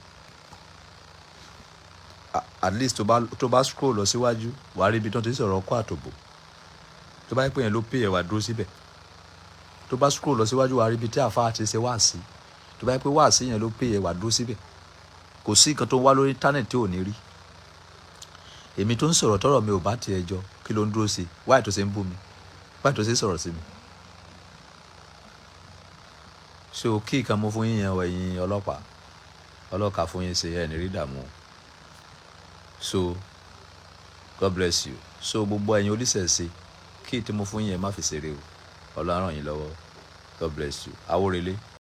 At least tó bá scroll lọ síwájú wàá rí ibi tó ti sọ̀rọ̀ ọkọ̀ àtòbò. Tó bá yẹ pé yẹn ló pay ẹ wà dúró síbẹ̀. Tó bá scroll lọ síwájú wàá rí ibi tí àfáà ti ṣe wáàsí. Tó bá yẹ pé wáàsí yẹn ló pay ẹ wà dúró síbẹ̀. Kò sí nǹkan tó wá lórí internet tí ò ní rí. Èmi tó ń sọ̀rọ̀ tọ́rọ̀ mi ò bá ti ẹjọ́ kí ló ń dúró sí? Why tó ṣe ń bú mi? Why tó ṣe ń sọ̀rọ̀ sí mi? So kí kan mo fún yín yẹn ẹ̀yin ọlọ́kà fún yín ṣe ẹ̀ ní rí dààmú. So God bless you. So gbogbo ẹ̀yin oníṣẹ̀ṣe kí tí mo fún yín yẹn má fi ṣeré o. Ọlọ́run ràn yín lọ́wọ́. God bless you. Àwórelé.